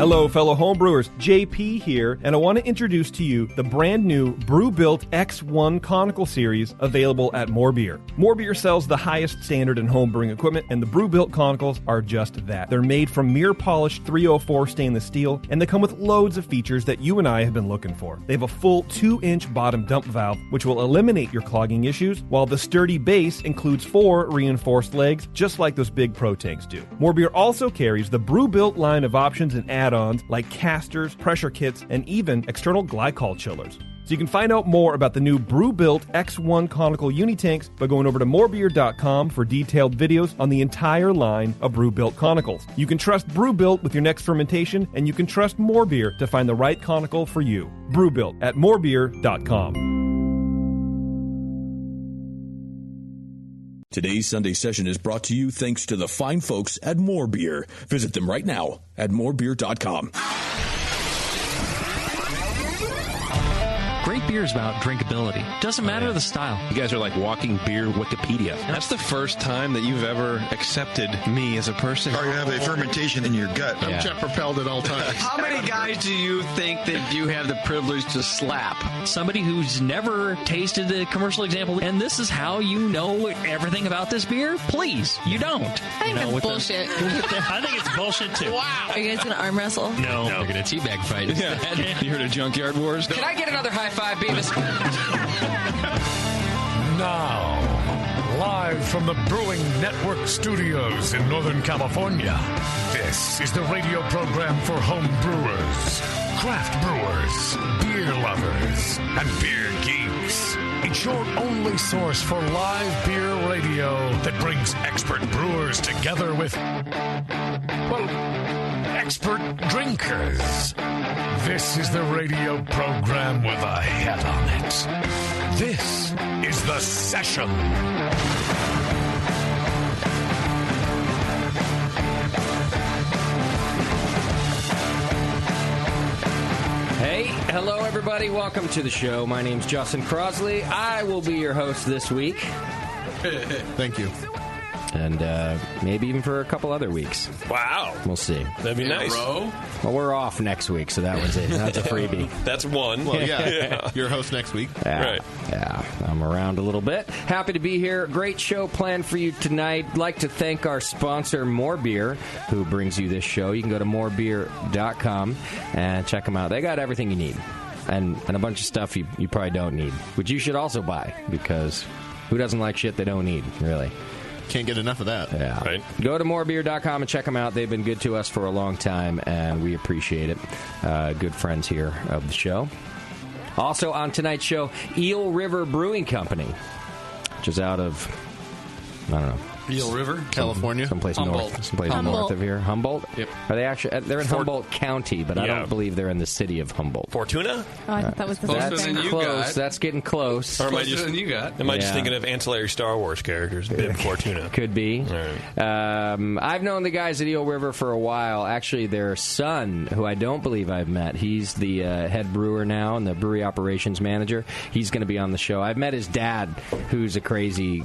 Hello, fellow homebrewers. JP here, and I want to introduce to you the brand new Brew-Built X1 Conical Series available at More Beer. More Beer sells the highest standard in homebrewing equipment, and the Brew-Built Conicals are just that. They're made from mirror-polished 304 stainless steel, and they come with loads of features that you and I have been looking for. They have a full 2-inch bottom dump valve, which will eliminate your clogging issues, while the sturdy base includes 4 reinforced legs, just like those big Pro tanks do. More Beer also carries the Brew-Built line of options and add-ons like casters, pressure kits, and even external glycol chillers. So you can find out more about the new Brew-Built X1 Conical Unitanks by going over to morebeer.com for detailed videos on the entire line of Brew-Built Conicals. You can trust Brew-Built with your next fermentation, and you can trust More Beer to find the right conical for you. Brew-Built at morebeer.com. Today's Sunday session is brought to you thanks to the fine folks at More Beer. Visit them right now at morebeer.com. Great beer is about drinkability. Doesn't matter the style. You guys are like walking beer Wikipedia. That's the first time that you've ever accepted me as a person. Or you have a fermentation in your gut. I'm jet propelled at all times. How many guys do you think that you have the privilege to slap? Somebody who's never tasted a commercial example, and this is how you know everything about this beer? Please, you don't. I think that's bullshit. I think it's bullshit, too. Wow. Are you guys going to arm wrestle? No. We're going to teabag fight instead. You heard of Junkyard Wars? Can I get another high five, Beavis? Now, live from the Brewing Network studios in Northern California, this is the radio program for home brewers, craft brewers, beer lovers, and beer geeks. It's your only source for live beer radio that brings expert brewers together with, well, expert drinkers. This is the radio program with a head on it. This is The Session. Hey, hello everybody. Welcome to the show. My name's Justin Crosley. I will be your host this week. Thank you. And maybe even for a couple other weeks. Wow. We'll see. That'd be nice. Well, we're off next week, so that was it. That's a freebie. That's one. Well, yeah. Your host next week. Yeah. Right. Yeah. I'm around a little bit. Happy to be here. Great show planned for you tonight. I'd like to thank our sponsor, More Beer, who brings you this show. You can go to morebeer.com and check them out. They got everything you need. And a bunch of stuff you probably don't need, which you should also buy, because who doesn't like shit they don't need, really? Can't get enough of that. Yeah. Right. Go to morebeer.com and check them out. They've been good to us for a long time, and we appreciate it. Good friends here of the show. Also on tonight's show, Eel River Brewing Company, which is out of, I don't know, Eel River, California, someplace Humboldt. north of here. Humboldt. Yep. Are they actually? They're in Humboldt County, but I don't believe they're in the city of Humboldt. Fortuna? Oh, I thought that was the Closer same than thing. you Close. got. That's getting close. Or am I Closer just than you got. Am I just thinking of ancillary Star Wars characters? Bib Fortuna. Could be. All right. I've known the guys at Eel River for a while. Actually, their son, who I don't believe I've met, he's the head brewer now and the brewery operations manager. He's going to be on the show. I've met his dad, who's a crazy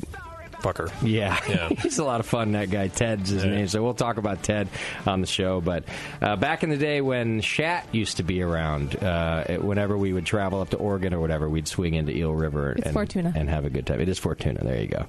fucker. Yeah. Yeah. He's a lot of fun, that guy. Ted's his name, so we'll talk about Ted on the show. But back in the day when Shat used to be around, whenever we would travel up to Oregon or whatever, we'd swing into Eel River and have a good time. It is Fortuna. There you go.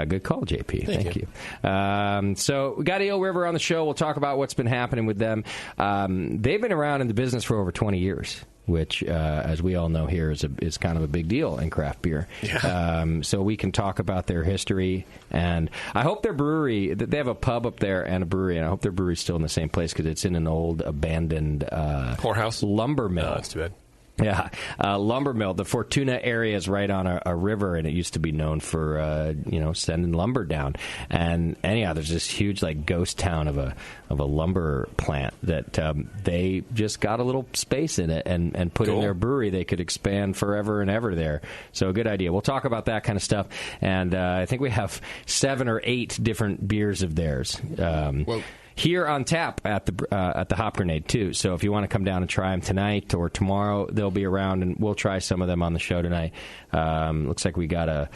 Good call, JP. Thank you. So we got Eel River on the show. We'll talk about what's been happening with them. They've been around in the business for over 20 years. Which, as we all know here, is kind of a big deal in craft beer. Yeah. So we can talk about their history, and I hope their brewery, they have a pub up there and a brewery, and I hope their brewery's still in the same place because it's in an old abandoned whorehouse lumber mill. No, that's too bad. Yeah, lumber mill. The Fortuna area is right on a river, and it used to be known for sending lumber down. And anyhow, there's this huge ghost town of a lumber plant that they just got a little space in it and put in their brewery. They could expand forever and ever there. So a good idea. We'll talk about that kind of stuff. And I think we have 7 or 8 different beers of theirs. Here on tap at the Hop Grenade, too. So if you want to come down and try them tonight or tomorrow, they'll be around, and we'll try some of them on the show tonight. Looks like we got a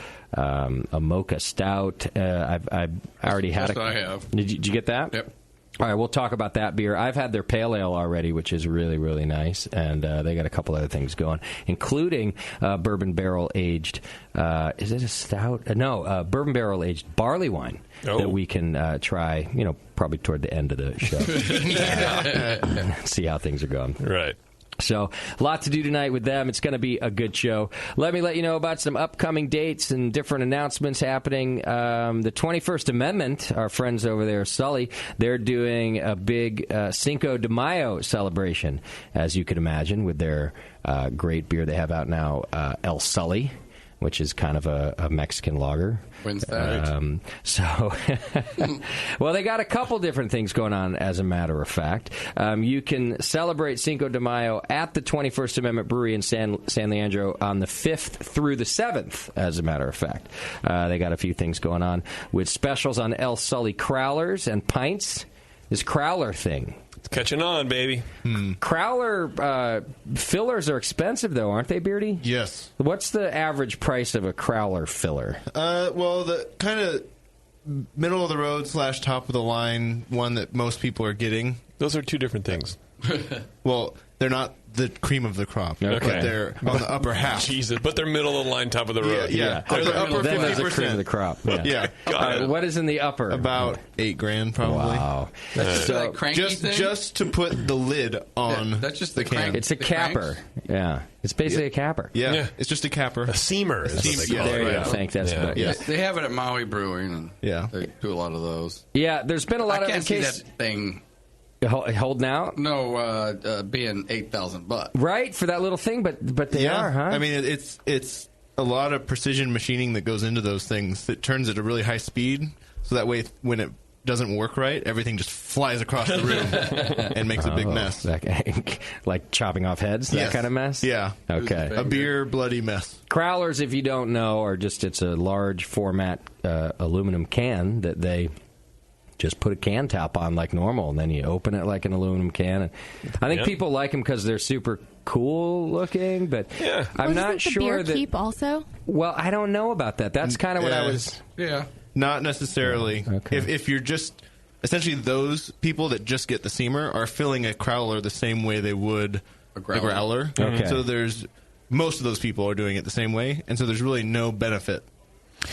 Mocha Stout. I already had it. I have. Did you get that? Yep. All right, we'll talk about that beer. I've had their pale ale already, which is really, really nice, and they got a couple other things going, including bourbon barrel aged. Is it a stout? No, bourbon barrel aged barley wine that we can try. Probably toward the end of the show. See how things are going. Right. So, a lot to do tonight with them. It's going to be a good show. Let me let you know about some upcoming dates and different announcements happening. The 21st Amendment, our friends over there, Sully, they're doing a big Cinco de Mayo celebration, as you can imagine, with their great beer they have out now, El Sully, which is kind of a Mexican lager. When's that? Well, they got a couple different things going on, as a matter of fact. You can celebrate Cinco de Mayo at the 21st Amendment Brewery in San Leandro on the 5th through the 7th, as a matter of fact. They got a few things going on with specials on El Sully Crowlers and pints. This Crowler thing. It's catching on, baby. Crowler fillers are expensive, though, aren't they, Beardy? Yes. What's the average price of a Crowler filler? Well, the kind of middle of the road / top of the line one that most people are getting. Those are two different things. Well, they're not the cream of the crop, but they're on the upper half. Jesus, but they're middle of the line, top of the road. Yeah. Then The upper there's the 50%. cream of the crop. Yeah. What is in the upper? About $8,000 probably. Wow. So, that cranky thing? Just to put the lid on. That's just the can. It's a capper. Yeah. It's basically a capper. Yeah. It's just a capper. A seamer is what they call There it. you go. Right? Thank that's Yeah. right. Yeah. They have it at Maui Brewing, and they do a lot of those. Yeah, there's been a lot I of can't see that thing holding out. No, being $8,000. Right, for that little thing, but they are, huh? I mean, it's a lot of precision machining that goes into those things that turns it at a really high speed, so that way when it doesn't work right, everything just flies across the room and makes a big mess. Like chopping off heads, that kind of mess? Yeah. Okay. A beer bloody mess. Crowlers, if you don't know, are it's a large format aluminum can that they just put a can top on like normal, and then you open it like an aluminum can. And I think people like them because they're super cool looking, but I'm not sure the beer keep also? Well, I don't know about that. That's kind of what I was... Yeah. Not necessarily. Okay. If you're just... Essentially, those people that just get the seamer are filling a crowler the same way they would a growler. Okay. So most of those people are doing it the same way, and so there's really no benefit.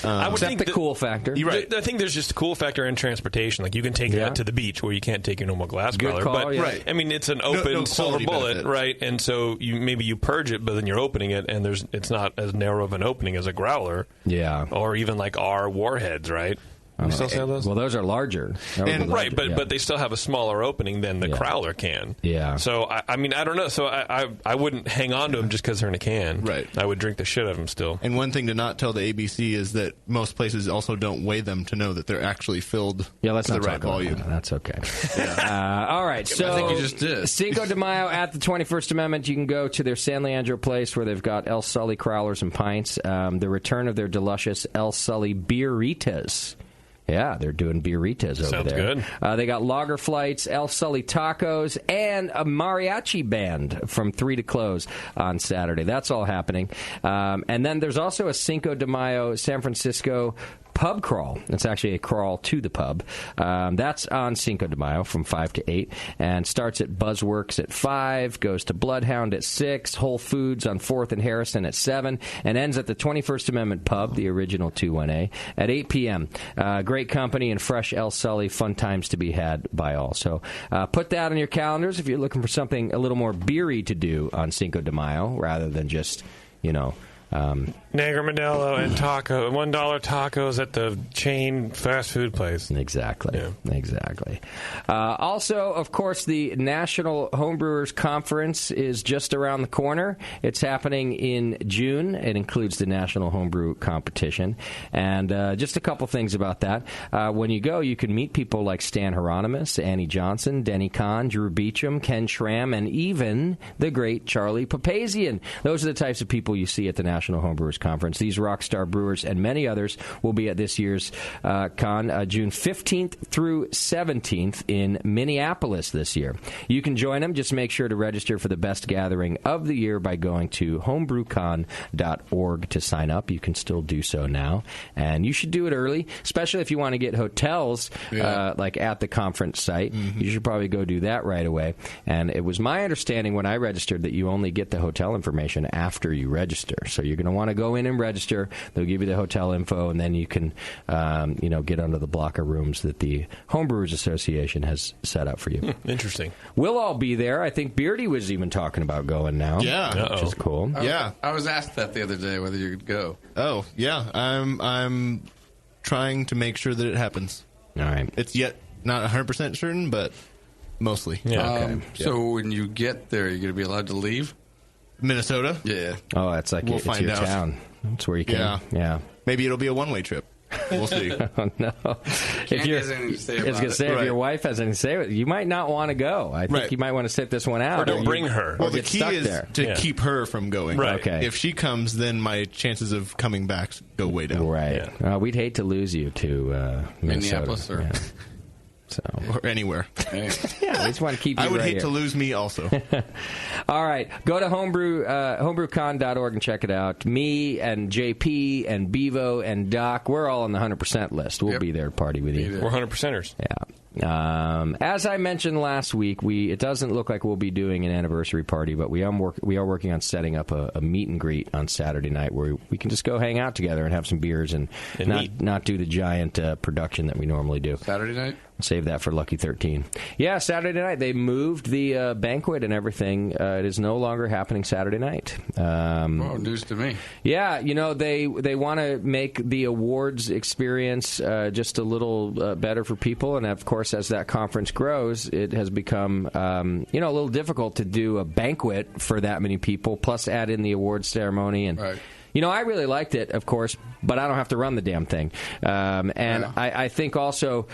I would Except think the cool factor. You're right. I think there's just a cool factor in transportation. Like, you can take it out to the beach where you can't take your normal glass Good growler. call, But, yeah. I mean, it's an open no silver quality bullet, benefit. right? And so maybe you purge it, but then you're opening it, and it's not as narrow of an opening as a growler. Yeah. Or even like our warheads, right? We still sell those? Well, those are larger. Right, but they still have a smaller opening than the crowler can. Yeah. So, I mean, I don't know. So I wouldn't hang on to them just because they're in a can. Right. I would drink the shit out of them still. And one thing to not tell the ABC is that most places also don't weigh them to know that they're actually filled let's to not the right talk about volume. that. That's okay. All right, so I think you just did. Cinco de Mayo at the 21st Amendment. You can go to their San Leandro place where they've got El Sully Crowlers and Pints. The return of their delicious El Sully Beeritas. Yeah, they're doing beeritas over Sounds there. good. They got lager flights, El Sully tacos, and a mariachi band from 3 to close on Saturday. That's all happening. And then there's also a Cinco de Mayo San Francisco pub crawl. It's actually a crawl to the pub. That's on Cinco de Mayo from 5 to 8 and starts at Buzzworks at 5, goes to Bloodhound at 6, Whole Foods on 4th and Harrison at 7, and ends at the 21st Amendment Pub, the original 21A, at 8 p.m. Great company and fresh El Sully, fun times to be had by all. So put that on your calendars if you're looking for something a little more beery to do on Cinco de Mayo rather than just, Negro Modelo and $1 tacos at the chain fast food place. Exactly. Yeah. Exactly. Also, of course, the National Homebrewers Conference is just around the corner. It's happening in June. It includes the National Homebrew Competition. And just a couple things about that. When you go, you can meet people like Stan Hieronymus, Annie Johnson, Denny Kahn, Drew Beecham, Ken Schramm, and even the great Charlie Papazian. Those are the types of people you see at the National National Homebrewers Conference. These rock star brewers and many others will be at this year's con, June 15th through 17th in Minneapolis this year. You can join them. Just make sure to register for the best gathering of the year by going to homebrewcon.org to sign up. You can still do so now. And you should do it early, especially if you want to get hotels like at the conference site. Mm-hmm. You should probably go do that right away. And it was my understanding when I registered that you only get the hotel information after you register. So you're going to want to go in and register. They'll give you the hotel info, and then you can get under the block of rooms that the Homebrewers Association has set up for you. Interesting. We'll all be there. I think Beardy was even talking about going now. Yeah. Which is cool. I was asked that the other day whether you could go. Oh, yeah. I'm trying to make sure that it happens. All right. It's yet not 100% certain, but mostly. Yeah. Okay. So when you get there, you're going to be allowed to leave? Minnesota? Yeah. Oh, that's like We'll it's find your out. town. That's where you can. Yeah. Maybe it'll be a one-way trip. We'll see. Oh, no. If you're, has anything to say I was about going to it. say, if Right. your wife has anything to say, you might not want to go. I think Right. you might want to sit this one out. Or don't you- bring her. Well, or the get key stuck is there. to keep her from going. Right. Okay. If she comes, then my chances of coming back go way down. Right. We'd hate to lose you to Minnesota. Minneapolis or- Yeah. So. Or anywhere. Yeah, we just want to keep you I would right hate here. to lose me also. All right. Go to homebrewcon.org and check it out. Me and JP and Bevo and Doc, we're all on the 100% list. We'll be there to party with you. We're 100%ers. Yeah. As I mentioned last week, it doesn't look like we'll be doing an anniversary party, but we are working on setting up a meet and greet on Saturday night where we can just go hang out together and have some beers and not do the giant production that we normally do. Saturday night? Save that for Lucky 13. Yeah, Saturday night. They moved the banquet and everything. It is no longer happening Saturday night. News to me. Yeah, they want to make the awards experience just a little better for people. And, of course, as that conference grows, it has become, a little difficult to do a banquet for that many people, plus add in the awards ceremony. And, Right. I really liked it, of course, but I don't have to run the damn thing. I think also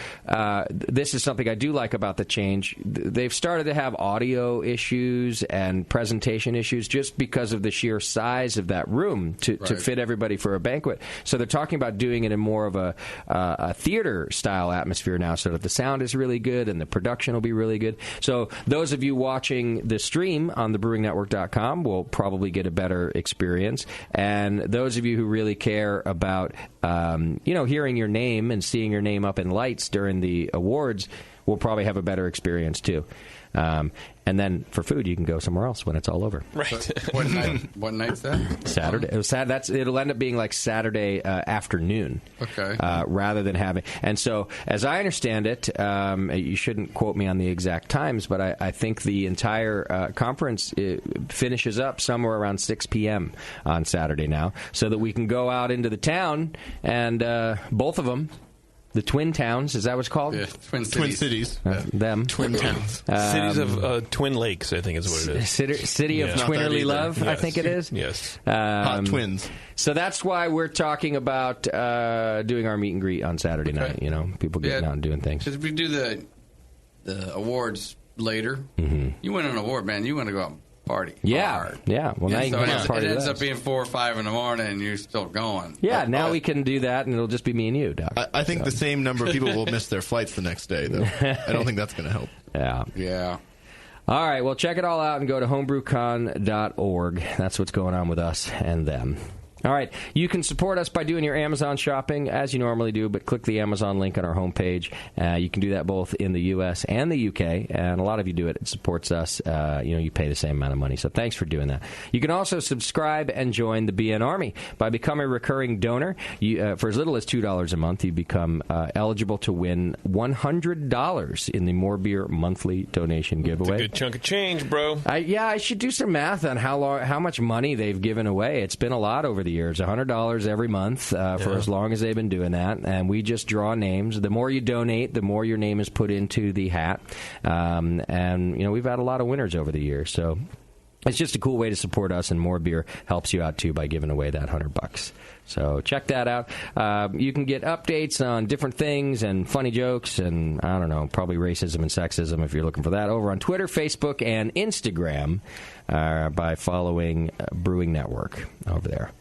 this is something I do like about the change. They've started to have audio issues and presentation issues just because of the sheer size of that room to fit everybody for a banquet. So they're talking about doing it in more of a theater-style atmosphere now so that the sound is really good and the production will be really good. So those of you watching the stream on thebrewingnetwork.com will probably get a better experience. And those of you who really care about, hearing your name and seeing your name up in lights during the awards will probably have a better experience, too. And then for food, you can go somewhere else when it's all over. Right. So, what night's that? Saturday. It'll end up being like Saturday afternoon. Okay. Rather than having. And so, as I understand it, you shouldn't quote me on the exact times, but I think the entire conference finishes up somewhere around 6 p.m. on Saturday now, so that we can go out into the town and both of them. The Twin Towns, is that what it's called? Yeah, Twin Cities. Them. Twin Towns. Cities of Twin Lakes, I think is what it is. City of Twinnerly Love, Yes. I think it is. Yes. Hot twins. So that's why we're talking about doing our meet and greet on Saturday night. People getting out and doing things. Because if we do the awards later, you win an award, man. You want to go out and party. Yeah. Hard. Yeah. Well, now you So can it party with ends us. up being 4 or 5 in the morning, and you're still going. Yeah, now we can do that, and it'll just be me and you, Doc. I think the same number of people will miss their flights the next day, though. I don't think that's going to help. Yeah. Yeah. All right, well, check it all out and go to homebrewcon.org. That's what's going on with us and them. All right, you can support us by doing your Amazon shopping, as you normally do, but click the Amazon link on our homepage. You can do that both in the U.S. and the U.K., and a lot of you do it. It supports us. You pay the same amount of money, so thanks for doing that. You can also subscribe and join the BN Army. By becoming a recurring donor, for as little as $2 a month, you become eligible to win $100 in the More Beer monthly donation giveaway. It's a good chunk of change, bro. I should do some math on how much money they've given away. It's been a lot over the years, $100 every month for as long as they've been doing that, and we just draw names. The more you donate, the more your name is put into the hat, and we've had a lot of winners over the years, so it's just a cool way to support us, and More Beer helps you out too by giving away that $100. So check that out. You can get updates on different things and funny jokes and, I don't know, probably racism and sexism if you're looking for that over on Twitter, Facebook, and Instagram by following Brewing Network over there.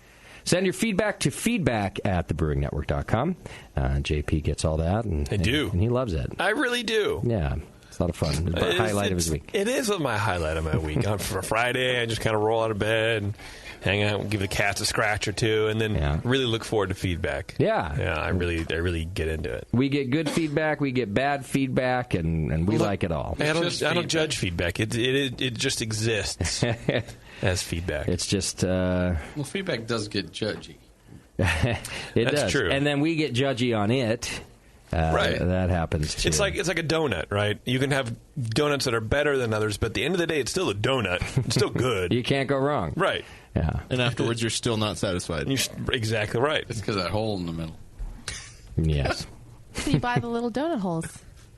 Send your feedback to feedback@thebrewingnetwork.com. JP gets all that. And he loves it. I really do. Yeah. It's a lot of fun. It's the highlight of his week. It is my highlight of my week. For Friday, I just kind of roll out of bed and hang out and give the cats a scratch or two, and then really look forward to feedback. Yeah. I really get into it. We get good feedback, we get bad feedback, and we like it all. I don't judge feedback. It just exists as feedback. It's just... well, feedback does get judgy. It That's does. true. And then we get judgy on it. Right. That happens too. It's like a donut, right? You can have donuts that are better than others, but at the end of the day, it's still a donut. It's still good. You can't go wrong. Right. Yeah. And afterwards, you're still not satisfied. You're exactly right. It's because of that hole in the middle. Yes. So you buy the little donut holes.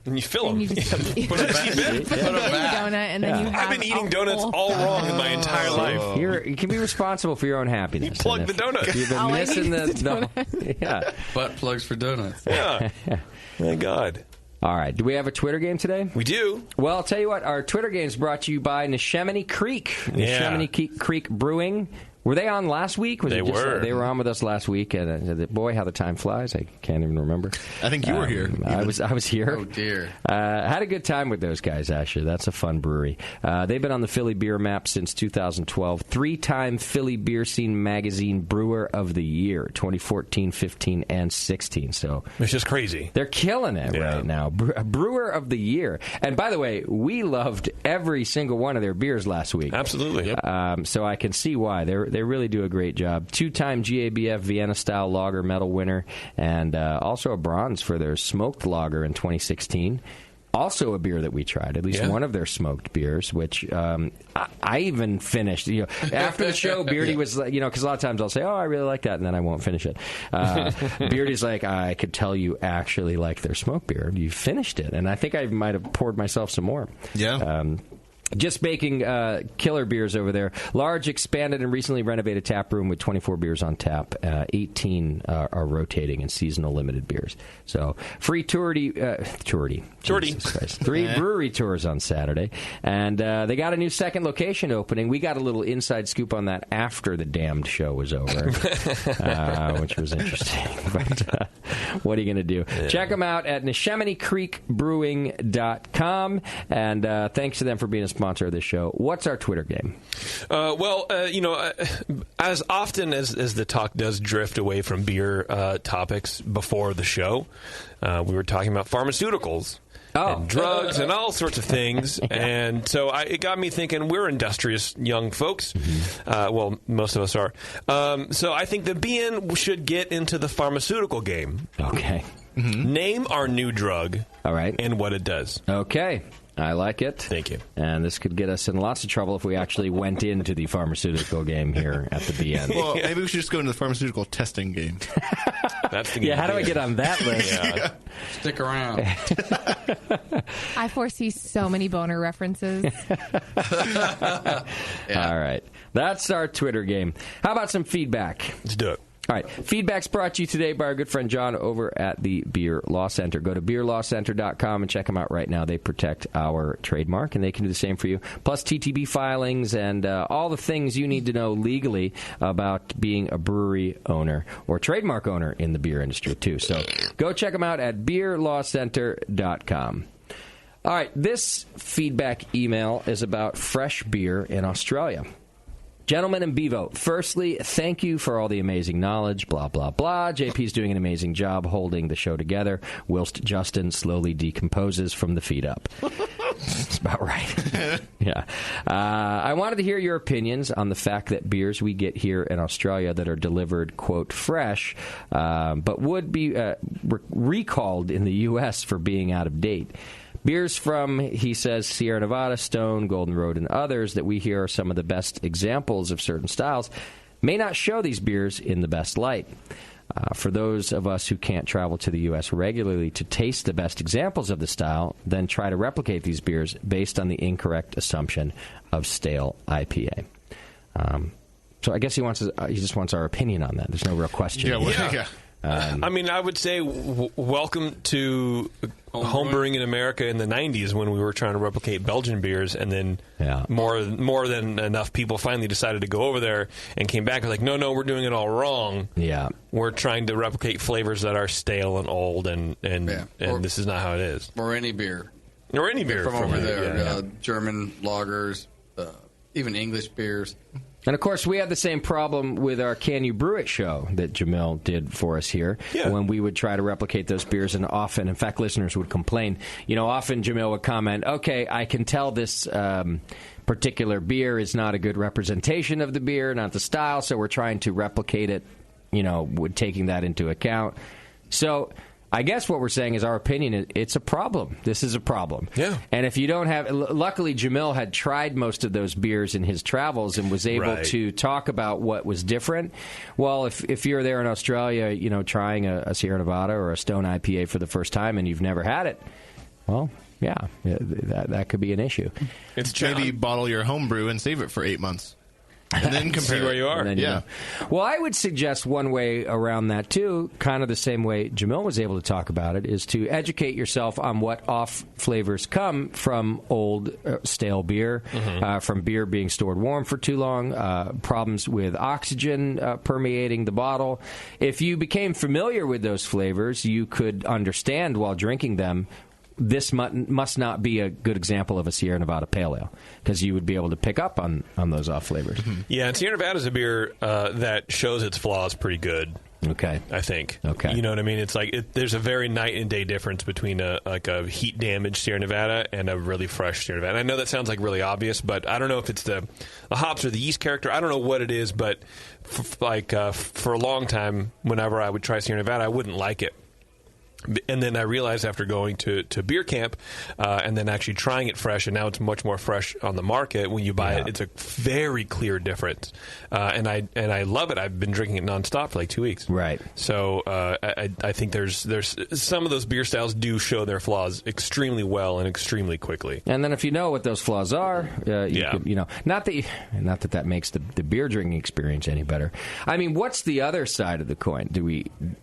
And you fill them. And you just Put them back. put them in the donut, and then you have I've been eating a donuts whole- all wrong in my entire life. You can be responsible for your own happiness. You plug the donut. You've been All I missing need is the yeah. Butt plugs for donuts. Yeah. My God. All right. Do we have a Twitter game today? We do. Well, I'll tell you what. Our Twitter game is brought to you by Neshaminy Creek. Neshaminy Creek Brewing. Were they on last week? They were. They were on with us last week, and boy, how the time flies! I can't even remember. I think you were here. I was here. Oh dear! Had a good time with those guys. Actually, that's a fun brewery. They've been on the Philly beer map since 2012. 3-time Philly Beer Scene Magazine Brewer of the Year, 2014, 15, and 16. So it's just crazy. They're killing it right now. Brewer of the Year. And by the way, we loved every single one of their beers last week. Absolutely. Yep. So I can see why they really do a great job. 2-time GABF Vienna Style Lager medal winner, and also a bronze for their smoked lager in 2016. Also a beer that we tried, at least one of their smoked beers, which I even finished. After the show, Beardy was like, because a lot of times I'll say, oh, I really like that, and then I won't finish it. Beardy's like, I could tell you actually like their smoked beer. You finished it, and I think I might have poured myself some more. Yeah. Just making killer beers over there. Large, expanded, and recently renovated tap room with 24 beers on tap. 18 are rotating and seasonal limited beers. So free tourity. 3 brewery tours on Saturday. And they got a new second location opening. We got a little inside scoop on that after the damned show was over, which was interesting. But what are you going to do? Yeah. Check them out at NeshaminyCreekBrewing.com. And thanks to them for being a sponsor of this show. What's our Twitter game? As often as the talk does drift away from beer topics before the show, we were talking about pharmaceuticals. And drugs and all sorts of things. And so it got me thinking, we're industrious young folks. Well, most of us are. So I think the BN should get into the pharmaceutical game. Okay. Name our new drug. All right. And what it does. Okay. I like it. Thank you. And this could get us in lots of trouble if we actually went into the pharmaceutical game here at the BN. Well, maybe we should just go into the pharmaceutical testing game. That's the game. Yeah, how do I get on that list? Stick around. I foresee so many boner references. All right. That's our Twitter game. How about some feedback? Let's do it. All right. Feedback's brought to you today by our good friend John over at the Beer Law Center. Go to beerlawcenter.com and check them out right now. They protect our trademark, and they can do the same for you. Plus TTB filings and all the things you need to know legally about being a brewery owner or trademark owner in the beer industry, too. So go check them out at beerlawcenter.com. All right. This feedback email is about fresh beer in Australia. Gentlemen in Bevo, firstly, thank you for all the amazing knowledge, blah, blah, blah. JP's doing an amazing job holding the show together, whilst Justin slowly decomposes from the feet up. That's about right. Yeah. I wanted to hear your opinions on the fact that beers we get here in Australia that are delivered, quote, fresh, but would be recalled in the U.S. for being out of date. Beers from, he says, Sierra Nevada, Stone, Golden Road, and others that we hear are some of the best examples of certain styles may not show these beers in the best light. For those of us who can't travel to the U.S. regularly to taste the best examples of the style, then try to replicate these beers based on the incorrect assumption of stale IPA. So I guess he just wants our opinion on that. There's no real question. I mean, I would say welcome to home brewing in America in the 90s when we were trying to replicate Belgian beers, and then more than enough people finally decided to go over there and came back and like, no, we're doing it all wrong. Yeah. We're trying to replicate flavors that are stale and old, and this is not how it is. Or any beer. Or any beer from over there. Yeah. German lagers, even English beers. And, of course, we had the same problem with our Can You Brew It show that Jamil did for us here when we would try to replicate those beers. And often, in fact, listeners would complain. Often Jamil would comment, okay, I can tell this particular beer is not a good representation of the beer, not the style, so we're trying to replicate it, taking that into account. So I guess what we're saying is our opinion is it's a problem. This is a problem. Yeah. And if you don't have... Luckily, Jamil had tried most of those beers in his travels and was able to talk about what was different. Well, if you're there in Australia, trying a Sierra Nevada or a Stone IPA for the first time and you've never had it, well, yeah, that could be an issue. It's maybe bottle your home brew and save it for 8 months. And then compare see where you are. Yeah. Well, I would suggest one way around that, too, kind of the same way Jamil was able to talk about it, is to educate yourself on what off flavors come from old, stale beer, from beer being stored warm for too long, problems with oxygen permeating the bottle. If you became familiar with those flavors, you could understand while drinking them, this must not be a good example of a Sierra Nevada Pale Ale, because you would be able to pick up on those off flavors. Yeah, and Sierra Nevada is a beer that shows its flaws pretty good. Okay. I think. Okay. You know what I mean? It's like there's a very night and day difference between a heat damaged Sierra Nevada and a really fresh Sierra Nevada. I know that sounds like really obvious, but I don't know if it's the hops or the yeast character. I don't know what it is, but for a long time, whenever I would try Sierra Nevada, I wouldn't like it. And then I realized after going to beer camp and then actually trying it fresh, and now it's much more fresh on the market. When you buy it, it's a very clear difference, and I love it. I've been drinking it nonstop for like 2 weeks. Right. So I think there's some of those beer styles do show their flaws extremely well and extremely quickly. And then if you know what those flaws are, not that makes the beer drinking experience any better. I mean, what's the other side of the coin?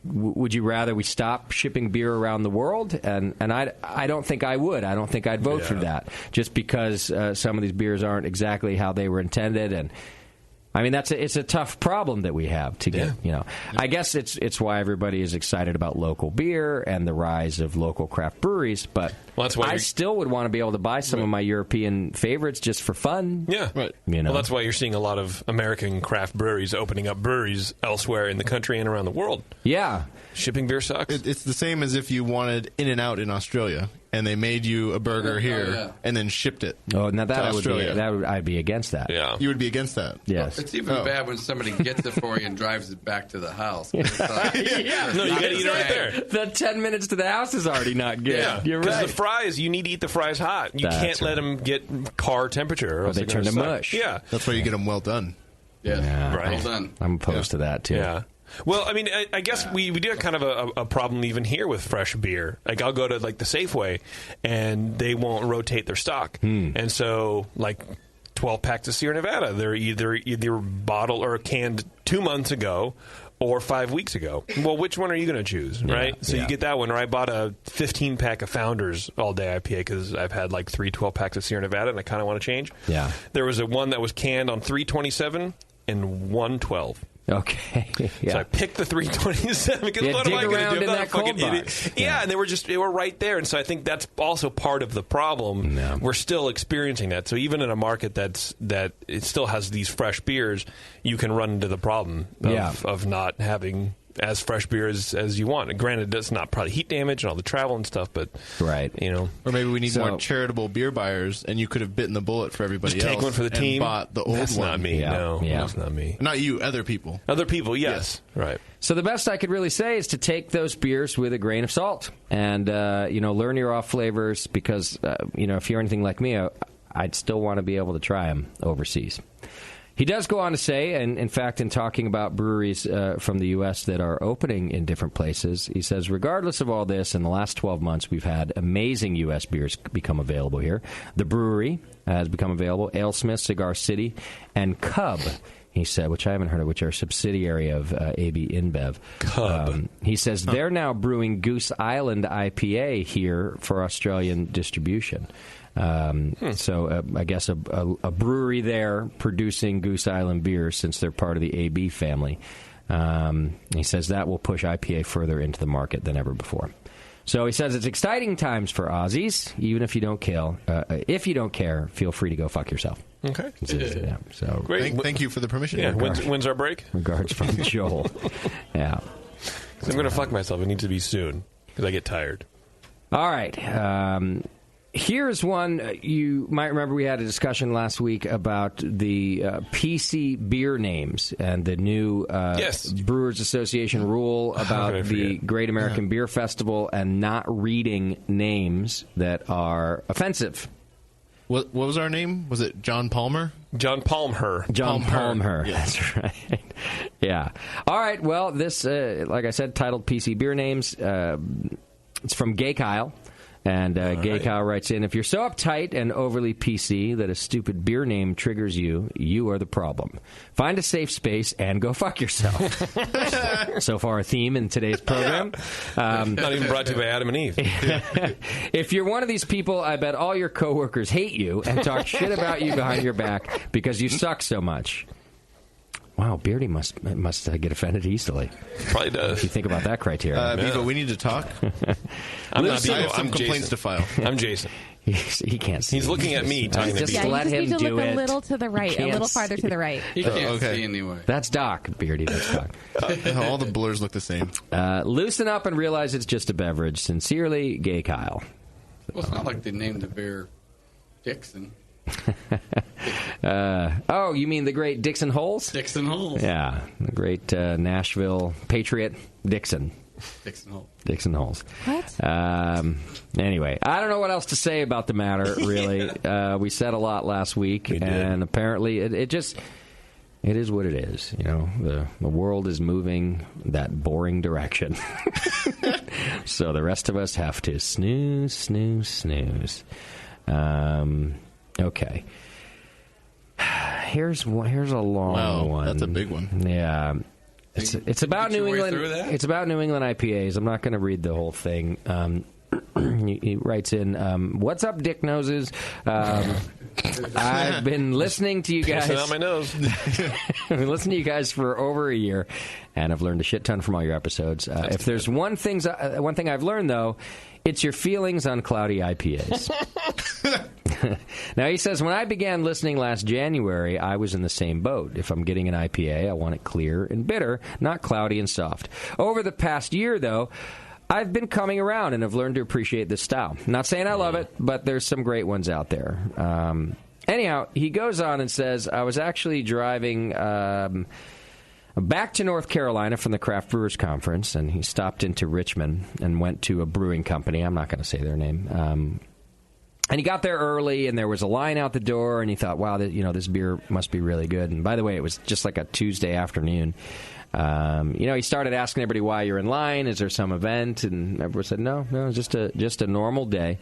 Would you rather we stop shipping beer around the world? And I don't think I would. I don't think I'd vote for that, just because some of these beers aren't exactly how they were intended. And I mean, it's a tough problem that we have to get. I guess it's why everybody is excited about local beer and the rise of local craft breweries. But that's why I still would want to be able to buy some of my European favorites just for fun. Yeah, right. Well, that's why you're seeing a lot of American craft breweries opening up breweries elsewhere in the country and around the world. Yeah. Shipping beer sucks. It's the same as if you wanted In-N-Out in Australia, and they made you a burger here and then shipped it. Oh, now that Australia. I'd be against that. Yeah, you would be against that. Yes, it's even bad when somebody gets it for you and drives it back to the house. It's like, no, you got to eat it right there. The 10 minutes to the house is already not good. Yeah, you're right. Because the fries, you need to eat the fries hot. You can't let them get car temperature, or they turn to mush. Yeah, that's why you get them well done. Yeah, right. Well done. I'm opposed to that too. Yeah. Well, I mean, I guess we do have kind of a problem even here with fresh beer. Like, I'll go to, like, the Safeway, and they won't rotate their stock. And so, like, 12 packs of Sierra Nevada, they're either bottled or canned 2 months ago or 5 weeks ago. Well, which one are you going to choose, right? So you get that one. Or I bought a 15-pack of Founders All-Day IPA because I've had, like, 3 12-packs of Sierra Nevada, and I kind of want to change. Yeah. There was one that was canned on 3/27 and 1/12. Okay. Yeah. So I picked the 3/27 because what am I going to do? I'm not a fucking idiot. Yeah, and they were right there, and so I think that's also part of the problem. Yeah. We're still experiencing that. So even in a market that it still has these fresh beers, you can run into the problem of not having as fresh beer as you want. And granted, it's not probably heat damage and all the travel and stuff, but right, Or maybe we need more charitable beer buyers, and you could have bitten the bullet for everybody just else. Take one for the team. Bought the old that's one. Not me. No, that's not me. Not you. Other people. Other people. Yes. Right. So the best I could really say is to take those beers with a grain of salt, and learn your off flavors, because if you're anything like me, I'd still want to be able to try them overseas. He does go on to say, and in fact, in talking about breweries from the U.S. that are opening in different places, he says, regardless of all this, in the last 12 months, we've had amazing U.S. beers become available here. The Brewery has become available, AleSmith, Cigar City, and Cub. he said, which I haven't heard of, which are a subsidiary of AB InBev. Cub. He says they're now brewing Goose Island IPA here for Australian distribution. So I guess a brewery there producing Goose Island beer since they're part of the AB family. He says that will push IPA further into the market than ever before. So he says it's exciting times for Aussies, even if you don't care, feel free to go fuck yourself. Okay. Yeah, so Great. Thank you for the permission. Yeah. When's our break? Regards from Joel. Yeah. I'm going to fuck myself. It needs to be soon because I get tired. All right. Here's one. You might remember we had a discussion last week about the PC beer names and the new Brewers Association rule about the Great American Beer Festival and not reading names that are offensive. What was our name? Was it John Palmer? John Palmer. John Palmer. Yes. That's right. Yeah. All right. Well, this, like I said, titled PC Beer Names. It's from Gay Kyle. And Gay Kyle writes in, if you're so uptight and overly PC that a stupid beer name triggers you, you are the problem. Find a safe space and go fuck yourself. So far, a theme in today's program. Not even brought to you by Adam and Eve. If you're one of these people, I bet all your coworkers hate you and talk shit about you behind your back because you suck so much. Wow, Beardy must get offended easily. Probably does. If you think about that criteria. Bevo, we need to talk. I'm not Bevo. I have some I'm complaints Jason. to file. I'm Jason. He can't see. He's looking at me. Talking Just to let you him just need to do look it. a little to the right, a little farther to the right. He can't see anyway. That's Doc, Beardy. That's Doc. All the blurs look the same. Loosen up and realize it's just a beverage. Sincerely, Gay Kyle. Well, it's not like they named the beer Dixon. Oh, you mean the great Dixon Holes? Dixon Holes. Yeah, the great Nashville Patriot Dixon. Dixon Holes. Dixon Holes. What? Anyway, I don't know what else to say about the matter, really. We said a lot last week, and apparently it is what it is. You know, the world is moving that boring direction. So the rest of us have to snooze, snooze, snooze. Okay. Here's a long one. That's a big one. Yeah. It's about New England. It's about New England IPAs. I'm not going to read the whole thing. He writes in, "What's up, dick noses? I've been listening to you guys. Out my nose. I've been listening to you guys for over a year, and I've learned a shit ton from all your episodes. If there's one thing I've learned though, it's your feelings on cloudy IPAs." Now, he says, when I began listening last January, I was in the same boat. If I'm getting an IPA, I want it clear and bitter, not cloudy and soft. Over the past year, though, I've been coming around and have learned to appreciate this style. Not saying I love it, but there's some great ones out there. Anyhow, he goes on and says, I was actually driving back to North Carolina from the Craft Brewers Conference, and he stopped into Richmond and went to a brewing company. I'm not going to say their name. And he got there early, and there was a line out the door, and he thought, wow, this beer must be really good. And by the way, it was just like a Tuesday afternoon. He started asking everybody why you're in line. Is there some event? And everyone said, no, just a normal day.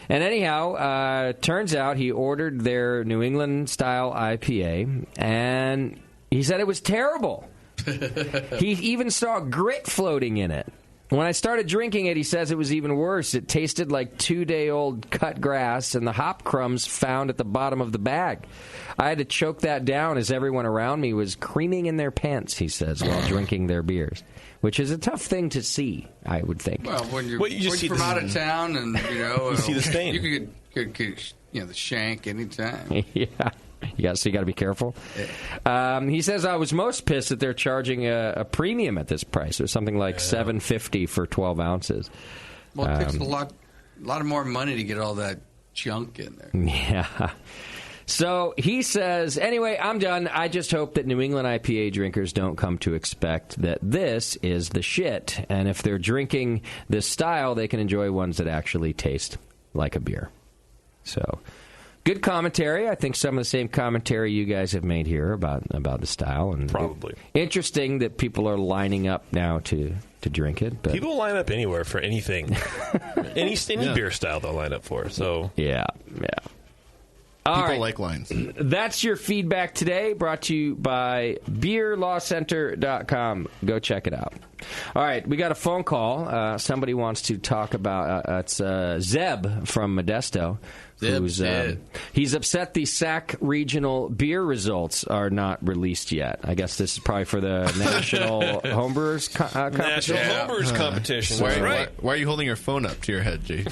And anyhow, turns out he ordered their New England-style IPA, and he said it was terrible. He even saw grit floating in it. When I started drinking it, he says it was even worse. It tasted like 2-day-old cut grass and the hop crumbs found at the bottom of the bag. I had to choke that down as everyone around me was creaming in their pants, he says, while drinking their beers, which is a tough thing to see, I would think. Well, when you're from out of town and, you see the stain. You could get the shank anytime. Yeah. You got to be careful. He says, I was most pissed that they're charging a premium at this price. It was something like $7.50 for 12 ounces. Well, it takes a lot more money to get all that junk in there. Yeah. So he says, anyway, I'm done. I just hope that New England IPA drinkers don't come to expect that this is the shit. And if they're drinking this style, they can enjoy ones that actually taste like a beer. So... good commentary. I think some of the same commentary you guys have made here about the style. And probably interesting that people are lining up now to drink it. But people line up anywhere for anything. any beer style they'll line up for. So yeah. People like lines. That's your feedback today, brought to you by BeerLawCenter.com. Go check it out. All right, we got a phone call. Somebody wants to talk about it's Zeb from Modesto. He's upset the SAC regional beer results are not released yet. I guess this is probably for the National Homebrewers competition. National Homebrewers competition. Why are you holding your phone up to your head, Jake?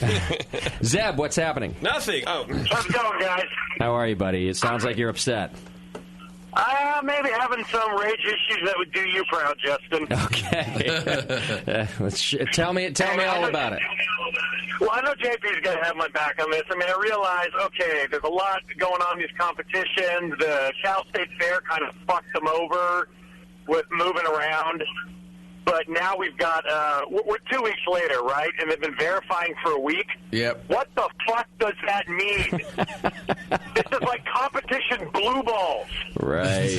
Zeb, what's happening? Nothing. Oh. How's it going, guys? How are you, buddy? It sounds like you're upset. Maybe having some rage issues that would do you proud, Justin. Okay. Tell me all about it. Well, I know JP's going to have my back on this. I mean, I realize, okay, there's a lot going on in these competitions. The Cal State Fair kind of fucked them over with moving around. But now we've got, we're 2 weeks later, right? And they've been verifying for a week. Yep. What the fuck does that mean? This is like competition blue balls. Right.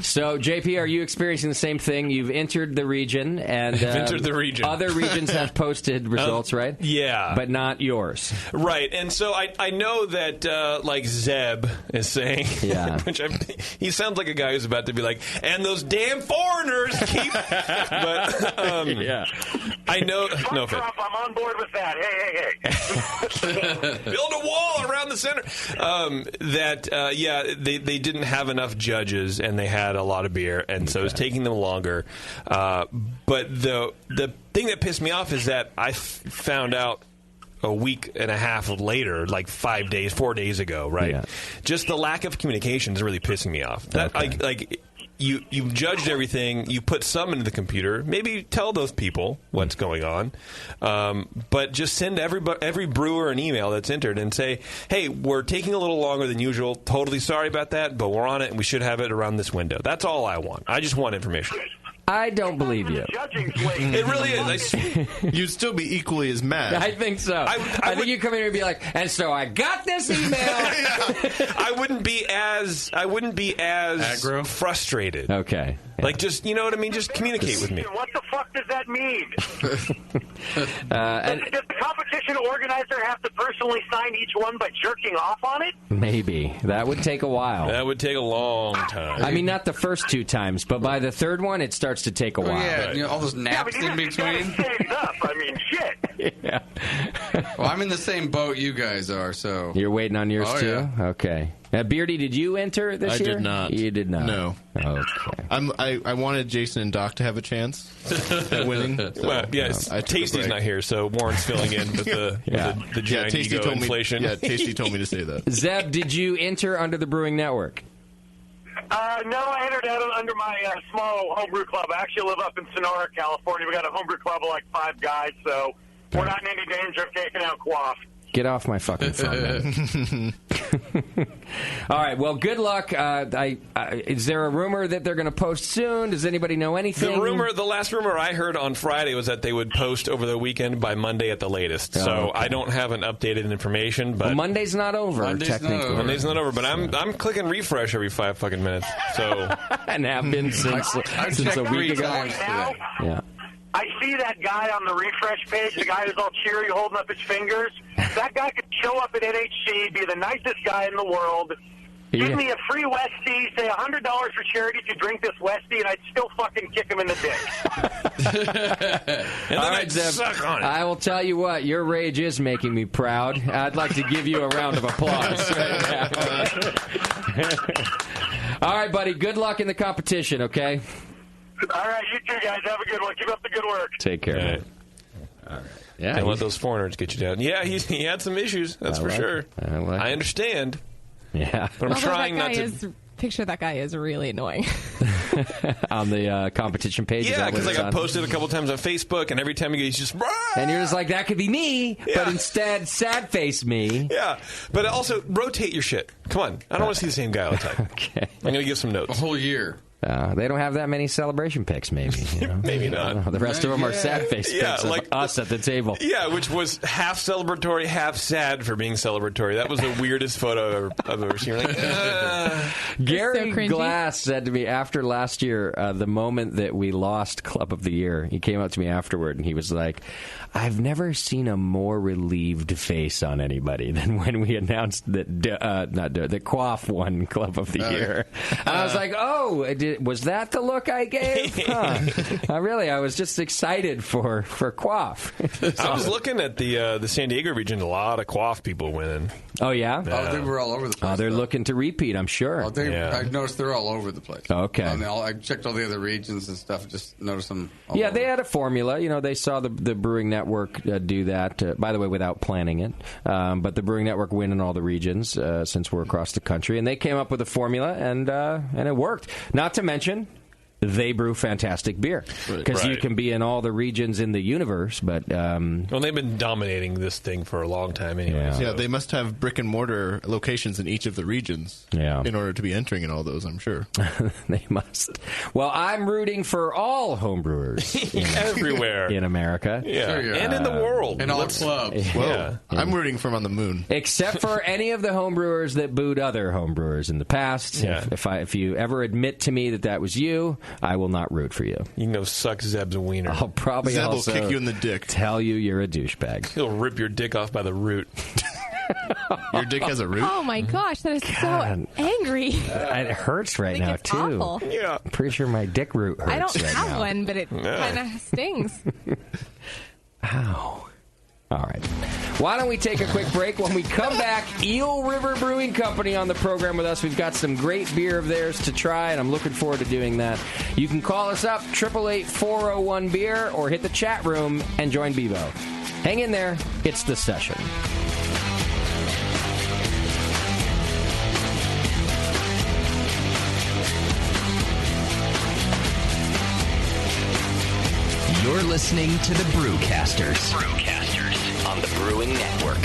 So, JP, are you experiencing the same thing? You've entered the region, and entered the region. Other regions have posted results, right? Yeah. But not yours. Right. And so I know that, like Zeb is saying, he sounds like a guy who's about to be like, and those damn foreigners keep... But I know. No offense. Trump, I'm on board with that. Hey. Build a wall around the center. They didn't have enough judges, and they had a lot of beer, and so it's taking them longer. But the thing that pissed me off is that I found out a week and a half later, like 4 days ago, right? Yeah. Just the lack of communication is really pissing me off. That You judged everything. You put some into the computer. Maybe tell those people what's going on. But just send every brewer an email that's entered and say, hey, we're taking a little longer than usual. Totally sorry about that, but we're on it, and we should have it around this window. That's all I want. I just want information. I don't believe you. It really is. You'd still be equally as mad. I think so. I think you come in here and be like, and so I got this email. I wouldn't be as aggro? Frustrated. Okay. Yeah. Like, just, you know what I mean? Just communicate with me. What the fuck does that mean? Does the competition organizer have to personally sign each one by jerking off on it? Maybe. That would take a while. That would take a long time. I mean, not the first 2 times, but by the third one, it starts to take a while. Yeah, right. All those naps in between. Up. I mean, shit. Yeah. Well, I'm in the same boat you guys are, so. You're waiting on yours, too? Yeah. Okay. Now, Beardy, did you enter this year? I did not. You did not? No. Okay. I wanted Jason and Doc to have a chance at winning. So, well, yes, Tasty's not here, so Warren's filling in with the giant ego inflation. Tasty told me to say that. Zeb, did you enter under the Brewing Network? No, I entered under my small homebrew club. I actually live up in Sonora, California. We got a homebrew club of like 5 guys, so we're not in any danger of taking out quaff. Get off my fucking phone, man. All right, well, good luck. Is there a rumor that they're going to post soon? Does anybody know anything? The last rumor I heard on Friday was that they would post over the weekend by Monday at the latest. So I don't have an updated information. But Monday's not over, technically. Monday's not over, but I'm clicking refresh every 5 fucking minutes. So and have been since a week ago. Yeah. I see that guy on the refresh page, the guy who's all cheery holding up his fingers. That guy could show up at NHC, be the nicest guy in the world, give me a free Westie, say $100 for charity if you drink this Westie, and I'd still fucking kick him in the dick. And then I'd suck on it. I will tell you what, your rage is making me proud. I'd like to give you a round of applause right now. All right, buddy, good luck in the competition, okay? All right, you too, guys. Have a good one. Keep up the good work. Take care. All right. Yeah, don't let those foreigners get you down. Yeah, he had some issues. That's for sure. I understand. Yeah, but I'm trying not to. Picture that guy is really annoying. On the competition page. Yeah, because I got posted a couple times on Facebook, and every time he's just. And you're just like, that could be me, but instead, sad face me. Yeah, but also rotate your shit. Come on, I don't want to see the same guy all the time. Okay, I'm gonna give some notes. A whole year. They don't have that many celebration pics, maybe. You know? Maybe not. The rest of them are sad face pics of us at the table. Yeah, which was half celebratory, half sad for being celebratory. That was the weirdest photo I've ever seen. Like, Gary cringy. Glass said to me after last year, the moment that we lost Club of the Year, he came up to me afterward and he was like, I've never seen a more relieved face on anybody than when we announced that Quaff won Club of the Year. And I was like, was that the look I gave? Huh. I was just excited for Quaff. I was looking at the San Diego region, a lot of Quaff people winning. Oh, yeah? Oh, they were all over the place. They're looking to repeat, I'm sure. I noticed they're all over the place. Okay. I checked all the other regions and stuff, just noticed them all Yeah, over. they had a formula. You know, they saw the Brewing Network do that, by the way, without planning it. But the Brewing Network win in all the regions since we're across the country. And they came up with a formula, and it worked. Not to mention, they brew fantastic beer. Because you can be in all the regions in the universe, but... well, they've been dominating this thing for a long time anyway. Yeah, they must have brick-and-mortar locations in each of the regions in order to be entering in all those, I'm sure. They must. Well, I'm rooting for all homebrewers everywhere in America. Yeah, and in the world. In all clubs. Well, I'm rooting for them on the moon. Except for any of the homebrewers that booed other homebrewers in the past. Yeah. If you ever admit to me that was you, I will not root for you. You can go suck Zeb's wiener. I'll probably Zeb also will kick you in the dick. Tell you you're a douchebag. He'll rip your dick off by the root. Your dick has a root? Oh, my gosh. That is so angry. It hurts right now, it's too. awful. Yeah. I'm pretty sure my dick root hurts I don't right have now. one, but it kind of stings. Ow. All right. Why don't we take a quick break? When we come back, Eel River Brewing Company on the program with us. We've got some great beer of theirs to try, and I'm looking forward to doing that. You can call us up, 888-401-BEER, or hit the chat room and join Bebo. Hang in there. It's The Session. You're listening to the Brewcasters. On the Brewing Network.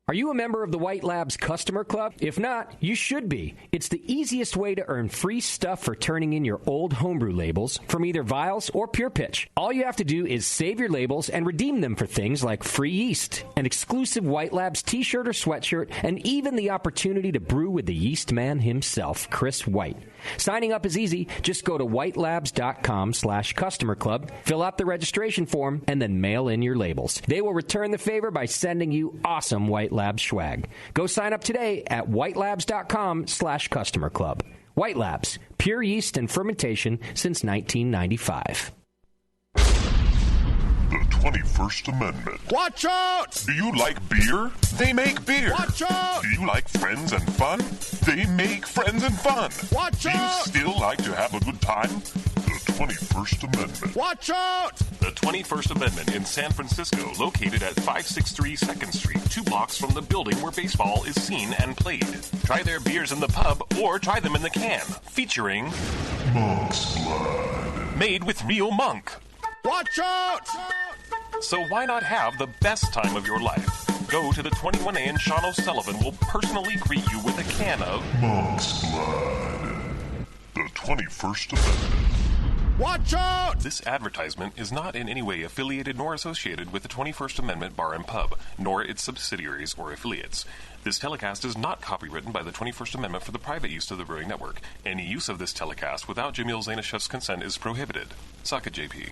Are you a member of the White Labs Customer Club? If not, you should be. It's the easiest way to earn free stuff for turning in your old homebrew labels from either Vials or Pure Pitch. All you have to do is save your labels and redeem them for things like free yeast, an exclusive White Labs t-shirt or sweatshirt, and even the opportunity to brew with the yeast man himself, Chris White. Signing up is easy. Just go to whitelabs.com/customer club, fill out the registration form, and then mail in your labels. They will return the favor by sending you awesome White Labs swag. Go sign up today at whitelabs.com/customer club. White Labs, pure yeast and fermentation since 1995. The 21st Amendment. Watch out! Do you like beer? They make beer. Watch out! Do you like friends and fun? They make friends and fun. Watch Do out! you still like to have a good time? The 21st Amendment. Watch out! The 21st Amendment in San Francisco, located at 563 2nd Street, 2 blocks from the building where baseball is seen and played. Try their beers in the pub or try them in the can, featuring Monk's Blood. Made with real monk. Watch out! So why not have the best time of your life? Go to the 21A and Sean O'Sullivan will personally greet you with a can of Monk's Blood. The 21st Amendment. Watch out! This advertisement is not in any way affiliated nor associated with the 21st Amendment Bar and Pub, nor its subsidiaries or affiliates. This telecast is not copywritten by the 21st Amendment for the private use of the Brewing Network. Any use of this telecast without Jamil Zainashev's consent is prohibited. Suck it, JP.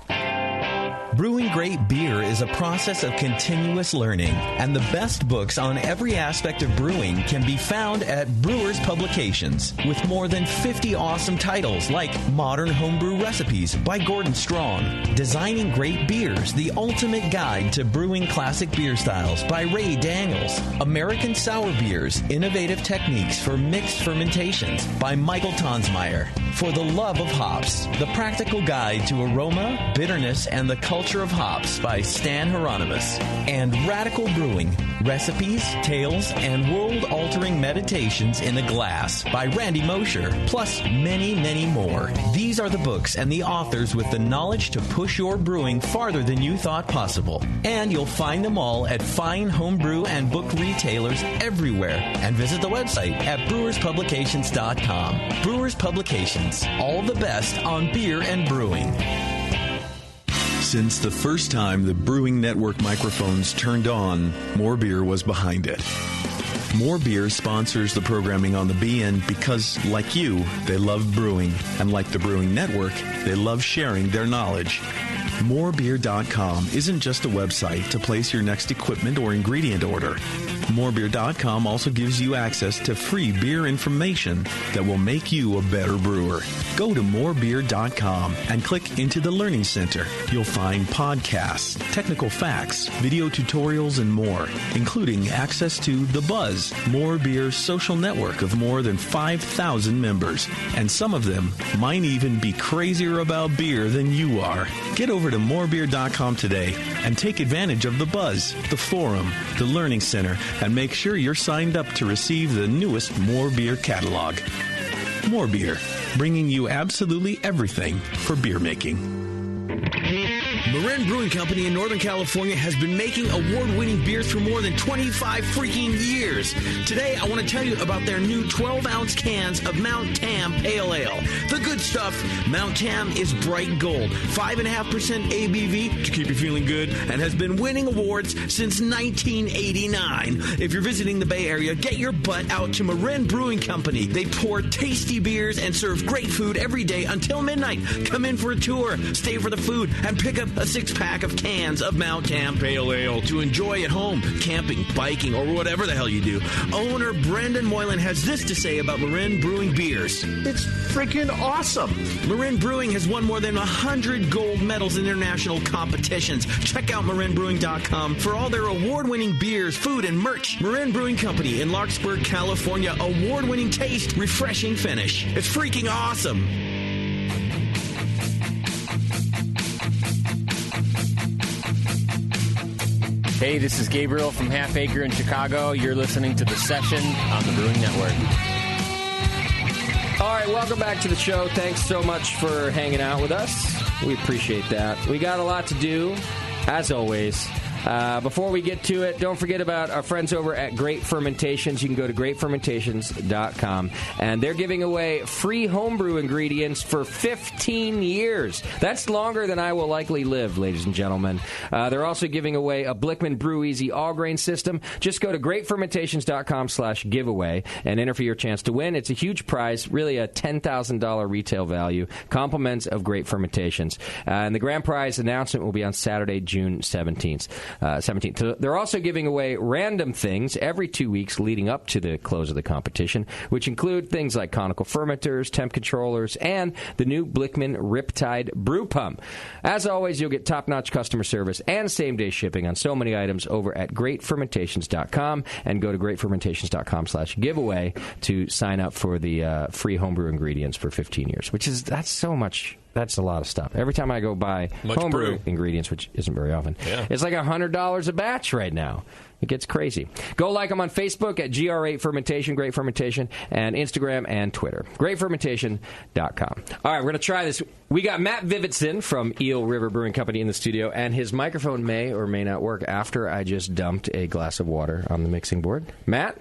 Brewing great beer is a process of continuous learning, and the best books on every aspect of brewing can be found at Brewers Publications, with more than 50 awesome titles like Modern Homebrew Recipes by Gordon Strong, Designing Great Beers, the Ultimate Guide to Brewing Classic Beer Styles by Ray Daniels, American Sour Beers, Innovative Techniques for Mixed Fermentations by Michael Tonsmeyer, For the Love of Hops, The Practical Guide to Aroma, Bitterness, and the Culture of Hops by Stan Hieronymus, and Radical Brewing, Recipes, Tales, and World-Altering Meditations in a Glass by Randy Mosher, plus many, many more. These are the books and the authors with the knowledge to push your brewing farther than you thought possible. And you'll find them all at fine homebrew and book retailers everywhere. And visit the website at brewerspublications.com. Brewers Publications, all the best on beer and brewing. Since the first time the Brewing Network microphones turned on, More Beer was behind it. More Beer sponsors the programming on the BN because, like you, they love brewing. And like the Brewing Network, they love sharing their knowledge. Morebeer.com isn't just a website to place your next equipment or ingredient order. Morebeer.com also gives you access to free beer information that will make you a better brewer. Go to morebeer.com and click into the Learning Center. You'll find podcasts, technical facts, video tutorials, and more, including access to The Buzz, More Beer's social network of more than 5,000 members. And some of them might even be crazier about beer than you are. Get over to morebeer.com today and take advantage of The Buzz, the forum, the Learning Center, and make sure you're signed up to receive the newest More Beer catalog. More Beer, bringing you absolutely everything for beer making. Marin Brewing Company in Northern California has been making award-winning beers for more than 25 freaking years. Today, I want to tell you about their new 12-ounce cans of Mount Tam Pale Ale. The good stuff, Mount Tam is bright gold, 5.5% ABV to keep you feeling good, and has been winning awards since 1989. If you're visiting the Bay Area, get your butt out to Marin Brewing Company. They pour tasty beers and serve great food every day until midnight. Come in for a tour, stay for the food, and pick up a 6-pack of cans of Mount Tam Pale Ale to enjoy at home, camping, biking, or whatever the hell you do. Owner Brendan Moylan has this to say about Marin Brewing beers. It's freaking awesome. Marin Brewing has won more than 100 gold medals in international competitions. Check out marinbrewing.com for all their award-winning beers, food, and merch. Marin Brewing Company in Larkspur, California. Award-winning taste, refreshing finish. It's freaking awesome. Hey, this is Gabriel from Half Acre in Chicago. You're listening to The Session on the Brewing Network. All right, welcome back to the show. Thanks so much for hanging out with us. We appreciate that. We got a lot to do, as always. Before we get to it, don't forget about our friends over at Great Fermentations. You can go to greatfermentations.com, and they're giving away free homebrew ingredients for 15 years. That's longer than I will likely live, ladies and gentlemen. They're also giving away a Blickman Brew Easy all-grain system. Just go to greatfermentations.com/giveaway and enter for your chance to win. It's a huge prize, really a $10,000 retail value. Compliments of Great Fermentations. And the grand prize announcement will be on Saturday, June 17th. They're also giving away random things every 2 weeks leading up to the close of the competition, which include things like conical fermenters, temp controllers, and the new Blickman Riptide Brew Pump. As always, you'll get top-notch customer service and same-day shipping on so many items over at greatfermentations.com, and go to greatfermentations.com/giveaway to sign up for the free homebrew ingredients for 15 years, that's so much. That's a lot of stuff. Every time I go buy homebrew ingredients, which isn't very often, it's like $100 a batch right now. It gets crazy. Go like them on Facebook at GR8 Fermentation, Great Fermentation, and Instagram and Twitter. GreatFermentation.com. All right, we're going to try this. We got Matt Vivitson from Eel River Brewing Company in the studio, and his microphone may or may not work after I just dumped a glass of water on the mixing board. Matt?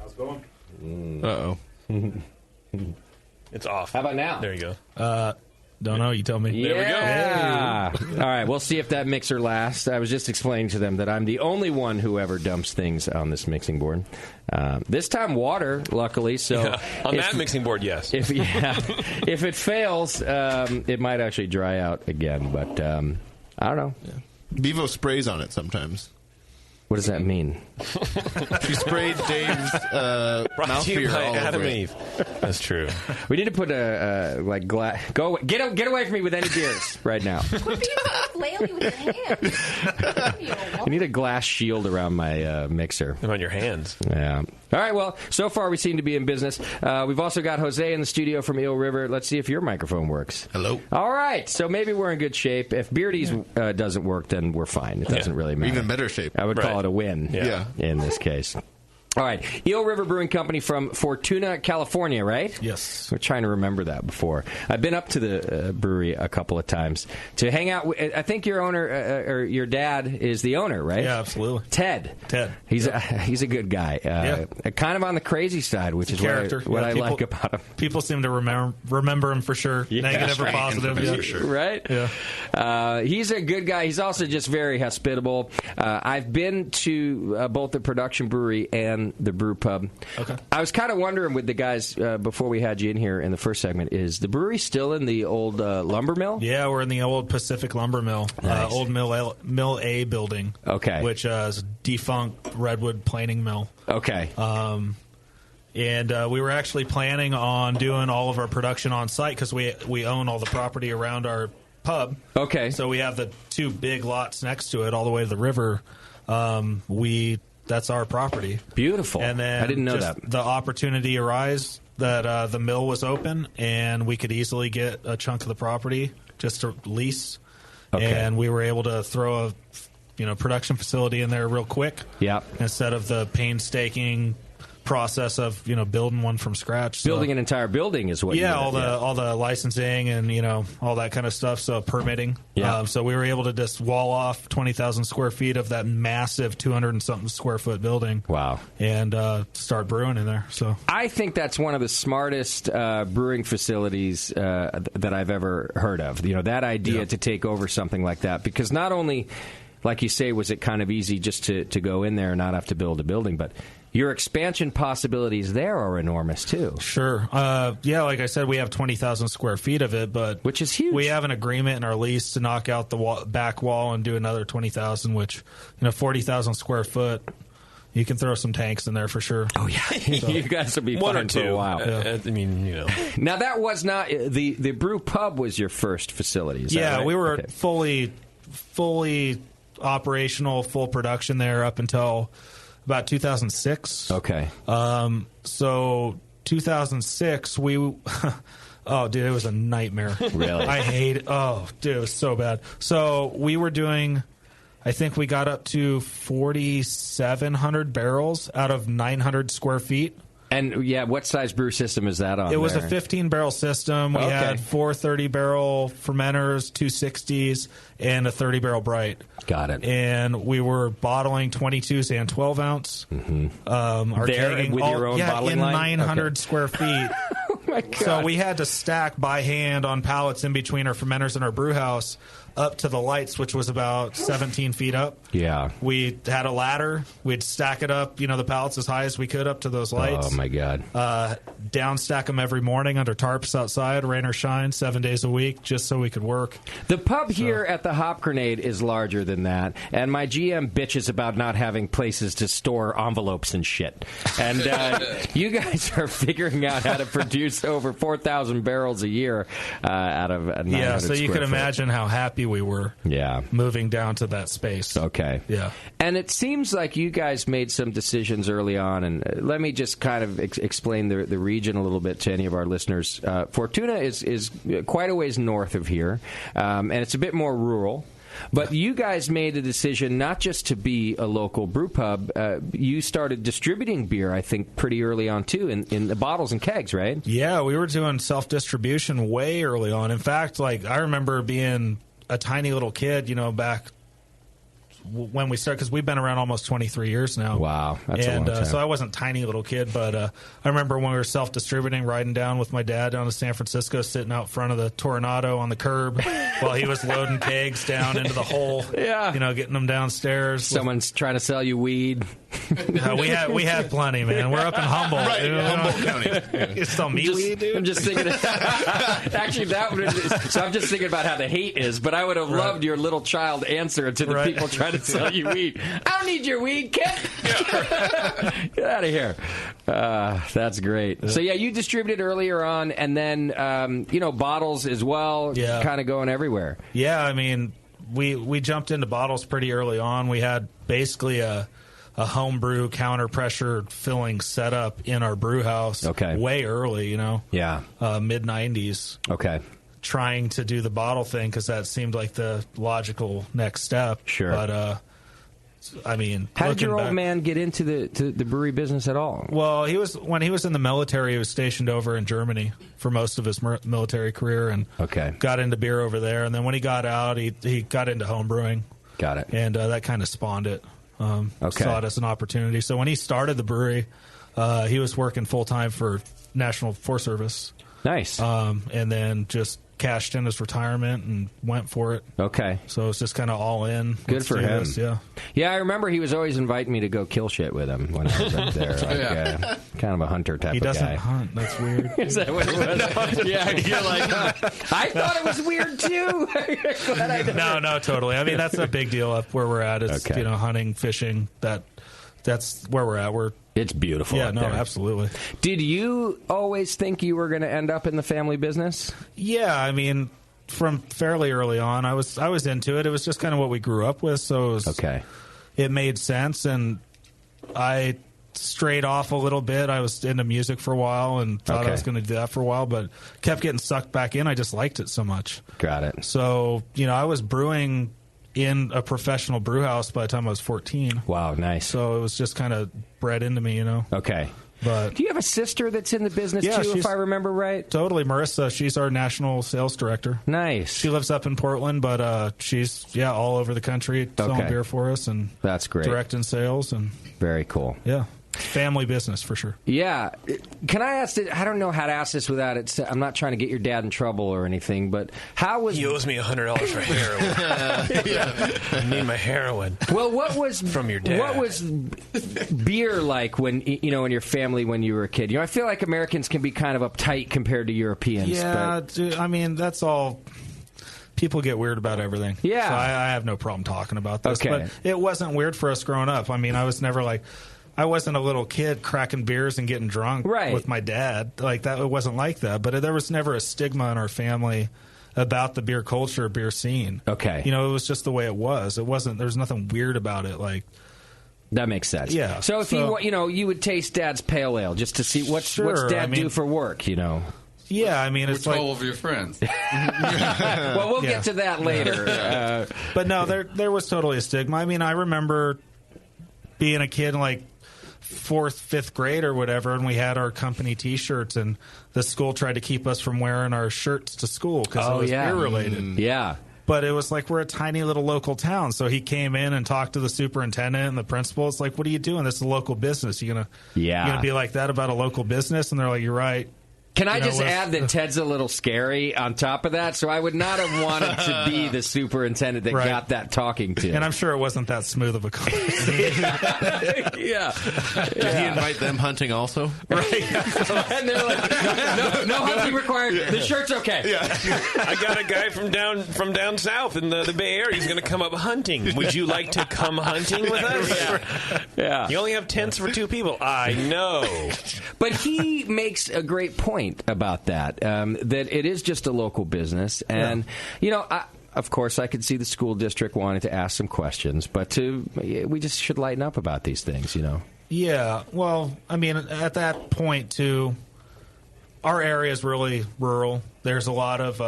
How's it going? Uh-oh. It's off. How about now? There you go. Don't know. You tell me. Yeah. There we go. Yeah. All right. We'll see if that mixer lasts. I was just explaining to them that I'm the only one who ever dumps things on this mixing board. This time, water, luckily. So on that mixing board, yes. If it fails, it might actually dry out again. But I don't know. Yeah. Bevo sprays on it sometimes. What does that mean? She sprayed Dave's mouth beer all Adam over and Eve. That's true. We need to put a glass. Get away from me with any beers right now. Quit being flailing with your hands. I need a glass shield around my mixer. And on your hands. Yeah. All right, well, so far we seem to be in business. We've also got Jose in the studio from Eel River. Let's see if your microphone works. Hello. All right, so maybe we're in good shape. If Beardy's doesn't work, then we're fine. It doesn't really matter. Even better shape. I would call it a win in this case. All right. Eel River Brewing Company from Fortuna, California, right? Yes. We're trying to remember that before. I've been up to the brewery a couple of times to hang out. I think your owner, or your dad, is the owner, right? Yeah, absolutely. Ted. He's a good guy. Kind of on the crazy side, which is what I like about him. People seem to remember him for sure. Negative or positive. For sure. Right? Yeah. He's a good guy. He's also just very hospitable. I've been to both the production brewery and the brew pub. Okay. I was kind of wondering with the guys before we had you in here in the first segment, is the brewery still in the old lumber mill? Yeah, we're in the old Pacific Lumber Mill, Nice. old Mill A building. Okay. Which is a defunct redwood planing mill. Okay. And we were actually planning on doing all of our production on site because we own all the property around our pub. Okay. So we have the two big lots next to it all the way to the river. That's our property. Beautiful. And then I didn't know just that. The opportunity arose that the mill was open and we could easily get a chunk of the property just to lease. Okay. And we were able to throw a production facility in there real quick. Yeah. Instead of the painstaking process of building one from scratch. Building an entire building is what. Yeah, all the licensing and all that kind of stuff. So permitting. Yeah. So we were able to just wall off 20,000 square feet of that massive 200 and something square foot building. Wow. And start brewing in there. So I think that's one of the smartest brewing facilities that I've ever heard of. That idea to take over something like that, because not only, like you say, was it kind of easy just to go in there and not have to build a building, but your expansion possibilities there are enormous, too. Sure. Like I said, we have 20,000 square feet of it, but which is huge. We have an agreement in our lease to knock out the back wall and do another 20,000, which, 40,000 square foot, you can throw some tanks in there for sure. Oh, yeah. So, you guys will be one fine or two for a while. I mean, Now, that was not... The brew pub was your first facility, is that right? We were fully operational, full production there up until about 2006. Okay. So 2006, oh, dude, it was a nightmare. Really? I hate it. Oh, dude, it was so bad. So we were doing, I think we got up to 4,700 barrels out of 900 square feet. And, what size brew system is that on? It was a 15-barrel system. We had 4 30-barrel fermenters, 2 60s, and a 30-barrel bright. Got it. And we were bottling 22s and 12-ounce. Mm-hmm. Your own bottling in line? 900 square feet. Oh, my God. So we had to stack by hand on pallets in between our fermenters and our brew house up to the lights, which was about 17 feet up. Yeah. We had a ladder. We'd stack it up, the pallets as high as we could up to those lights. Oh, my God. Down stack them every morning under tarps outside, rain or shine, 7 days a week, just so we could work. The pub here at the Hop Grenade is larger than that, and my GM bitches about not having places to store envelopes and shit. And you guys are figuring out how to produce over 4,000 barrels a year out of 900 Yeah, so you square can foot. imagine how happy we were moving down to that space. Okay. Yeah. And it seems like you guys made some decisions early on, and let me just kind of explain the region a little bit to any of our listeners. Fortuna is quite a ways north of here, and it's a bit more rural. But you guys made a decision not just to be a local brew pub. You started distributing beer, I think, pretty early on, too, in the bottles and kegs, right? Yeah, we were doing self-distribution way early on. In fact, I remember being a tiny little kid, back when we started, because we've been around almost 23 years now. Wow, that's a long time. So I wasn't a tiny little kid, but I remember when we were self-distributing, riding down with my dad down to San Francisco, sitting out front of the Tornado on the curb while he was loading kegs down into the hole. Yeah, getting them downstairs. Someone's trying to sell you weed. We had plenty, man. We're up in Humboldt, right? Humboldt County. You sell me weed, dude? I'm just thinking. Actually, so I'm just thinking about how the hate is. But I would have loved your little child answer to the people trying to sell you weed. I don't need your weed, kid. Get out of here. That's great. So you distributed earlier on, and then bottles as well. Yeah. Kind of going everywhere. Yeah, I mean, we jumped into bottles pretty early on. We had basically a homebrew counter pressure filling setup in our brew house. Okay. Way early, Yeah. Mid 90s. Okay. Trying to do the bottle thing because that seemed like the logical next step. Sure. But I mean, how did your old back, man get into the brewery business at all? Well, when he was in the military, he was stationed over in Germany for most of his military career, and got into beer over there. And then when he got out, he got into home brewing. Got it. And that kind of spawned it. Saw it as an opportunity. So when he started the brewery, he was working full time for National Forest Service. Nice. And then just cashed in his retirement and went for it. Okay. So it's just kind of all in. Good for him. Yeah. Yeah, I remember he was always inviting me to go kill shit with him when I was up there. Kind of a hunter type of guy. He doesn't hunt. That's weird. Is that what it was? Yeah, you're like, I thought it was weird too. Glad I didn't. No, totally. I mean, that's a big deal up where we're at. It's hunting, fishing. That's where we're at. It's beautiful. Yeah, up no, there. absolutely. Did you always think you were going to end up in the family business? Yeah, I mean, from fairly early on, I was into it. It was just kind of what we grew up with, so it made sense. And I strayed off a little bit. I was into music for a while and thought I was going to do that for a while, but kept getting sucked back in. I just liked it so much. Got it. So, I was brewing in a professional brew house by the time I was 14. Wow, nice. So it was just kind of bred into me, Okay. But do you have a sister that's in the business too, if I remember right? Totally, Marissa. She's our national sales director. Nice. She lives up in Portland, but she's all over the country selling beer for us, and that's great. Directing sales and very cool. Yeah. Family business for sure. Yeah. Can I ask? I don't know how to ask this without it. I'm not trying to get your dad in trouble or anything, but how was he owes me $100 for heroin? I need my heroin. Well, what was from your dad? What was beer like when in your family when you were a kid? I feel like Americans can be kind of uptight compared to Europeans. Yeah, dude, I mean that's all. People get weird about everything. Yeah, so I have no problem talking about this. Okay. But it wasn't weird for us growing up. I mean, I was never like. I wasn't a little kid cracking beers and getting drunk with my dad. Like that, it wasn't like that. But there was never a stigma in our family about the beer culture, beer scene. Okay, it was just the way it was. It wasn't. There's nothing weird about it. Like that makes sense. Yeah. So if you would taste Dad's pale ale just to see what's Dad do for work. Yeah, I mean, it's like all of your friends. Well, we'll get to that later. But no, there was totally a stigma. I mean, I remember being a kid like 4th, 5th grade or whatever, and we had our company T-shirts, and the school tried to keep us from wearing our shirts to school because it was beer related. Yeah. But it was like we're a tiny little local town, so he came in and talked to the superintendent and the principal. It's like, what are you doing? This is a local business. You gonna be like that about a local business? And they're like, you're right. Can I just add that Ted's a little scary on top of that? So I would not have wanted to be the superintendent that got that talking to. And I'm sure it wasn't that smooth of a conversation. Yeah. Did he invite them hunting also? Right. And they're like, no hunting required. The shirt's okay. Yeah. I got a guy from down south in the Bay Area. He's going to come up hunting. Would you like to come hunting with us? Yeah. You only have tents for 2 people. I know. But he makes a great point about that, that it is just a local business. And, of course, I could see the school district wanting to ask some questions, but we just should lighten up about these things, Yeah, well, I mean, at that point, too, our area is really rural. There's a lot of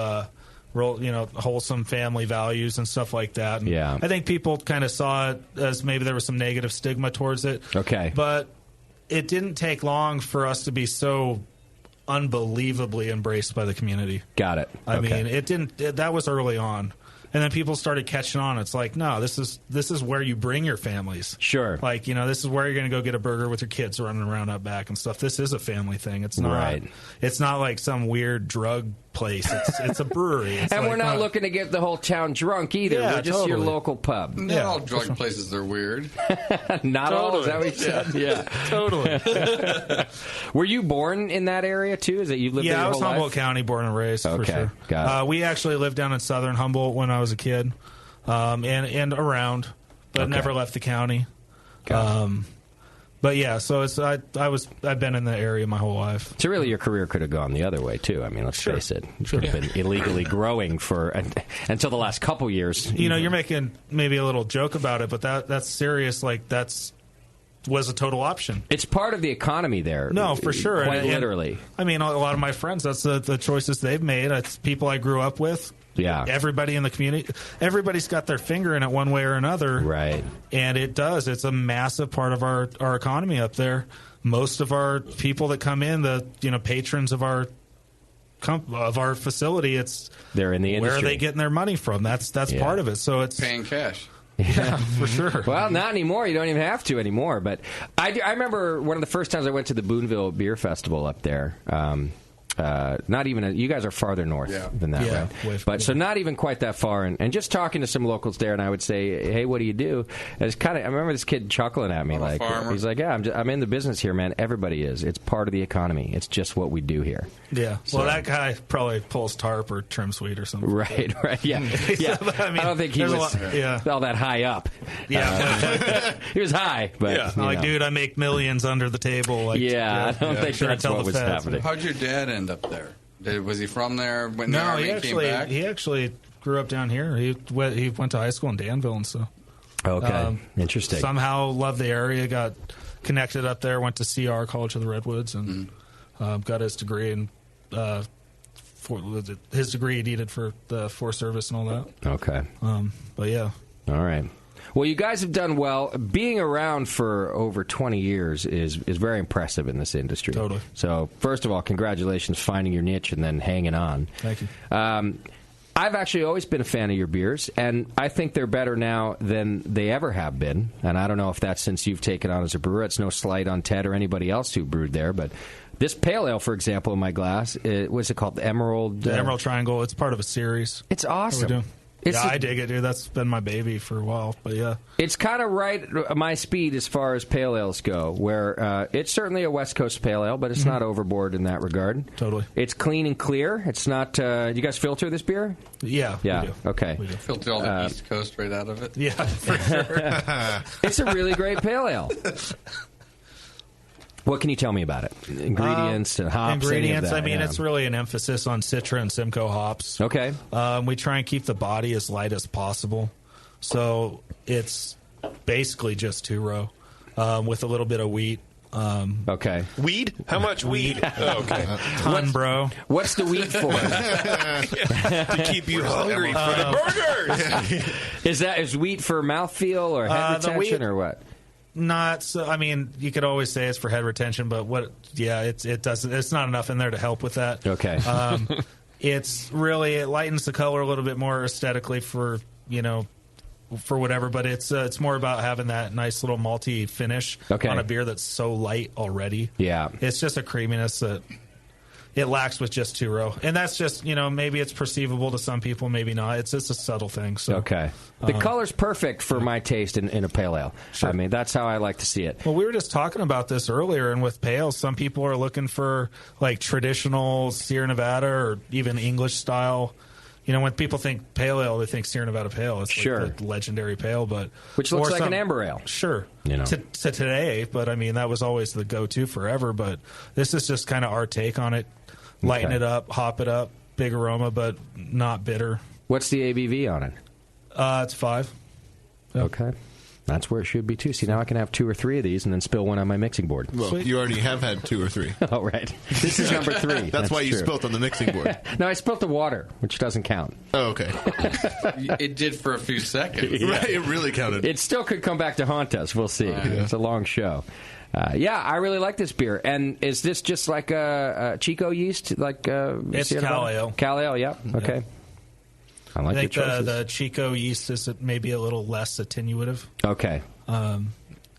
wholesome family values and stuff like that. And I think people kind of saw it as maybe there was some negative stigma towards it. Okay. But it didn't take long for us to be so unbelievably embraced by the community. Got it. I mean, it didn't. That was early on, and then people started catching on. It's like, no, this is where you bring your families. Sure. Like this is where you're going to go get a burger with your kids running around out back and stuff. This is a family thing. It's not. Right. It's not like some weird drug place. It's a brewery. It's and like, we're not looking to get the whole town drunk either. Yeah, we're just your totally. local pub. Not all drug places are weird. Not all, is that what you said? Yeah. Totally. Were you born in that area, too? Is it you lived there your I was whole Humboldt life? County, born and raised, for Okay, sure. got it. We actually lived down in southern Humboldt when I was a kid, and around, but never left the county. But yeah, so I've been in the area my whole life. So really, your career could have gone the other way too. I mean, let's face it, you could have been illegally growing until the last couple years. You're making maybe a little joke about it, but that's serious. Like that's was a total option. It's part of the economy there. No, for sure. Quite And literally. I mean, a lot of my friends, that's the choices they've made. It's people I grew up with. Yeah. Everybody in the community. Everybody's got their finger in it one way or another. Right. And it does. It's a massive part of our economy up there. Most of our people that come in, the patrons of our facility, they're in the industry. Where are they getting their money from? That's part of it. So it's paying cash. Yeah, for sure. Well, not anymore. You don't even have to anymore. But I remember one of the first times I went to the Boonville Beer Festival up there. Not even you guys are farther north than that, right? But so not even quite that far. And just talking to some locals there, and I would say, "Hey, what do you do?" And it's I remember this kid chuckling at me, like he's like, "Yeah, I'm in the business here, man. Everybody is. It's part of the economy. It's just what we do here." Yeah. So, well, that guy probably pulls tarp or trim sweet or something. Right. Yeah. Yeah. I mean, I don't think he was all that high up. Yeah. He was high, but dude, I make millions under the table. I don't think that's what was happening. How'd your dad end up there? Was he from there when the No, Army came back? he actually grew up down here. He went to high school in Danville and stuff. Okay, interesting. Somehow loved the area, got connected up there, went to CR, College of the Redwoods, and got his degree and his degree he needed for the Forest Service and all that. Okay. But yeah. All right. Well, you guys have done well. Being around for over 20 years is very impressive in this industry. Totally. So, first of all, congratulations finding your niche and then hanging on. Thank you. I've actually always been a fan of your beers, and I think they're better now than they ever have been. And I don't know if that's since you've taken on as a brewer. It's no slight on Ted or anybody else who brewed there, but this pale ale, for example, in my glass, what's it called? The Emerald? The Emerald Triangle. It's part of a series. It's awesome. I dig it, dude. That's been my baby for a while, but yeah. It's kind of right my speed as far as pale ales go, where it's certainly a West Coast pale ale, but it's not overboard in that regard. Totally. It's clean and clear. It's not... do you guys filter this beer? Yeah, we do. Okay. We do. Filter all the East Coast right out of it? Yeah, for sure. It's a really great pale ale. What can you tell me about it? Ingredients and hops? Ingredients, that, it's really an emphasis on Citra and Simcoe hops. Okay. We try and keep the body as light as possible. So it's basically just 2-row with a little bit of wheat. Okay. Weed? How much weed? Oh, okay. Ton, bro. What's the wheat for? To keep you hungry for the burgers. Is wheat for mouthfeel or head retention or what? Not so. I mean, you could always say it's for head retention, but it doesn't. It's not enough in there to help with that. Okay. It's really it lightens the color a little bit more aesthetically for whatever, but it's more about having that nice little malty finish on a beer that's so light already. Yeah. It's just a creaminess that it lacks with just 2-row. And that's just, maybe it's perceivable to some people, maybe not. It's just a subtle thing. So okay. The color's perfect for my taste in a pale ale. Sure. I mean, that's how I like to see it. Well, we were just talking about this earlier, and with pales, some people are looking for like traditional Sierra Nevada or even English style. When people think pale ale, they think Sierra Nevada pale. It's like the legendary pale, which looks like an amber ale. Sure. To today, but I mean that was always the go-to forever. But this is just kind of our take on it. Lighten it up, hop it up, big aroma, but not bitter. What's the ABV on it? It's 5. Yep. Okay. That's where it should be, too. See, now I can have 2 or 3 of these and then spill one on my mixing board. Well, Sweet. You already have had 2 or 3. Oh, right. This is number 3. That's why you true. spilt on the mixing board. No, I spilt the water, which doesn't count. Oh, okay. It did for a few seconds. Yeah. Right, it really counted. It still could come back to haunt us. We'll see. It's a long show. I really like this beer. And is this just like a Chico yeast? It's Cal Ale. Cal Ale, yeah. Okay. Yeah. I think the Chico yeast is maybe a little less attenuative. Okay.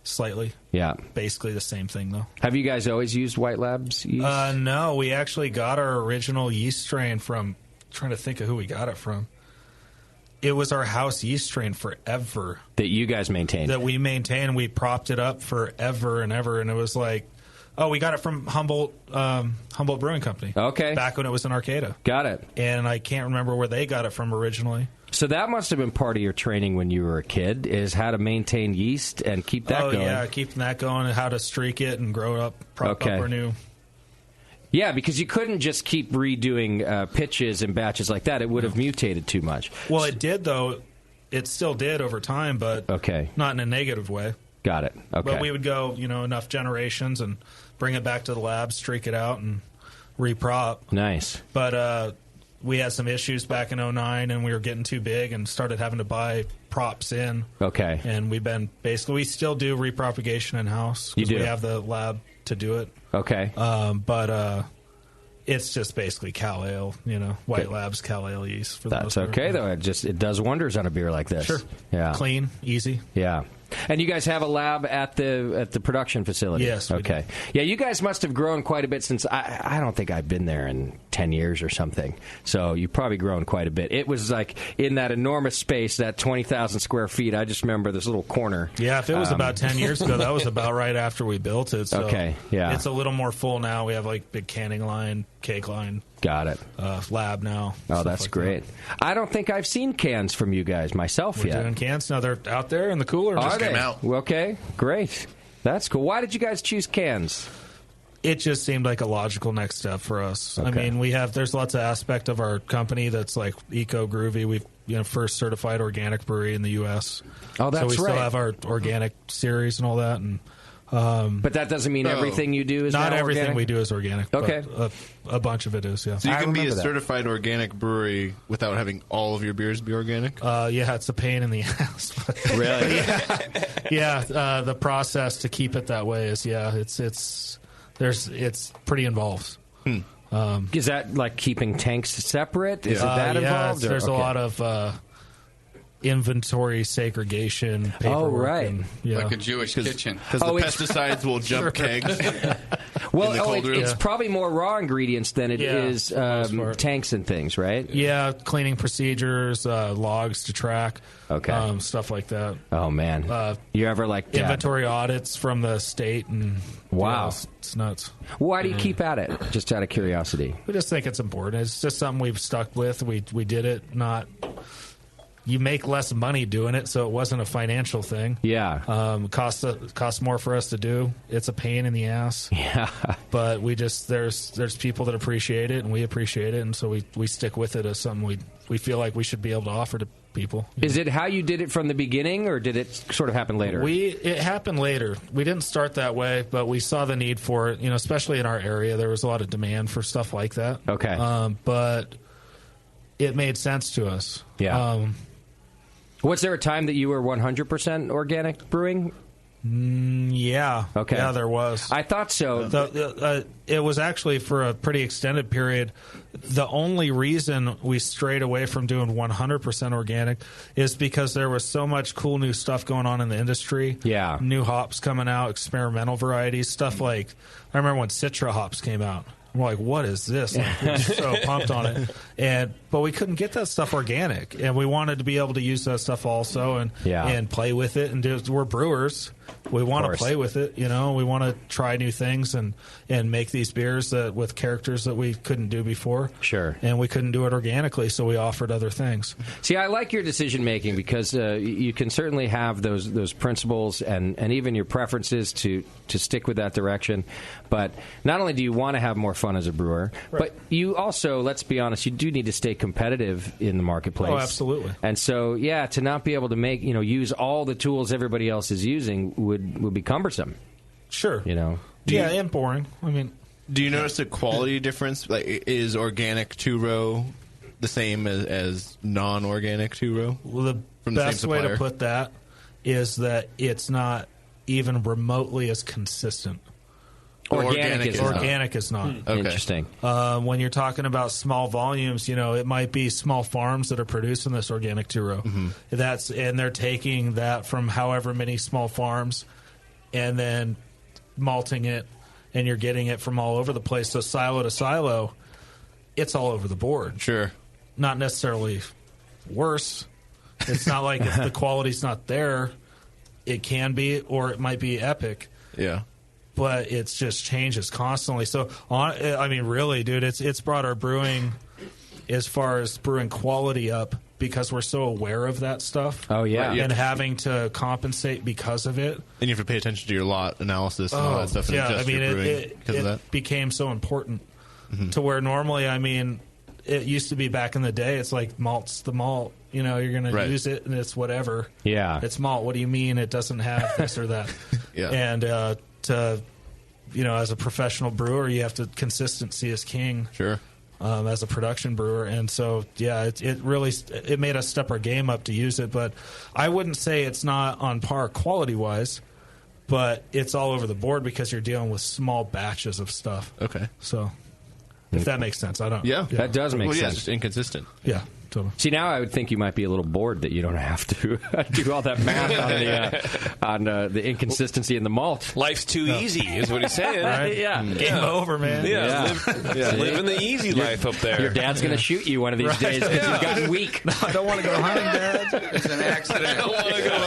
Slightly. Yeah. Basically the same thing, though. Have you guys always used White Labs yeast? No, we actually got our original yeast strain from... trying to think of who we got it from. It was our house yeast strain forever. That you guys maintained? That we maintained. We propped it up forever and ever, and it was like... Oh, we got it from Humboldt Brewing Company. Okay. Back when it was in Arcata. Got it. And I can't remember where they got it from originally. So that must have been part of your training when you were a kid, is how to maintain yeast and keep that going. Oh, yeah, keeping that going and how to streak it and grow it up, prop up, renew. Yeah, because you couldn't just keep redoing pitches and batches like that. It would have mutated too much. Well, it did, though. It still did over time, but not in a negative way. Got it. Okay. But we would go, enough generations and bring it back to the lab, streak it out, and reprop. Nice. But we had some issues back in 2009, and we were getting too big and started having to buy props in. Okay. And we still do repropagation in-house. You do? We have the lab to do it. Okay. But it's just basically Cal Ale, White Labs Cal Ale yeast. For the That's most part. okay, though. It does wonders on a beer like this. Sure. Yeah. Clean, easy. Yeah. And you guys have a lab at the production facility? Yes. We okay. do. Yeah, you guys must have grown quite a bit since I don't think I've been there in 10 years or something. So you've probably grown quite a bit. It was like in that enormous space, that 20,000 square feet. I just remember this little corner. Yeah, if it was about 10 years ago, that was about right after we built it. So okay. Yeah. It's a little more full now. We have like big canning line, cake line. Got it. Lab now. Oh, that's great. I don't think I've seen cans from you guys myself yet. We're doing cans now. They're out there in the cooler. Are Just they? came out. Okay, great. That's cool. Why did you guys choose cans? It just seemed like a logical next step for us. Okay. I mean, there's lots of aspect of our company that's like eco groovy. We've first certified organic brewery in the U.S. Oh, that's so we right. still have our organic series and all that. And but that doesn't mean everything you do is not now everything organic? we do is organic. Okay. But a bunch of it is. Yeah. So you can be a remember that. certified organic brewery without having all of your beers be organic? Yeah, it's a pain in the ass. Really? Yeah. The process to keep it that way is it's pretty involved. Is that like keeping tanks separate? Is it that involved? There's a lot of inventory segregation. Paperwork right. and, yeah. Like a Jewish kitchen. Because the pesticides will jump kegs. Well, it's probably more raw ingredients than it Yeah, is tanks and things, right? Yeah, cleaning procedures, logs to track, stuff like that. Oh man, you ever like inventory audits from the state and wow, it's nuts. Why do you keep at it? Just out of curiosity. We just think it's important. It's just something we've stuck with. We did it. Not you make less money doing it, so it wasn't a financial thing. Yeah, costs more for us to do. It's a pain in the ass. Yeah, but we just there's people that appreciate it, and we appreciate it, and so we stick with it as something we feel like we should be able to offer to people. Is it how you did it from the beginning, or did it sort of happen later? It happened later. We didn't start that way, but we saw the need for it. Especially in our area, there was a lot of demand for stuff like that. Okay, but it made sense to us. Yeah. Was there a time that you were 100% organic brewing? Yeah. Okay. Yeah, there was. I thought so. It was actually for a pretty extended period. The only reason we strayed away from doing 100% organic is because there was so much cool new stuff going on in the industry. Yeah. New hops coming out, experimental varieties, stuff like, I remember when Citra hops came out. We're like, what is this? Like, we're so pumped on it. But we couldn't get that stuff organic. And we wanted to be able to use that stuff also and play with it. And we're brewers. We want to play with it. We want to try new things and make these beers with characters that we couldn't do before. Sure. And we couldn't do it organically, so we offered other things. See, I like your decision making because you can certainly have those principles and even your preferences to stick with that direction. But not only do you want to have more fun as a brewer, but you also, let's be honest, you do need to stay competitive in the marketplace. Oh, absolutely. And so, yeah, to not be able to use all the tools everybody else is using would be cumbersome. Sure. And boring. I mean, do you notice a quality difference? Like, is organic 2-row the same as non-organic 2-row? Well, the best way to put that is that it's not even remotely as consistent. Organic is not. Okay. Interesting. When you're talking about small volumes, it might be small farms that are producing this organic 2-row. Mm-hmm. And they're taking that from however many small farms and then malting it, and you're getting it from all over the place. So silo to silo, it's all over the board. Sure. Not necessarily worse. It's not like if the quality's not there, it can be, or it might be epic. Yeah. But it just changes constantly. So, really, dude, it's brought our brewing, as far as brewing quality, up because we're so aware of that stuff. Oh, yeah. And having to compensate because of it. And you have to pay attention to your lot analysis and all that stuff. And adjust your brewing because of that. It became so important to where normally, it used to be back in the day, it's like malt's the malt. You know, you're going Right. to use it, and it's whatever. Yeah. It's malt. What do you mean it doesn't have this or that? Yeah. And as a professional brewer, you have to consistency is king. Sure. As a production brewer, and so it really made us step our game up to use it. But I wouldn't say it's not on par quality wise, but it's all over the board because you're dealing with small batches of stuff. Okay. So if that makes sense, I don't. Yeah, That does make well, sense. Yeah, it's inconsistent. Yeah. Totally. See, now I would think you might be a little bored that you don't have to do all that math on the inconsistency in the malt. Life's too easy, is what he's saying. Right? Yeah. Game over, man. Yeah, living the easy life up there. Your dad's going to shoot you one of these days because you've gotten weak. No, I don't want to go hunting, Dad. It's an accident. I don't want to go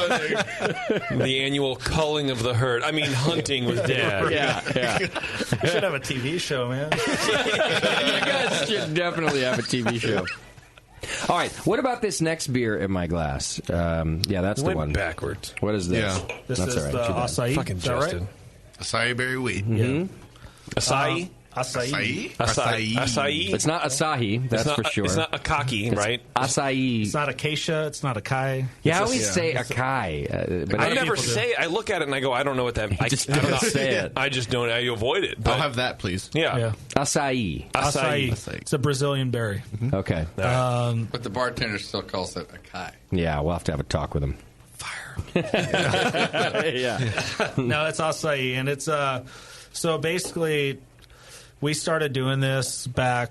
hunting. The annual culling of the herd. I mean, hunting with Dad. Yeah. We should have a TV show, man. You guys should definitely have a TV show. All right, what about this next beer in my glass? That's the one. Backwards. What is this? Yeah. This That's is all right. the Too bad. acai. Fucking Is that Justin. right? Acai berry wheat. Mhm. Acai? Acai. Acai. It's not Asahi, that's for sure. It's not Akaki, right? Acai. It's not acacia. It's not acai. Yeah, I always say Akai. But I never say it. I look at it and I go, I don't know what that You just don't say it. I just don't. I avoid it. But I'll have that, please. yeah. Acai. Acai. It's a Brazilian berry. Okay. But the bartender still calls it a kai. Yeah, we'll have to have a talk with him. Yeah. No, it's acai, and it's so basically we started doing this back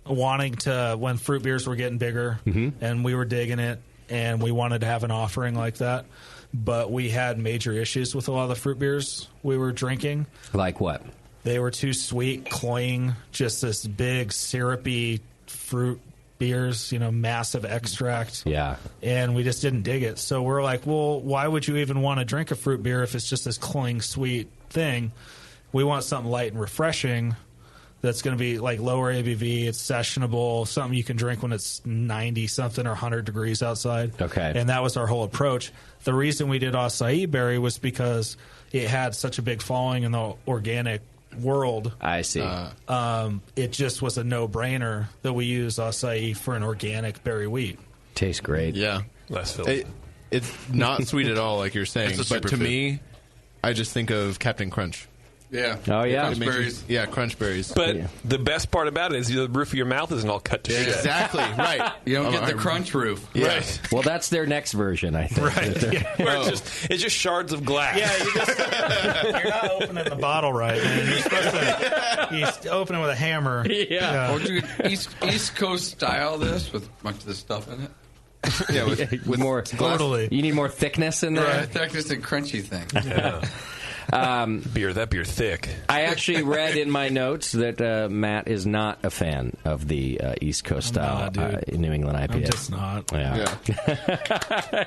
wanting to when fruit beers were getting bigger, and we were digging it, and we wanted to have an offering like that, but we had major issues with a lot of the fruit beers we were drinking. Like what? They were too sweet, cloying, just this big syrupy fruit beers, massive extract. Yeah. And we just didn't dig it. So we're like, well, why would you even want to drink a fruit beer if it's just this cloying sweet thing? We want something light and refreshing that's going to be like lower ABV, it's sessionable, something you can drink when it's 90-something or 100 degrees outside. Okay. And that was our whole approach. The reason we did acai berry was because it had such a big following in the organic world. I see. It just was a no-brainer that we use acai for an organic berry wheat. Tastes great. Yeah. Less filled. It's not sweet at all, like you're saying. It's a But to superfood. me, I just think of Captain Crunch. Yeah. Oh, yeah. It makes me- Crunchberries. Yeah, crunch berries. But the best part about it is the roof of your mouth isn't all cut to shit. Exactly, right. You don't get the I'm- crunch roof. Yeah. Right. Well, that's their next version, I think. Where it's just shards of glass. Yeah, you're not opening the bottle right, man. You're supposed to open it with a hammer. Yeah. Or would you East Coast style this with a bunch of this stuff in it? Yeah, with more Totally. You need more thickness in there. Yeah, thickness and crunchy thing. Yeah. That beer thick. I actually read in my notes that Matt is not a fan of the East Coast style New England IPA. I'm just not. Yeah.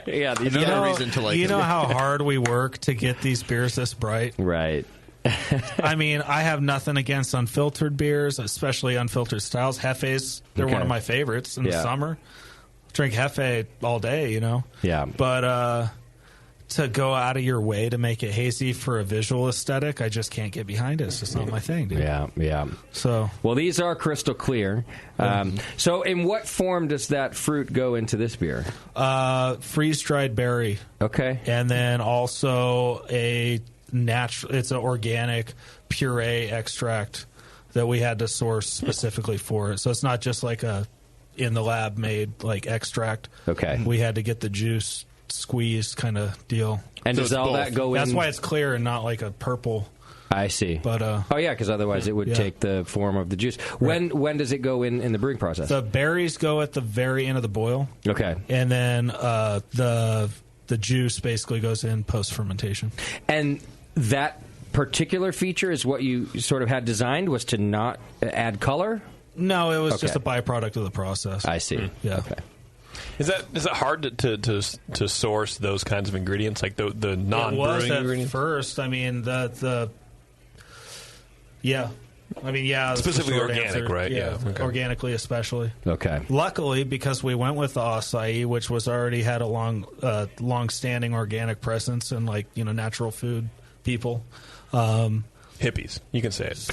Yeah. These Another reason to like you it. know how hard we work to get these beers this bright? Right. I mean, I have nothing against unfiltered beers, especially unfiltered styles. Hefes, they're Okay. one of my favorites in the Yeah. summer. Drink Hefe all day, Yeah. But to go out of your way to make it hazy for a visual aesthetic, I just can't get behind it. It's just not my thing, dude. Yeah. So, well, these are crystal clear. So, in what form does that fruit go into this beer? freeze dried berry. Okay. And then also it's an organic puree extract that we had to source specifically for it. So it's not just like a in the lab made like extract. Okay. We had to get the juice squeezed kind of deal. And does all that go in? That's why it's clear and not like a purple. I see. But oh yeah, because otherwise it would take the form of the juice. When does it go in the brewing process? The berries go at the very end of the boil. Okay. And then the juice basically goes in post fermentation. And that particular feature is what you sort of had designed, was to not add color? No, it was Okay. just a byproduct of the process. I see. Yeah. Okay. Is it hard to source those kinds of ingredients, like the non It was brewing at ingredients? first. I mean, yeah. I mean, yeah. that's the Specifically short organic, answer. right? Yeah, Yeah, okay. organically especially. Okay. Luckily, because we went with the acai, which was already had a long-standing organic presence and natural food people. Hippies. You can say it.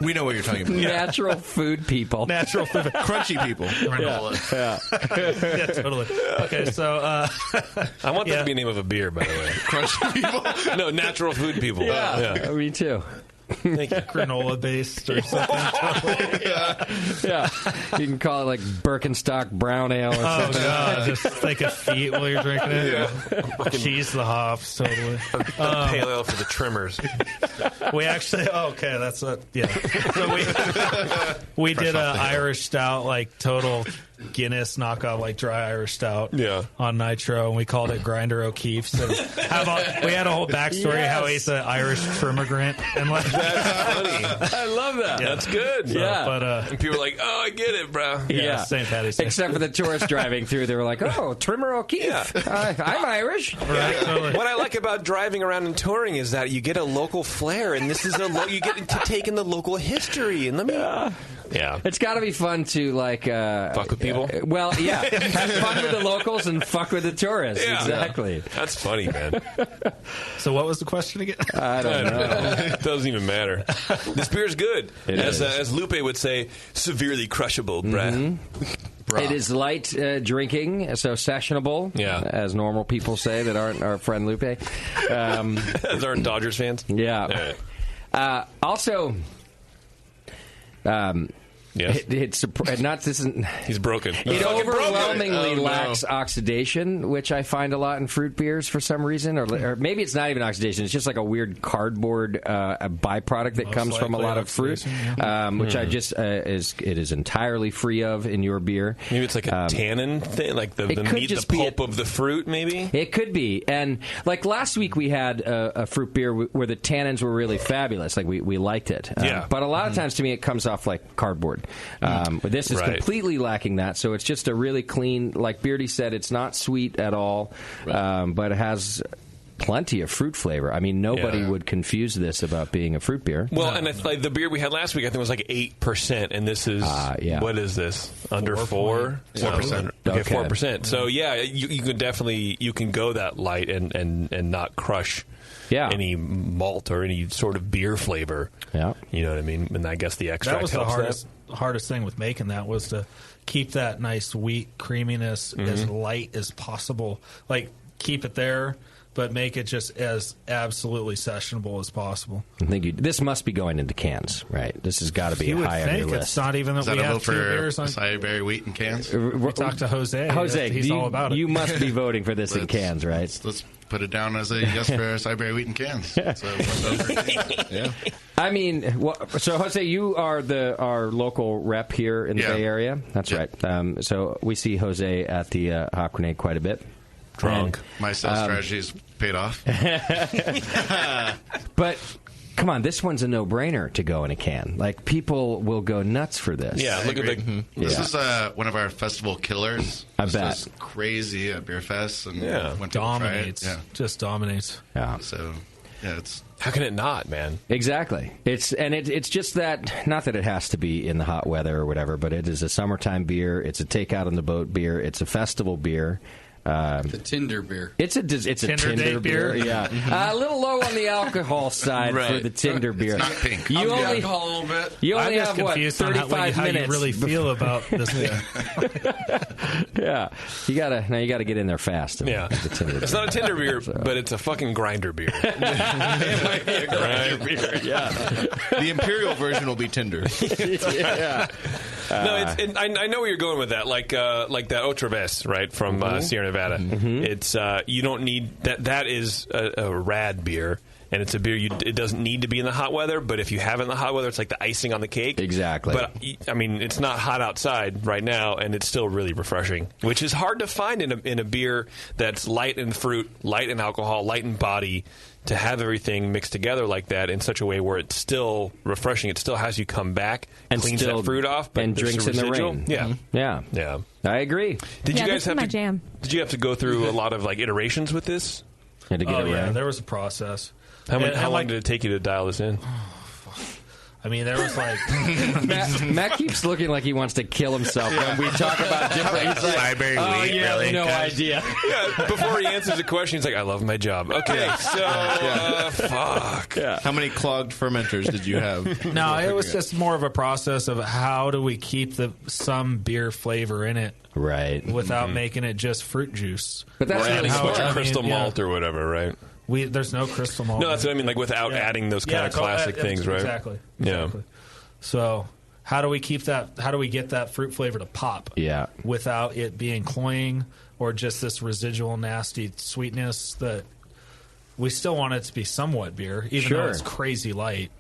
We know what you're talking about. Natural food people. Natural food. Crunchy people. Yeah. Yeah, totally. Okay, so I want that to be the name of a beer, by the way. Crunchy people? No, natural food people. Yeah, me too. Thank you. Granola based or something. Yeah, you can call it like Birkenstock brown ale or Oh something. god, just think of feet while you're drinking it. Yeah. Cheese the hops, totally. Pale ale for the trimmers. We actually, okay, that's what. Yeah, so we did an Irish stout, like total Guinness knockoff, like dry Irish stout. Yeah. On Nitro, and we called it Grinder O'Keefe's. And we had a whole backstory how he's an Irish immigrant, and like that's funny. I love that. That's good. So, Yeah. but and people are like, "Oh, I get it, bro." Yeah, St. Patty's Day. Except for the tourists driving through, they were like, "Oh, Trimmer O'Keefe. I'm Irish." Right, totally. What I like about driving around and touring is that you get a local flair, and this is you get to take in the local history. And let me, yeah, it's got to be fun to like fuck with people. Well, yeah, have fun with the locals and fuck with the tourists. Yeah. Exactly. That's funny, man. So what was the question again? I don't know. It doesn't even matter. This beer's good. As Lupe would say, severely crushable, bruh. It is light drinking, so sessionable, as normal people say that aren't our friend Lupe. As aren't Dodgers fans? Yeah. Also... yes. It's not. This isn't. He's broken. It overwhelmingly no. lacks oxidation, which I find a lot in fruit beers for some reason, or maybe it's not even oxidation. It's just like a weird cardboard a byproduct that comes from a lot of fruit, which I just it is entirely free of in your beer. Maybe it's like a tannin thing, like the meat, the pulp of the fruit. Maybe it could be. And like last week, we had a fruit beer where the tannins were really fabulous. Like we liked it. But a lot of times, to me, it comes off like cardboard. But this is completely lacking that, so it's just a really clean, like Beardy said, it's not sweet at all, but it has plenty of fruit flavor. I mean, nobody would confuse this about being a fruit beer. Well, and it's like the beer we had last week, I think was like 8%, and this is what is this? Under 4%? 4%. Okay, 4%. So you can definitely go that light and not crush. Any malt or any sort of beer flavor. Yeah. You know what I mean? And I guess the extract That was helps the hardest thing with making that was to keep that nice wheat creaminess as light as possible. Like, keep it there, but make it just as absolutely sessionable as possible. I think this must be going into cans, right? This has got to be high on your list. It's not even that we have 2 beers on. Acai berry wheat in cans? We talked to Jose. Jose, he's all about it. You must be voting for this in cans, right? Let's put it down as a yes for acai berry wheat in cans. So, I mean, so Jose, you are our local rep here in the Bay Area. That's right. So we see Jose at the Hop Grenade quite a bit. Drunk. My sales strategy's paid off. But come on, this one's a no-brainer to go in a can. Like, people will go nuts for this. Yeah, look at the... This is one of our festival killers. I This bet. was crazy at Beer Fest. And when people Dominates. try it. Just dominates. Yeah. So, it's... How can it not, man? Exactly. It's just that, not that it has to be in the hot weather or whatever, but it is a summertime beer. It's a take out on the boat beer. It's a festival beer. It's a Tinder beer. It's a Tinder beer. Yeah, a little low on the alcohol side for the Tinder beer. It's not pink. You only alcohol a little bit. You only I'm have just what, confused on 35 how minutes. you really feel about this. Yeah, you gotta get in there fast. Yeah, the Tinder it's not a Tinder beer, but it's a fucking grinder beer. It might be a grinder beer. Yeah, the imperial version will be Tinder. Yeah. No, I know where you're going with that. Like that Otraves, right, from Sierra Nevada. It's you don't need that. That is a rad beer, and it's a beer it doesn't need to be in the hot weather. But if you have it in the hot weather, it's like the icing on the cake. Exactly. But I mean, it's not hot outside right now, and it's still really refreshing, which is hard to find in a beer that's light in fruit, light in alcohol, light in body. To have everything mixed together like that in such a way where it's still refreshing, it still has you come back, and cleans still, that fruit off, but and drinks in the rain. Yeah, yeah. I agree. Did you guys this is have my to? jam. Did you have to go through a lot of like iterations with this? Had to get it right. There was a process. How long did it take you to dial this in? I mean, there was like Matt keeps looking like he wants to kill himself when we talk about different. He's like, oh, you have no idea. Yeah, before he answers the question, he's like, I love my job. Okay, so, fuck. Yeah. How many clogged fermenters did you have? No, it was just more of a process of how do we keep some beer flavor in it. Right. Without making it just fruit juice. But that's really crystal malt or whatever, right? There's no crystal malt. No, that's what I mean, like without adding those kind of classic things, right? Exactly. Yeah. So how do we keep that? How do we get that fruit flavor to pop? Yeah. Without it being cloying or just this residual nasty sweetness that we still want it to be somewhat beer, even though it's crazy light.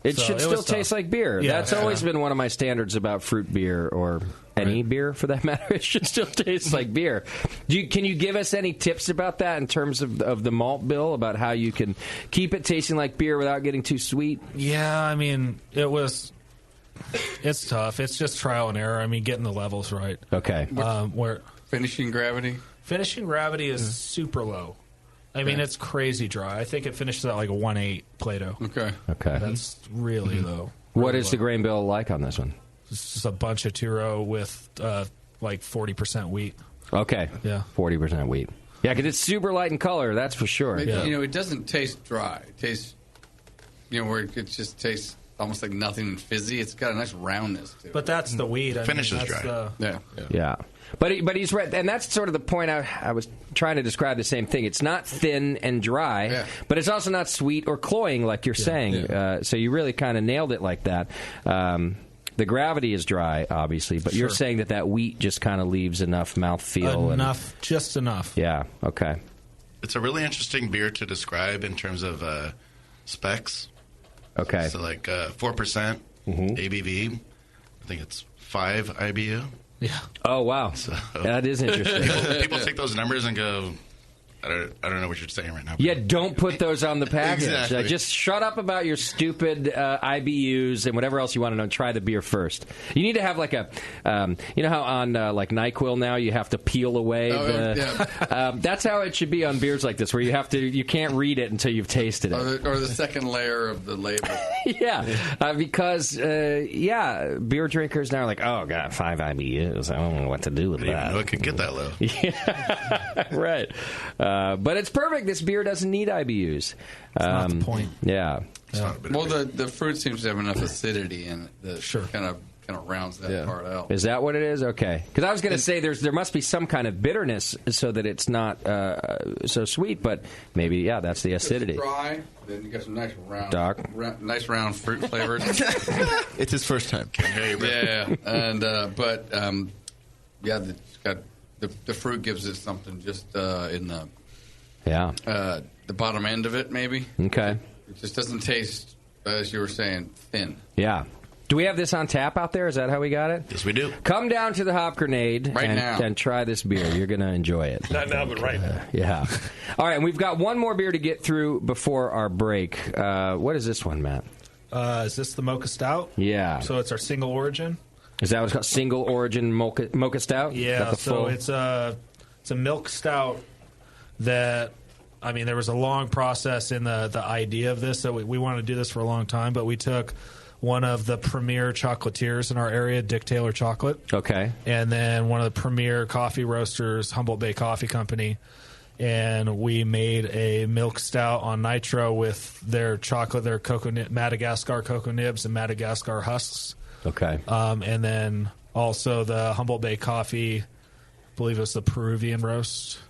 It should still taste like beer. Yeah, That's always been one of my standards about fruit beer or any beer for that matter. It should still taste like beer. Can you give us any tips about that in terms of the malt bill, about how you can keep it tasting like beer without getting too sweet? Yeah, I mean, it's tough. It's just trial and error. I mean, getting the levels right. Okay. Finishing gravity? Finishing gravity is super low. I mean, it's crazy dry. I think it finishes at like a 1.8 Plato. Okay. That's really low. What is the grain bill like on this one? It's just a bunch of Turo with like 40% wheat. Okay. Yeah. 40% wheat. Yeah, because it's super light in color, that's for sure. It doesn't taste dry. It tastes, where it just tastes almost like nothing and fizzy. It's got a nice roundness to it. But that's the wheat. Finishes dry. Yeah. But he's right, and that's sort of the point I was trying to describe the same thing. It's not thin and dry, but it's also not sweet or cloying like you're saying. So you really kind of nailed it like that. The gravity is dry, obviously, but you're saying that wheat just kind of leaves enough mouthfeel. Just enough. Yeah, okay. It's a really interesting beer to describe in terms of specs. Okay. So like 4% ABV. I think it's 5 IBU. Yeah. Oh, wow. So, that is interesting. People take those numbers and go, I don't know what you're saying right now. Yeah, don't put those on the package. Exactly. Just shut up about your stupid IBUs and whatever else you want to know. Try the beer first. You need to have like a, you know how on like NyQuil now you have to peel away that's how it should be on beers like this, where you can't read it until you've tasted it. Or the second layer of the label. Because beer drinkers now are like, oh god, 5 IBUs. I don't know what to do with that. I didn't even know it could get that low. Yeah, right. But it's perfect. This beer doesn't need IBUs. That's not the point. Yeah. Well, the fruit seems to have enough acidity in it that kind of rounds that part out. Is that what it is? Okay. Because I was going to say there must be some kind of bitterness so that it's not so sweet, but maybe, that's the acidity. If it's dry, then you got some nice round fruit flavors. It's his first time. Can't hear you, bro. Yeah. And, the fruit gives it something just in the bottom end of it, maybe. Okay. It just doesn't taste, as you were saying, thin. Yeah. Do we have this on tap out there? Is that how we got it? Yes, we do. Come down to the Hop Grenade and try this beer. You're going to enjoy it. Not now, but right now. Yeah. All right, and we've got one more beer to get through before our break. What is this one, Matt? Is this the Mocha Stout? Yeah. So it's our single origin. Is that what it's called? Single origin mocha stout? Yeah. So it's a milk stout that, I mean, there was a long process in the idea of this. So we wanted to do this for a long time, but we took one of the premier chocolatiers in our area, Dick Taylor Chocolate. Okay. And then one of the premier coffee roasters, Humboldt Bay Coffee Company. And we made a milk stout on nitro with their chocolate, their Madagascar cocoa nibs and Madagascar husks. Okay. And then also the Humboldt Bay Coffee, I believe it was the Peruvian roast.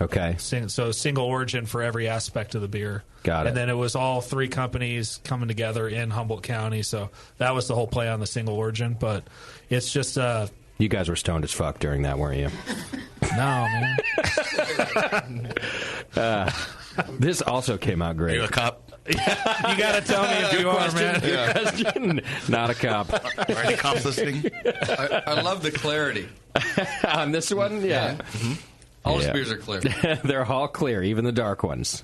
Okay. So single origin for every aspect of the beer. Got it. And then it was all 3 companies coming together in Humboldt County. So that was the whole play on the single origin. But it's just... you guys were stoned as fuck during that, weren't you? No, man. This also came out great. Are you a cop? You got to tell me if you are, man. Good question. Not a cop. Are any cops listening? I love the clarity. On this one? Yeah. Mm-hmm. All the beers are clear. They're all clear, even the dark ones.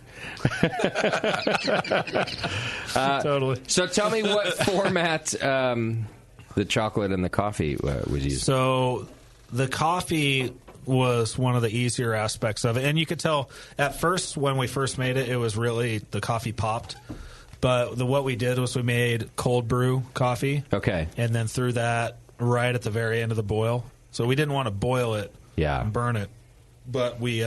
Totally. So tell me what format the chocolate and the coffee was used. So the coffee was one of the easier aspects of it. And you could tell at first when we first made it, it was really the coffee popped. But what we did was we made cold brew coffee. Okay. And then threw that right at the very end of the boil. So we didn't want to boil it and burn it. But we...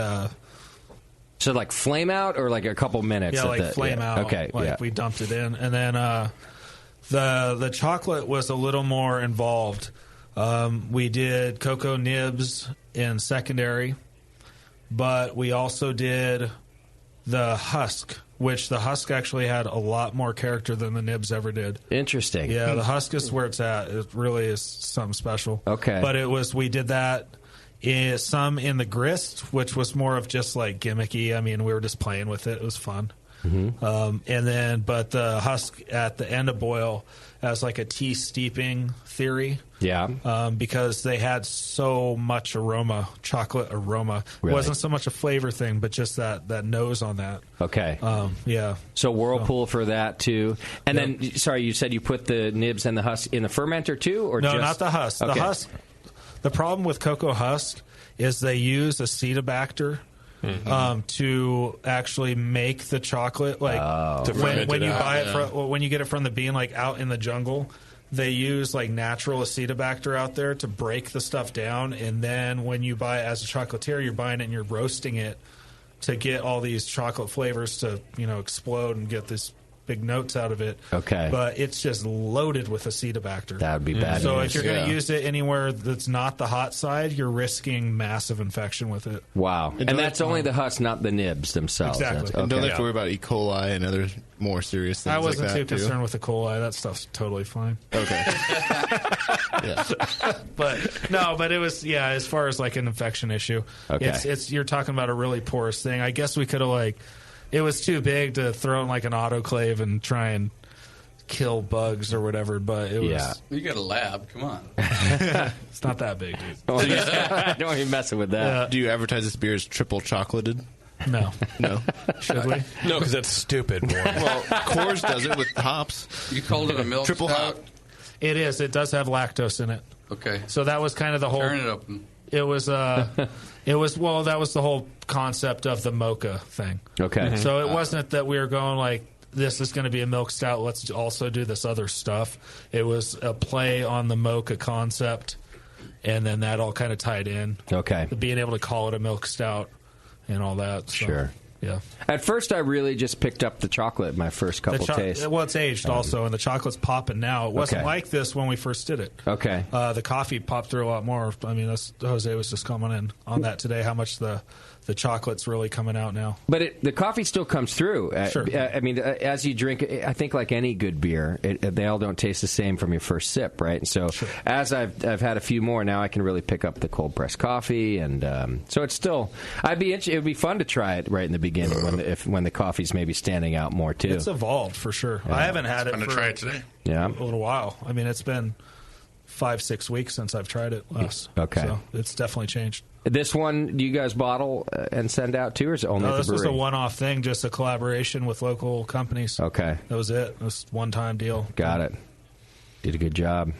So like flame out or like a couple minutes? Yeah, like flame out. Okay, we dumped it in. And then the chocolate was a little more involved. We did cocoa nibs in secondary, but we also did the husk, which the husk actually had a lot more character than the nibs ever did. Interesting. Yeah, the husk is where it's at. It really is something special. Okay. But we did that some in the grist, which was more of just like gimmicky. I mean, we were just playing with it. It was fun. Mm-hmm. But the husk at the end of boil as like a tea steeping theory. Yeah. Because they had so much aroma, chocolate aroma. Really? It wasn't so much a flavor thing, but just that nose on that. Okay. Yeah. So whirlpool for that too. And then, sorry, you said you put the nibs and the husk in the fermenter too, or no, just... not the husk. Okay. The husk. The problem with cocoa husk is they use acetobacter to actually make the chocolate. Like when you buy it when you get it from the bean, like out in the jungle, they use like natural acetobacter out there to break the stuff down, and then when you buy it as a chocolatier, you're buying it and you're roasting it to get all these chocolate flavors to explode and get this big notes out of it. Okay. But it's just loaded with acetobacter. That would be bad. So news. if you're going to use it anywhere that's not the hot side, you're risking massive infection with it. Wow. And that's only the husk, not the nibs themselves. Exactly. And don't they have to worry about E. coli and other more serious things I wasn't like that, too concerned with the coli. That stuff's totally fine. Okay. But it was, as far as like an infection issue, it's you're talking about a really porous thing. I guess we could have it was too big to throw in like an autoclave and try and kill bugs or whatever, but it was... You got a lab, come on. It's not that big, dude. Don't even messing with that. Do you advertise this beer as triple chocolated? No. No. Should we? No, because that's stupid. Well, Coors does it with hops. You called it a milk triple stout? hop. It is. It does have lactose in it. Okay. So that was kind of the whole... Turn it open. It was that was the whole concept of the mocha thing. Okay. So it wasn't that we were going like, this is going to be a milk stout, let's also do this other stuff. It was a play on the mocha concept, and then that all kind of tied in. Okay. Being able to call it a milk stout and all that. So, Sure. Yeah. At first, I really just picked up the chocolate my first couple tastes. Well, it's aged also, and the chocolate's popping now. It wasn't Okay. like this when we first did it. Okay. The coffee popped through a lot more. I mean, Jose was just coming in on that today, how much the chocolate's really coming out now. But the coffee still comes through. Sure. I mean, as you drink, I think like any good beer, they all don't taste the same from your first sip, right? And so as I've had a few more, now I can really pick up the cold pressed coffee, and so it's still. It would be fun to try it right in the beginning when the coffee's maybe standing out more too. It's evolved for sure. Yeah. I haven't had it I'm for gonna try it today. Yeah. a little while. I mean, it's been 5-6 weeks since I've tried it last. Okay. So it's definitely changed. This one, do you guys bottle and send out too, or is it only at the this was a brewery? one-off thing, just a collaboration with local companies. Okay. That was it. It was a one-time deal. Got it. Did a good job.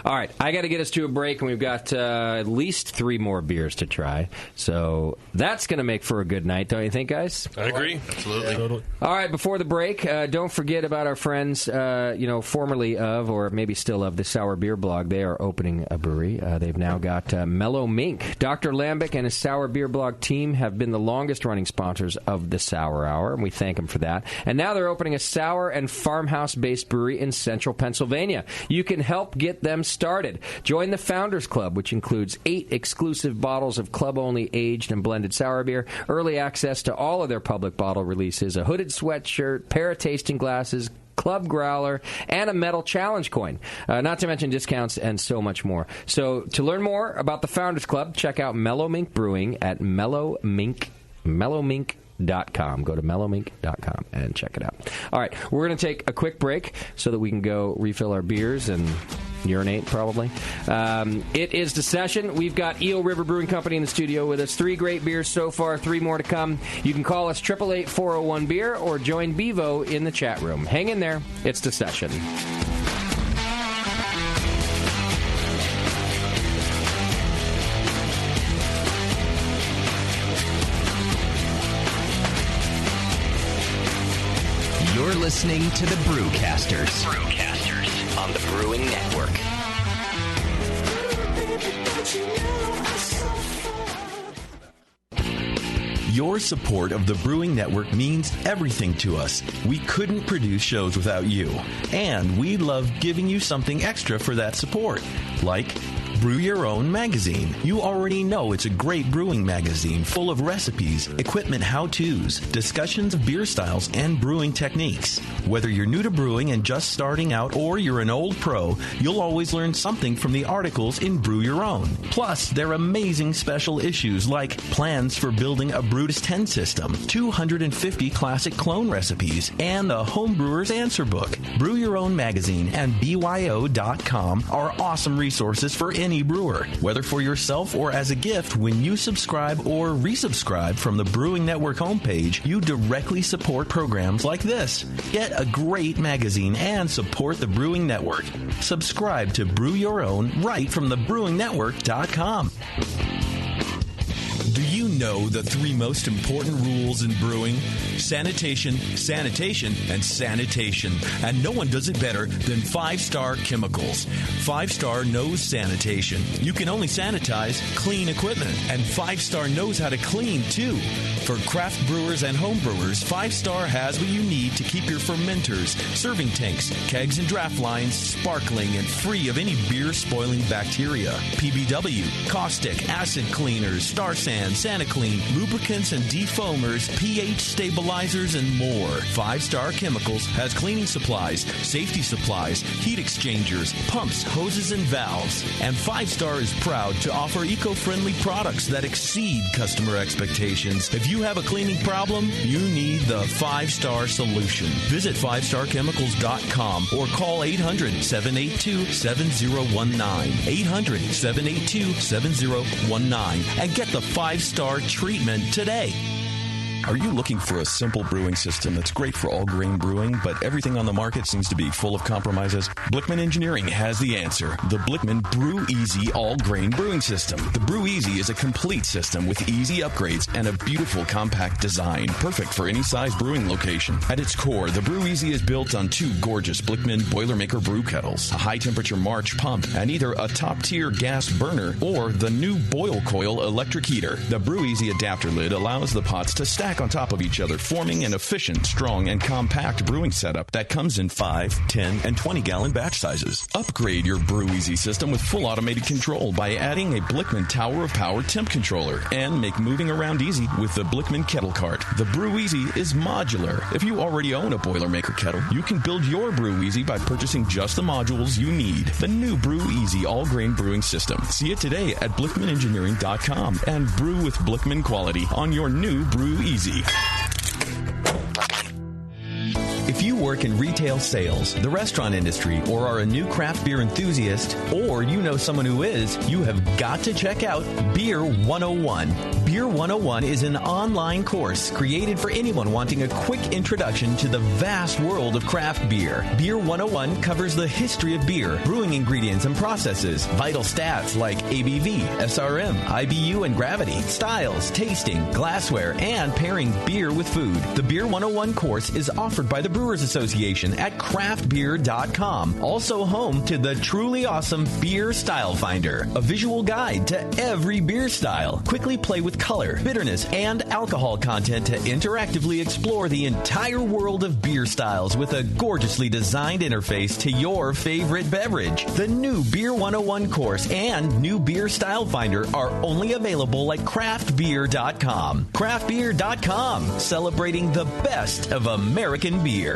All right, I got to get us to a break, and we've got at least 3 more beers to try. So that's going to make for a good night, don't you think, guys? I agree. Absolutely. All right, before the break, don't forget about our friends, formerly of, or maybe still of, the Sour Beer Blog. They are opening a brewery. They've now got Mellow Mink. Dr. Lambic and his Sour Beer Blog team have been the longest-running sponsors of the Sour Hour, and we thank them for that. And now they're opening a sour and farmhouse-based brewery in central Pennsylvania. You can help get them started. Join the Founders Club, which includes 8 exclusive bottles of club-only aged and blended sour beer, early access to all of their public bottle releases, a hooded sweatshirt, pair of tasting glasses, club growler, and a metal challenge coin. Not to mention discounts and so much more. So to learn more about the Founders Club, check out Mellow Mink Brewing at mellowmink.com. Go to mellowmink.com and check it out. All right, we're going to take a quick break so that we can go refill our beers and urinate, probably. It is the session. We've got Eel River Brewing Company in the studio with us. 3 great beers so far, 3 more to come. You can call us 888-401-BEER or join Bevo in the chat room. Hang in there. It's the session. You're You're listening to the Brewcasters. Brewcasters on the Brewing Network. Your support of the Brewing Network means everything to us. We couldn't produce shows without you. And we love giving you something extra for that support, like Brew Your Own magazine. You already know it's a great brewing magazine full of recipes, equipment how-tos, discussions of beer styles, and brewing techniques. Whether you're new to brewing and just starting out or you're an old pro, you'll always learn something from the articles in Brew Your Own. Plus, there are amazing special issues like plans for building a Brutus 10 system, 250 classic clone recipes, and a Homebrewer's Answer Book. Brew Your Own magazine and BYO.com are awesome resources for any brewer, whether for yourself or as a gift. When you subscribe or resubscribe from the Brewing Network homepage, you directly support programs like this. Get a great magazine and support the Brewing Network. Subscribe to Brew Your Own right from thebrewingnetwork.com. Do you know the 3 most important rules in brewing? Sanitation, sanitation, and sanitation. And no one does it better than 5-Star Chemicals. 5-Star knows sanitation. You can only sanitize clean equipment. And 5-Star knows how to clean, too. For craft brewers and home brewers, 5-Star has what you need to keep your fermenters, serving tanks, kegs, and draft lines sparkling and free of any beer-spoiling bacteria. PBW, caustic, acid cleaners, Star Sand, SaniClean, lubricants and defoamers, pH stabilizers, and more. 5-Star Chemicals has cleaning supplies, safety supplies, heat exchangers, pumps, hoses, and valves. And 5-Star is proud to offer eco-friendly products that exceed customer expectations. If you have a cleaning problem, you need the 5-Star solution. Visit 5starchemicals.com or call 800-782-7019. 800-782-7019 and get the 5-Star treatment today. Are you looking for a simple brewing system that's great for all grain brewing, but everything on the market seems to be full of compromises? Blickman Engineering has the answer. The Blickman Brew Easy All Grain Brewing System. The Brew Easy is a complete system with easy upgrades and a beautiful compact design, perfect for any size brewing location. At its core, the Brew Easy is built on 2 gorgeous Blickman Boilermaker brew kettles, a high-temperature March pump, and either a top-tier gas burner or the new Boil Coil electric heater. The Brew Easy adapter lid allows the pots to stack on top of each other, forming an efficient, strong, and compact brewing setup that comes in 5, 10, and 20-gallon batch sizes. Upgrade your Brew Easy system with full automated control by adding a Blickman Tower of Power temp controller, and make moving around easy with the Blickman Kettle Cart. The Brew Easy is modular. If you already own a Boilermaker kettle, you can build your Brew Easy by purchasing just the modules you need. The new Brew Easy all-grain brewing system. See it today at BlickmanEngineering.com and brew with Blickman quality on your new Brew Easy. If you work in retail sales, the restaurant industry, or are a new craft beer enthusiast, or you know someone who is, you have got to check out Beer 101. Beer 101 is an online course created for anyone wanting a quick introduction to the vast world of craft beer. Beer 101 covers the history of beer, brewing ingredients and processes, vital stats like ABV, SRM, IBU, and gravity, styles, tasting, glassware, and pairing beer with food. The Beer 101 course is offered by the Brewers Association at craftbeer.com. Also home to the truly awesome Beer Style Finder, a visual guide to every beer style. Quickly play with color, bitterness, and alcohol content to interactively explore the entire world of beer styles with a gorgeously designed interface to your favorite beverage. The new Beer 101 course and new Beer Style Finder are only available at craftbeer.com. Craftbeer.com, celebrating the best of American beer.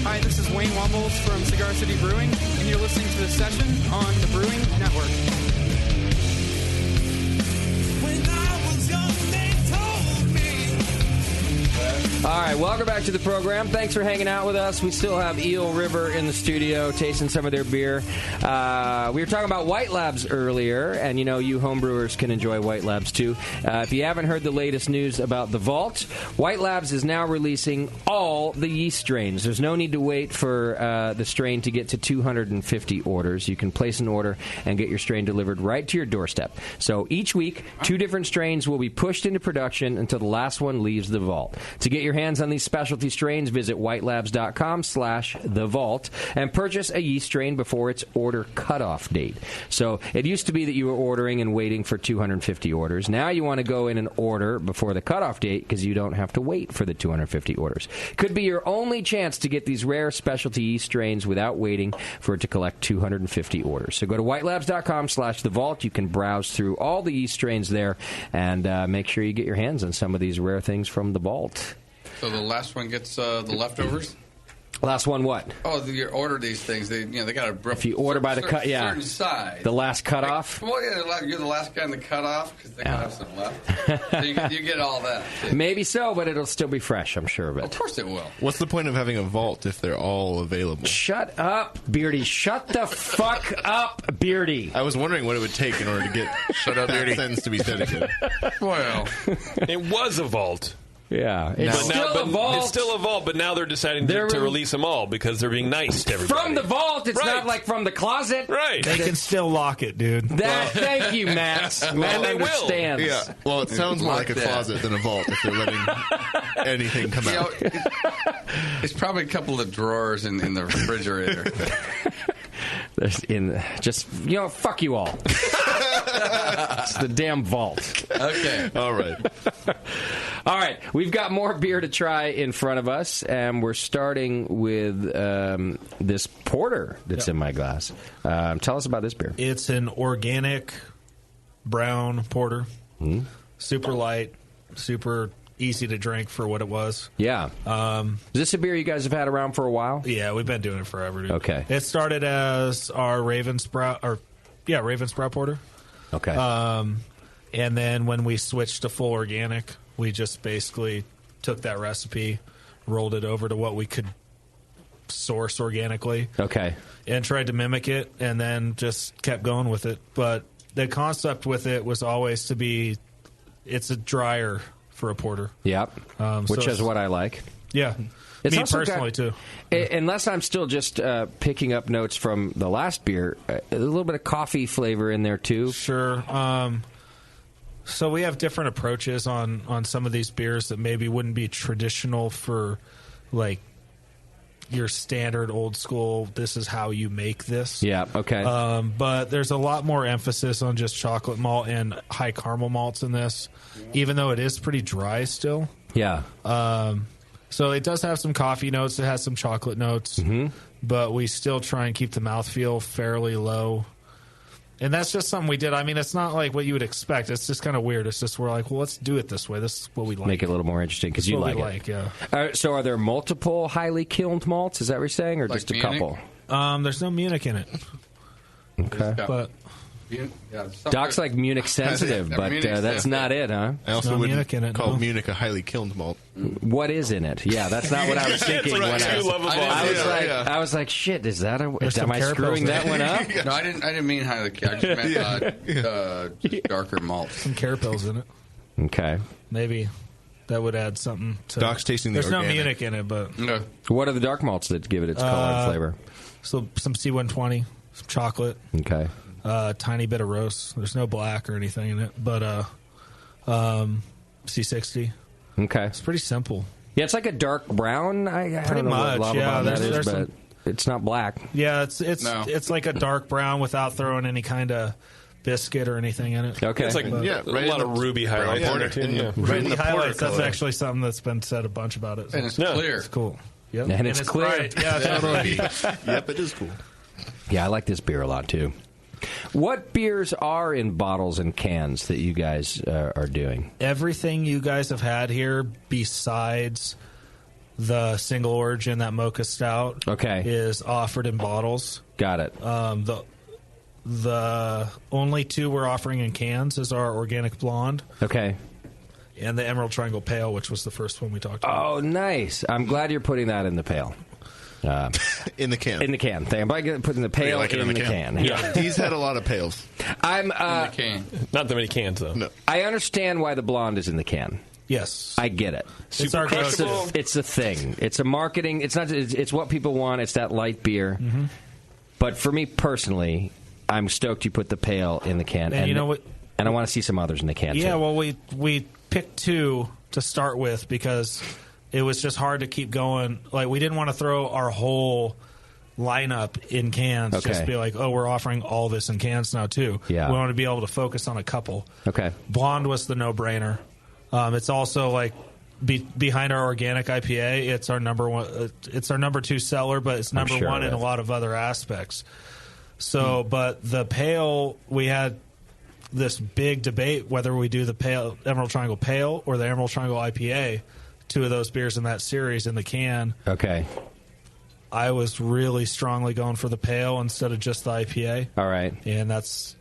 Hi, this is Wayne Wombles from Cigar City Brewing, and you're listening to The Session on the Brewing Network. All right, right, welcome back to the program. Thanks for hanging out with us. We still have Eel River in the studio, tasting some of their beer. We were talking about White Labs earlier, and you homebrewers can enjoy White Labs too. If you haven't heard the latest news about the Vault, White Labs is now releasing all the yeast strains. There's no need to wait for the strain to get to 250 orders. You can place an order and get your strain delivered right to your doorstep. So each week, 2 different strains will be pushed into production until the last one leaves the vault. To get your hands on these specialty strains, visit whitelabs.com/thevault and purchase a yeast strain before its order cutoff date. So it used to be that you were ordering and waiting for 250 orders. Now you want to go in and order before the cutoff date because you don't have to wait for the 250 orders. Could be your only chance to get these rare specialty yeast strains without waiting for it to collect 250 orders. So go to whitelabs.com/thevault. You can browse through all the yeast strains there and make sure you get your hands on some of these rare things from the vault. So the last one gets the leftovers? Last one what? Oh, you order these things. They got a if you order by the cut, yeah, certain size. The last cutoff. Well, yeah, you're the last guy in the cutoff because they have some left. So you get all that. Maybe so, but it'll still be fresh. I'm sure of it. Of course it will. What's the point of having a vault if they're all available? Shut up, Beardy. Shut the fuck up, Beardy. I was wondering what it would take in order to get shut up, Beardy sentence to be said again. Well, it was a vault. Yeah, it's still a vault. It's still a vault, but now they're deciding to release them all because they're being nice to everybody. From the vault, it's not like from the closet. Right. They can still lock it, dude. Thank you, Matt. Matt understands. Yeah. Well, it sounds more like a closet than a vault if they're letting anything come out. It's probably a couple of drawers in the refrigerator. Fuck you all. It's the damn vault. Okay. All right. All right. We've got more beer to try in front of us, and we're starting with this porter that's in my glass. Tell us about this beer. It's an organic brown porter. Super light, super easy to drink for what it was. Yeah. Is this a beer you guys have had around for a while? Yeah, we've been doing it forever, dude. Okay. It started as our Raven Sprout porter. Okay. And then when we switched to full organic, we just basically took that recipe, rolled it over to what we could source organically. Okay. And tried to mimic it, and then just kept going with it. But the concept with it was always to be, it's a drier for a porter. Yep. Which is what I like. Yeah. Me personally, too. Unless I'm still just picking up notes from the last beer, a little bit of coffee flavor in there, too. Sure. So we have different approaches on some of these beers that maybe wouldn't be traditional for, like, your standard old school, this is how you make this. Yeah, okay. But there's a lot more emphasis on just chocolate malt and high caramel malts in this, even though it is pretty dry still. Yeah. So it does have some coffee notes. It has some chocolate notes. But we still try and keep the mouthfeel fairly low. And that's just something we did. I mean, it's not like what you would expect. It's just kind of weird. It's just we're like, well, let's do it this way. This is what we like. Make it a little more interesting because you like it. Yeah. So are there multiple highly kilned malts? Is that what you're saying? Or Like just a Munich? couple? There's no Munich in it. Okay. But Doc's like Munich sensitive, but that's not it, huh? I also wouldn't Munich in it, call no. Munich a highly kilned malt. What is in it? Yeah, that's not what I was thinking. That's right, when I was like, shit, is that am I screwing that one up? No, I didn't mean highly. I just meant just darker malt. Some carapels in it. Okay. Maybe that would add something to Doc's tasting the There's organic. no Munich in it, but What are the dark malts that give it its color and flavor? So some C120, some chocolate. Okay. Tiny bit of roast. There's no black or anything in it, but C60. Okay. It's pretty simple. Yeah, it's like a dark brown. I Pretty don't know much, what a lot yeah, about that there's is, but some- it's not black. Yeah, it's like a dark brown without throwing any kind of biscuit or anything in it. Okay. It's like a lot of ruby highlights in there, too. Yeah. Right in the porter highlights. That's color. actually something that's been said a bunch about it. And it's clear. It's cool. Yep. And it's clear. bright. Yeah, totally. Yep, it is cool. Yeah, I like this beer a lot, too. What beers are in bottles and cans that you guys are doing? Everything you guys have had here besides the single origin, that mocha stout, is offered in bottles. Got it. The only two we're offering in cans is our organic blonde. Okay. and the Emerald Triangle Pale, which was the first one we talked about. Oh, nice. I'm glad you're putting that in the pail. In the can. In the can. I'm putting the pail in the can. Yeah. He's had a lot of pails. I'm in the can. Not that many cans, though. No. I understand why the blonde is in the can. Yes, I get it. It's our crushable. It's a thing. It's a marketing. It's not. It's what people want. It's that light beer. Mm-hmm. But for me personally, I'm stoked you put the pail in the can. And you know what? And I want to see some others in the can. Yeah, too. well, we picked 2 to start with because it was just hard to keep going. Like, we didn't want to throw our whole lineup in cans. Okay. Just be like, oh, we're offering all this in cans now too. Yeah. We want to be able to focus on a couple. Okay. Blonde was the no-brainer. It's also like behind our organic IPA. It's our number one. It's our number 2 seller, but it's number sure 1 it in a is. lot of other aspects. So, but the pale, we had this big debate whether we do the pale Emerald Triangle Pale or the Emerald Triangle IPA. 2 of those beers in that series in the can. Okay. I was really strongly going for the pale instead of just the IPA. All right. And that's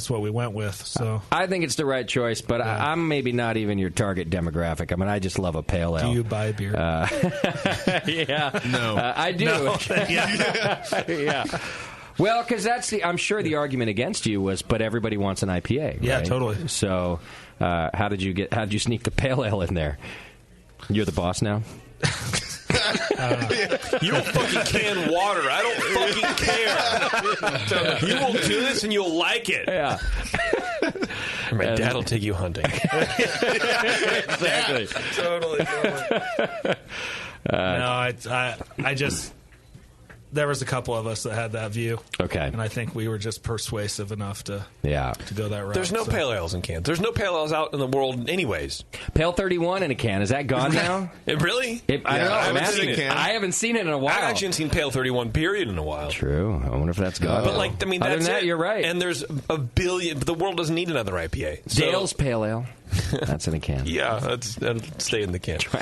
what we went with. So I think it's the right choice, but I'm maybe not even your target demographic. I mean, I just love a pale ale. Do you buy beer? Yeah. No. I do. No. Yeah. Well, because I'm sure the argument against you was, but everybody wants an IPA. Yeah, right? totally. So, how did you sneak the pale ale in there? You're the boss now. You don't fucking can water. I don't fucking care. You will do this and you'll like it. Yeah. My dad will take you hunting. Exactly. Totally. No, I just... There was a couple of us that had that view. Okay. And I think we were just persuasive enough to go that route. There's no pale ales in cans. There's no pale ales out in the world anyways. Pale 31 in a can. Is that gone now? It really? I don't know. I haven't seen it. I haven't seen it in a while. I haven't seen Pale 31 period in a while. True. I wonder if that's gone. But like, I mean, Other that's than that, it. you're right. And there's a billion. The world doesn't need another IPA. So, Dale's Pale Ale. That's in a can. Yeah, that'll stay in the can. Let's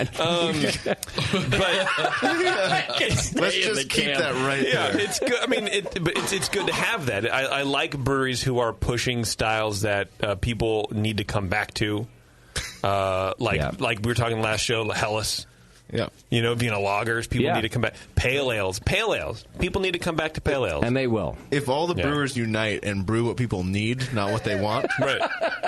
just keep that right yeah, there. it's good. I mean, it's good to have that. I like breweries who are pushing styles that people need to come back to. Like we were talking last show, Hellas. Yeah. You know, being a lagers, people need to come back. Pale ales. People need to come back to pale ales. And they will. If all the brewers unite and brew what people need, not what they want, right,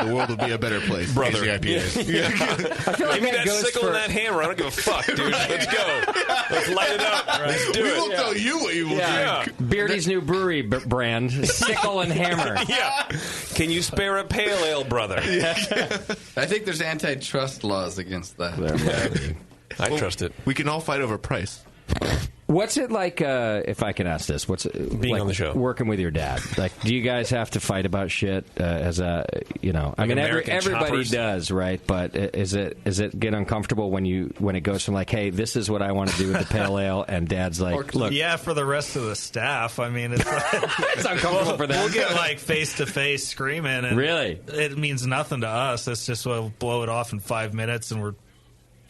the world would be a better place. Brother. IPAs. I feel like Give me that goes sickle and that hammer. I don't give a fuck, dude. Let's go. Let's light it up. Let's do We it. will tell you what you will drink. Beardy's new brewery brand, Sickle and Hammer. Yeah. Can you spare a pale ale, brother? I think there's antitrust laws against that. I trust it. We can all fight over price. What's it like, if I can ask this, what's it Being like on the show? working with your dad? Like, do you guys have to fight about shit as a, you know, I Like mean, American everybody choppers? does, right? But is it get uncomfortable when it goes from like, hey, this is what I want to do with the pale ale, and dad's like, look. Yeah, for the rest of the staff, I mean, it's, it's uncomfortable for them. We'll get like face-to-face screaming. And Really? It means nothing to us. It's just we'll blow it off in 5 minutes and we're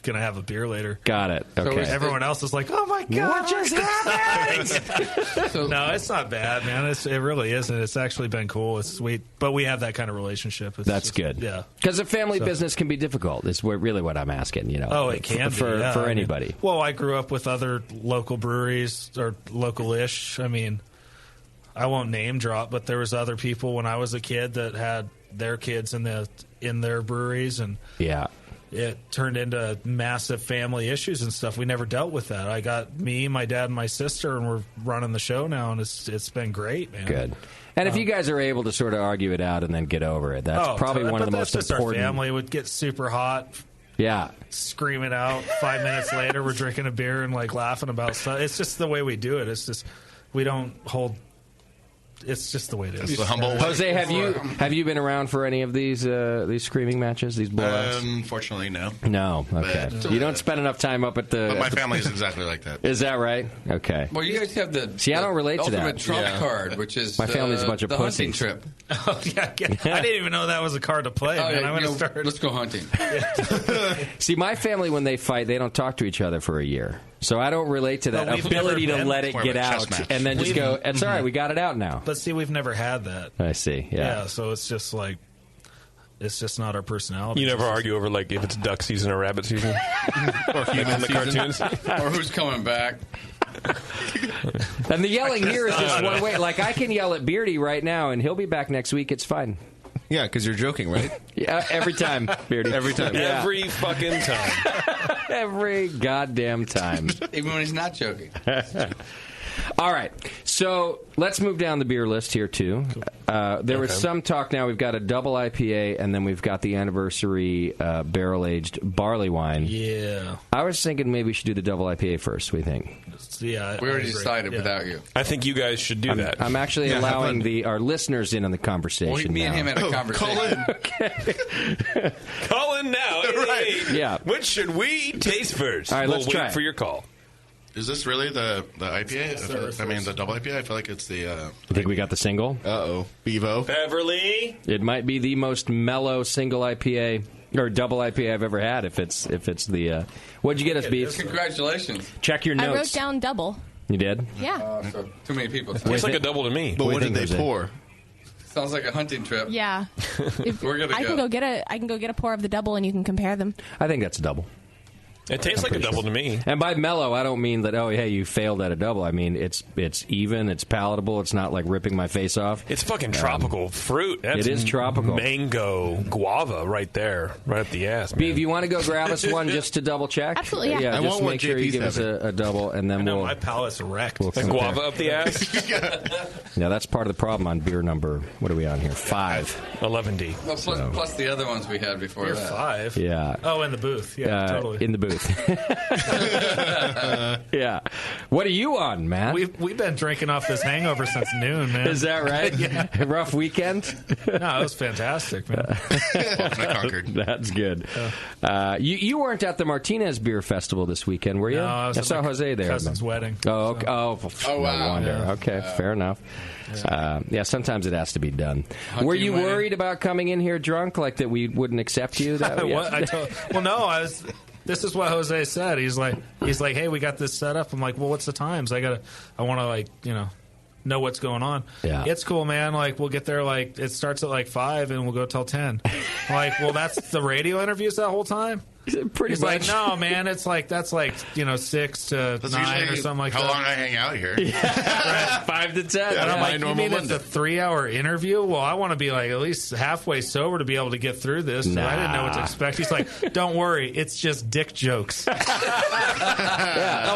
going to have a beer later. Got it. Okay. So everyone else is like, oh my God. What just happened? No, it's not bad, man. It really isn't. It's actually been cool. It's sweet. But we have that kind of relationship. It's That's just, good. Yeah. Because a family business can be difficult. Is really what I'm asking, you know. Oh, it can for be, yeah. for I mean, anybody. well, I grew up with other local breweries or local-ish. I mean, I won't name drop, but there was other people when I was a kid that had their kids in their breweries, and yeah, it turned into massive family issues and stuff. We never dealt with that. I got me, my dad, and my sister, and we're running the show now, and it's been great, man. Good. And if you guys are able to sort of argue it out and then get over it, that's probably one of the most just important. Our family would get super hot. Yeah. Scream it out. 5 minutes later, we're drinking a beer and like laughing about stuff. It's just the way we do it. It's just we don't hold. It's just the way it is. It's the humble way. Jose, have you been around for any of these screaming matches, these blowouts? Unfortunately, no. No. Okay. But, you don't spend enough time up at the. But my at the- family is exactly like that. Is that right? Okay. Well, you guys have the See, I don't relate to that. ultimate trump Yeah. card, which is My family's a bunch of the hunting pussies. trip. Oh, yeah. I didn't even know that was a card to play. Man. I'm gonna start. Let's go hunting. See, my family, when they fight, they don't talk to each other for a year. So I don't relate to that No, we've ability never to been- let it More get of a chess out match. and then just We've- go, it's all right, we got it out now. But see, we've never had that. I see. Yeah. So it's just like It's just not our personality. You never argue over like if it's duck season or rabbit season, or like in the cartoons, or who's coming back. And the yelling here is just one way. Like, I can yell at Beardy right now, and he'll be back next week. It's fine. Yeah, because you're joking, right? Yeah, every time, Beardy. Every time. Yeah. every fucking time. Every goddamn time. Even when he's not joking. All right, so let's move down the beer list here, too. There was some talk now. We've got a double IPA, and then we've got the anniversary barrel-aged barley wine. Yeah. I was thinking maybe we should do the double IPA first. What do you think? Yeah, we already decided without you. I think you guys should do that. I'm actually allowing our listeners in on the conversation. Well, me and him had a conversation. Call in now. Hey, yeah. Which should we taste first? All right, let's we'll try wait it. for your call. Is this really the IPA? I mean, the double IPA? I feel like it's the... You think we got the single? Uh-oh. Bevo. Beverly. It might be the most mellow single IPA or double IPA I've ever had. If it's the what'd you get us, Beef? Congratulations. Check your notes. I wrote down double. You did? Yeah. So too many people. Tastes like a double to me. But what did they pour? Sounds like a hunting trip. Yeah. If, We're gonna I can go get a pour of the double, and you can compare them. I think that's a double. It tastes like a double to me. And by mellow, I don't mean that, oh, hey, you failed at a double. I mean, it's even, it's palatable, it's not like ripping my face off. It's fucking tropical fruit. That's it is tropical. Mango, guava right there, right up the ass, man. Beef, you want to go grab us one just to double check? Absolutely, yeah. Yeah, I just want what make sure you JP's give us a double, and then My palate's wrecked. we'll The compare. guava up the ass? Yeah, that's part of the problem on beer number, what are we on here? 5. 11D. Well, plus the other ones we had before You're that. 5. Yeah. Oh, in the booth. Yeah, totally. In the booth. Yeah. What are you on, Matt? We've been drinking off this hangover since noon, man. Is that right? Yeah. Rough weekend? No, it was fantastic, man. I conquered. That's good. You weren't at the Martinez Beer Festival this weekend, were you? No, I was at saw my Jose there. cousin's wedding. Oh, okay. Oh, No wow. wonder. Yeah. Okay, fair enough. Yeah, sometimes it has to be done. Hunting Were you wedding. worried about coming in here drunk, like that we wouldn't accept you? That Well, no, I was. This is what Jose said. He's like, hey, we got this set up. I'm like, well, what's the times? I want to know what's going on. Yeah. It's cool, man. Like, we'll get there. Like, it starts at like 5 and we'll go till 10. I'm like, well, that's the radio interviews that whole time. Pretty He's much. like, no, man. It's like that's like 6 to That's 9 or usually something like how that. long I hang out here. 5 to 10. And I'm my like, you normal mean it's a 3-hour interview? Well, I want to be like at least halfway sober to be able to get through this. So I didn't know what to expect. He's like, don't worry, it's just dick jokes. I'm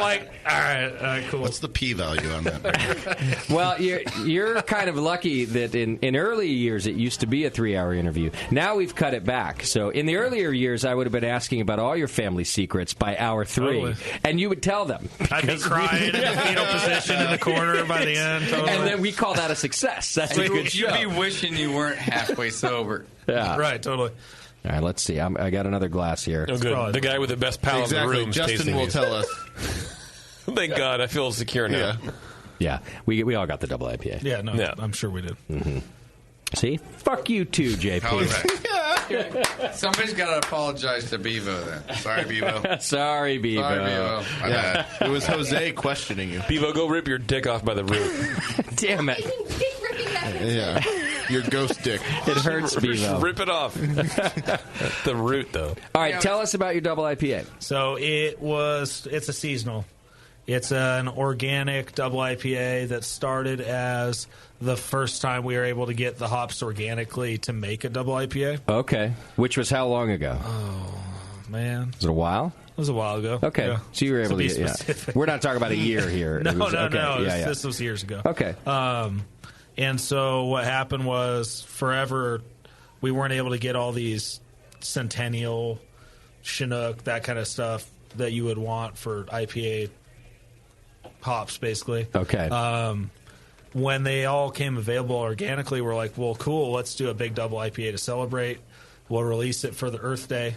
like, all right, cool. What's the P value on that? Well, you're kind of lucky that in early years it used to be a 3-hour interview. Now we've cut it back. So in the earlier years, I would have been asking about all your family secrets by hour 3, Totally. and you would tell them. I'd be crying in the fetal position in the corner by the end. Totally. And then we call that a success. That's a good show. You'd be wishing you weren't halfway sober. Yeah. Right, totally. All right, let's see. I got another glass here. Oh, good. The guy with the best palate in the room. Justin will tell us. Thank God. I feel secure now. Yeah, we all got the double IPA. Yeah, no, I'm sure we did. Mm-hmm. See? Fuck you too, JP. How is that? Somebody's got to apologize to Bevo then. Sorry, Bevo. Sorry, Bevo. Sorry, Bevo. Yeah. It was Jose questioning you. Bevo, go rip your dick off by the root. Damn it. Yeah. Your ghost dick. It hurts, Bevo. Rip it off. The root, though. All right, tell us about your double IPA. So it's a seasonal. It's an organic double IPA that started as the first time we were able to get the hops organically to make a double IPA. Okay. Which was how long ago? Oh, man. Was it a while? It was a while ago. Okay. Yeah. So you were able to be get, specific. We're not talking about a year here. No, It was- okay. no. Yeah. This was years ago. Okay. And so what happened was forever we weren't able to get all these Centennial, Chinook, that kind of stuff that you would want for IPA hops, basically. Okay. When they all came available organically, we're like, well, cool, let's do a big double IPA to celebrate. We'll release it for the Earth Day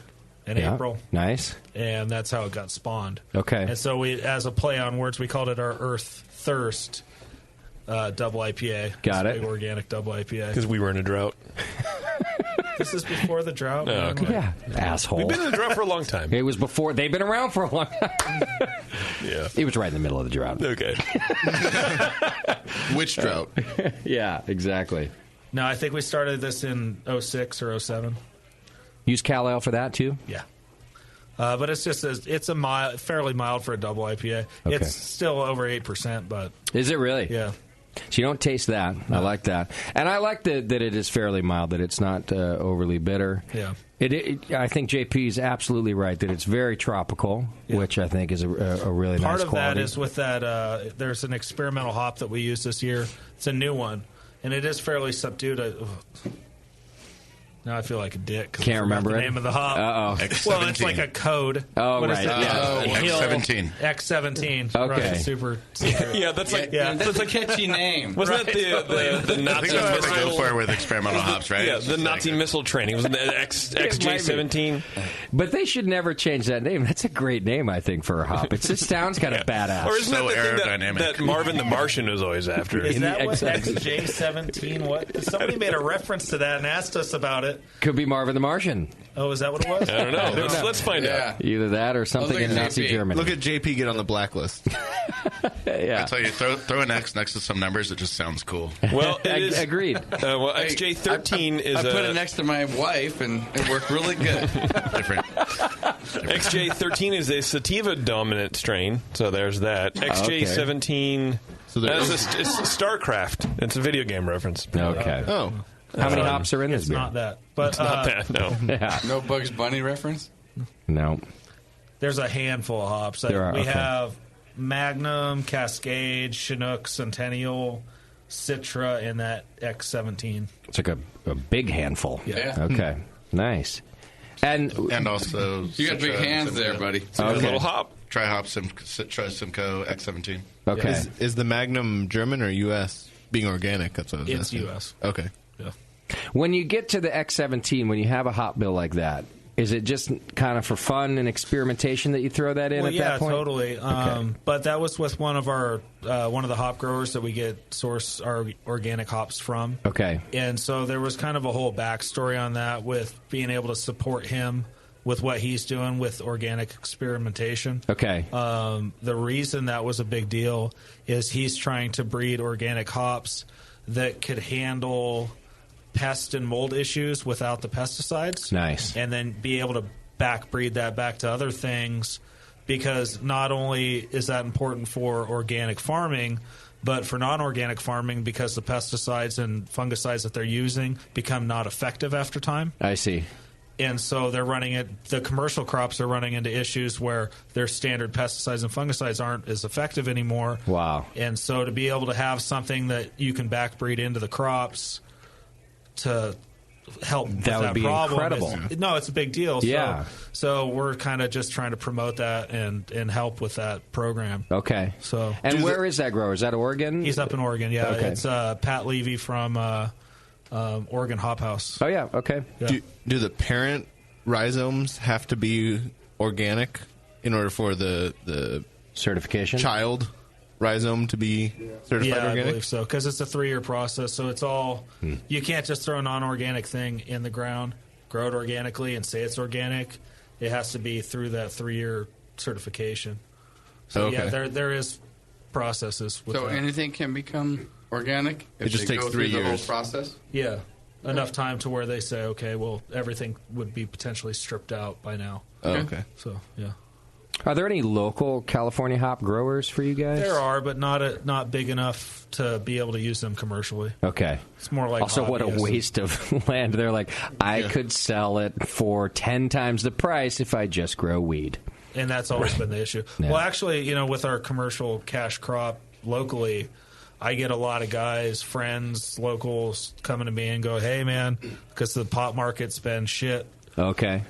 in Yeah. April. Nice. And that's how it got spawned. Okay. And so we, as a play on words, we called it our Earth Thirst double IPA. Got It's a it. Big organic double IPA. Because we were in a drought. This is before the drought. Oh, man. okay. Yeah. Asshole. We've been in a drought for a long time. It was before. They've been around for a long time. Yeah. It was right in the middle of the drought. Okay. Which drought? Yeah, exactly. No, I think we started this in 06 or 07. Use Cal Ale for that too? Yeah. But it's just fairly mild for a double IPA. Okay. It's still over 8%, but Is it really? Yeah. So you don't taste that. I like that. And I like that it is fairly mild, that it's not overly bitter. Yeah. I think JP is absolutely right that it's very tropical, which I think is a really part nice of quality. that is with that. There's an experimental hop that we use this year. It's a new one, and it is fairly subdued. Now I feel like a dick. 'Cause Can't I forgot remember the it? name of the hop. Uh-oh. Well, it's like a code. Oh, What is right. it? Yeah. X17. X17. Okay. Right. Super secret. Yeah, that's like that's a catchy name. Wasn't that the Nazi I think that's what they go missile? for with experimental hops, right? Yeah, the Nazi missile training. Wasn't it XJ17? But they should never change that name. That's a great name, I think, for a hop. It just sounds kind of badass. Or isn't So that the thing aerodynamic. that Marvin the Martian was always after? Is that what X17. XJ17? What? Somebody made a reference to that and asked us about it. Could be Marvin the Martian. Oh, is that what it was? I don't know. Let's find out. Either that or something in Nazi JP. Germany. Look at JP get on the blacklist. Yeah. I tell you, throw an X next to some numbers. It just sounds cool. Well, it is agreed. Well, XJ13 is. I put it next to my wife, and it worked really good. Different. XJ13 is a sativa dominant strain, so there's that. XJ17. So it's StarCraft. It's a video game reference. Okay. Oh. How many hops are in this It's beer? not that. But It's not that, no. Yeah. No Bugs Bunny reference? No. There's a handful of hops. There are, We okay. have Magnum, Cascade, Chinook, Centennial, Citra in that X17. It's like a big handful. Yeah. Okay. Nice. And also, You got big hands there, buddy. A little hop. Try Hop Try Simcoe X17. Okay. Is the Magnum German or U.S.? Being organic, that's what I was It's asking. U.S. Okay. Yeah. When you get to the X17, when you have a hop bill like that, is it just kind of for fun and experimentation that you throw that in Well, at yeah, that point? totally. But that was with one of the hop growers that we get source our organic hops from. Okay. And so there was kind of a whole backstory on that with being able to support him with what he's doing with organic experimentation. Okay. The reason that was a big deal is he's trying to breed organic hops that could handle pest and mold issues without the pesticides. Nice. And then be able to backbreed that back to other things, because not only is that important for organic farming, but for non-organic farming, because the pesticides and fungicides that they're using become not effective after time. I see. And so the commercial crops are running into issues where their standard pesticides and fungicides aren't as effective anymore. Wow. And so to be able to have something that you can backbreed into the crops to help with That would be problem incredible. it's a big deal. Yeah. So we're kind of just trying to promote that and help with that program. Okay. So And where is that grower? Is that Oregon? He's up in Oregon, yeah. Okay. It's Pat Levy from Oregon Hop House. Oh, yeah. Okay. Yeah. Do the parent rhizomes have to be organic in order for the certification child rhizome to be certified Yeah, organic? I believe so, because it's a 3-year process. So it's all you can't just throw a non-organic thing in the ground, grow it organically, and say it's organic. It has to be through that 3-year certification. So Okay. yeah, there is processes. With So that. anything can become organic if It just they takes go 3 through the years. whole process? Yeah, enough time to where they say, okay, well, everything would be potentially stripped out by now. Oh, okay. So yeah. Are there any local California hop growers for you guys? There are, but not big enough to be able to use them commercially. Okay. It's more like Also, what a hobbyists. waste of land. They're like, I could sell it for 10 times the price if I just grow weed. And that's always been the issue. Yeah. Well, actually, with our commercial cash crop locally, I get a lot of guys, friends, locals coming to me and go, hey, man, because the pot market's been shit. Okay.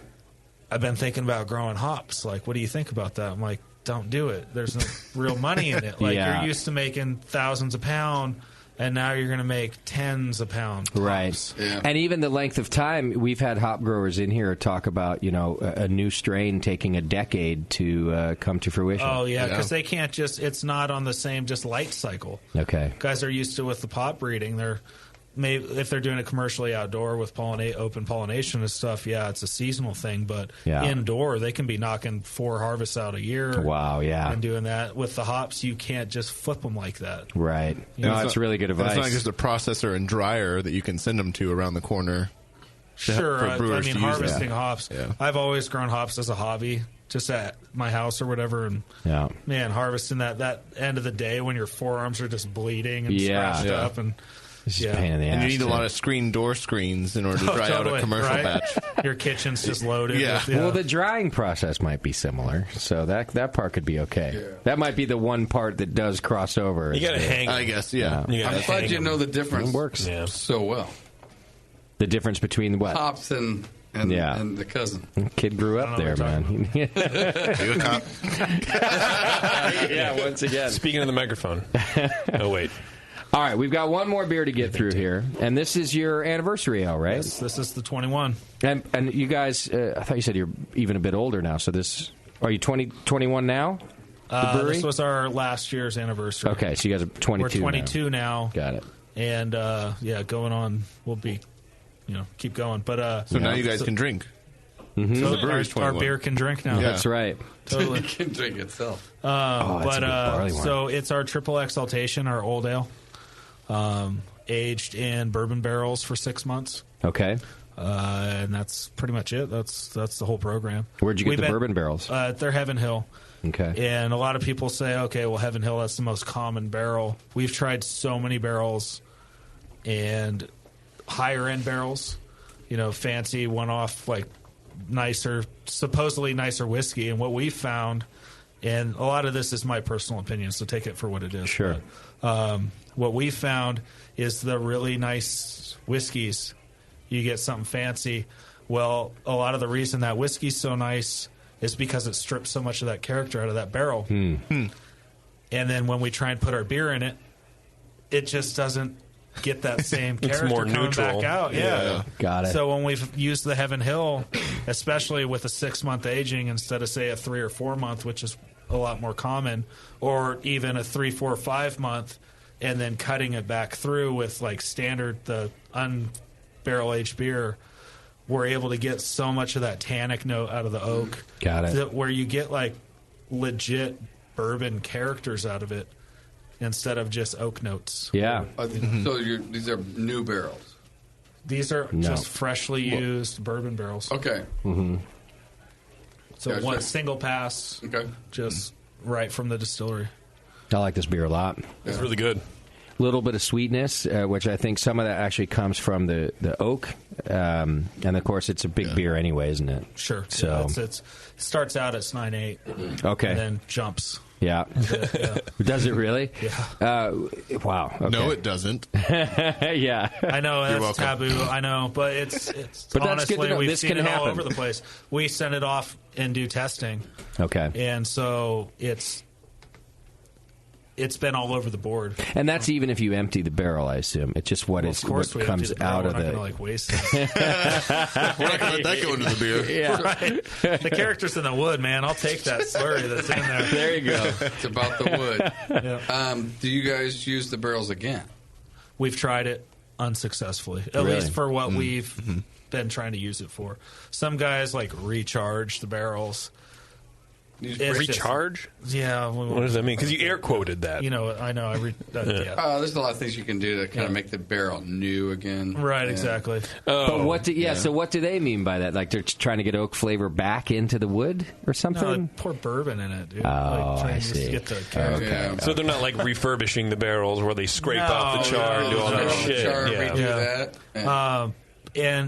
I've been thinking about growing hops. Like, what do you think about that? I'm like, don't do it. There's no real money in it. Like, Yeah. you're used to making thousands a pound, and now you're going to make tens a pound. Right. Yeah. And even the length of time, we've had hop growers in here talk about, a new strain taking a decade to come to fruition. Oh, yeah, because they can't just, it's not on the same just light cycle. Okay. Guys are used to with the pot breeding. If they're doing it commercially outdoor with open pollination and stuff, yeah, it's a seasonal thing. But Yeah. indoor, they can be knocking 4 harvests out a year. Wow, yeah. And doing that with the hops, you can't just flip them like that. Right. Yeah. No, that's really good And advice. it's not just a processor and dryer that you can send them to around the corner. Sure. for I brewers mean, to use harvesting that. hops. Yeah. I've always grown hops as a hobby, just at my house or whatever. And Yeah. man, harvesting that end of the day when your forearms are just bleeding and Yeah. scratched Yeah. up, and It's just a pain in the ass. And you need a too. lot of screen door screens in order to dry out a commercial right? batch. Your kitchen's just loaded. Yeah. With, Well, the drying process might be similar, so that part could be okay. Yeah. That might be the one part that does cross over. You got to hang. I guess, yeah. You gotta I'm glad hang you them. know the difference. It works. Yeah. So well. The difference between what? Hops and Yeah. and the cousin. Kid grew up there, man. You a cop? Yeah, once again. Speaking of the microphone. Oh, wait. All right, we've got one more beer to get through here, and this is your anniversary ale, right? Yes, this is the 21. And you guys, I thought you said you're even a bit older now. So this, are you 21 now? The brewery? This was our last year's anniversary. Okay, so you guys are 22. We're 22 now. Got it. And yeah, going on. We'll be, keep going. But So now you guys can drink. Mm-hmm. So The brewery's our 21. beer can drink now. That's right. Totally. It can drink itself. that's a good barley wine. So it's our triple exaltation, our old ale, aged in bourbon barrels for 6 months. Okay. And that's pretty much it. That's the whole program. Where'd you get the bourbon barrels? They're Heaven Hill. Okay. And a lot of people say, okay, well, Heaven Hill, that's the most common barrel. We've tried so many barrels and higher end barrels, fancy one-off, like supposedly nicer whiskey. And what we found, and a lot of this is my personal opinion, so take it for what it is. Sure. But, what we found is the really nice whiskeys, you get something fancy. Well, a lot of the reason that whiskey's so nice is because it strips so much of that character out of that barrel. And then when we try and put our beer in it, it just doesn't get that same It's character more coming neutral. back out. Yeah. Got it. So when we've used the Heaven Hill, especially with a 6-month aging instead of, say, a 3 or 4 month, which is a lot more common, or even a 3, 4, 5 month, and then cutting it back through with like standard, the unbarrel aged beer, we're able to get so much of that tannic note out of the oak. Got it. That where you get like legit bourbon characters out of it instead of just oak notes. Yeah. So these are new barrels. These are No. just freshly used bourbon barrels. Okay. Mm-hmm. So Gotcha. one single pass, Okay. just right from the distillery. I like this beer a lot. It's really good. A little bit of sweetness, which I think some of that actually comes from the oak. And, of course, it's a big beer anyway, isn't it? Sure. So, Yeah, it starts out at 9.8. Okay. And then jumps. yeah. Yeah. Does it really? Yeah. Wow. Okay. No, it doesn't. Yeah. I know You're that's welcome. taboo. I know, but it's But that's honestly good to know. we've This seen can it all happen. over the place. We send it off and do testing, Okay. and so it's been all over the board. And that's even if you empty the barrel, I assume. It's just what Of course, what we comes empty the out barrel. of We're the. not gonna, waste it. We're not going to let that go into the beer. Yeah. Right. The character's in the wood, man. I'll take that slurry that's in there. There you go. It's about the wood. Yeah. Do you guys use the barrels again? We've tried it unsuccessfully, at Really? least for what we've been trying to use it for. Some guys recharge the barrels. It's just- Recharge? Yeah. What does that mean? Because you air quoted that. I know. Yeah. There's a lot of things you can do to kind of make the barrel new again. Right. And- Exactly. But what? So what do they mean by that? Like they're trying to get oak flavor back into the wood or something? No, like pour bourbon in it, dude. Oh, trying I to just see. get the character. Yeah. So they're not like refurbishing the barrels where they scrape No, off the char and do all that Char, shit. char, Yeah. redo that. Yeah.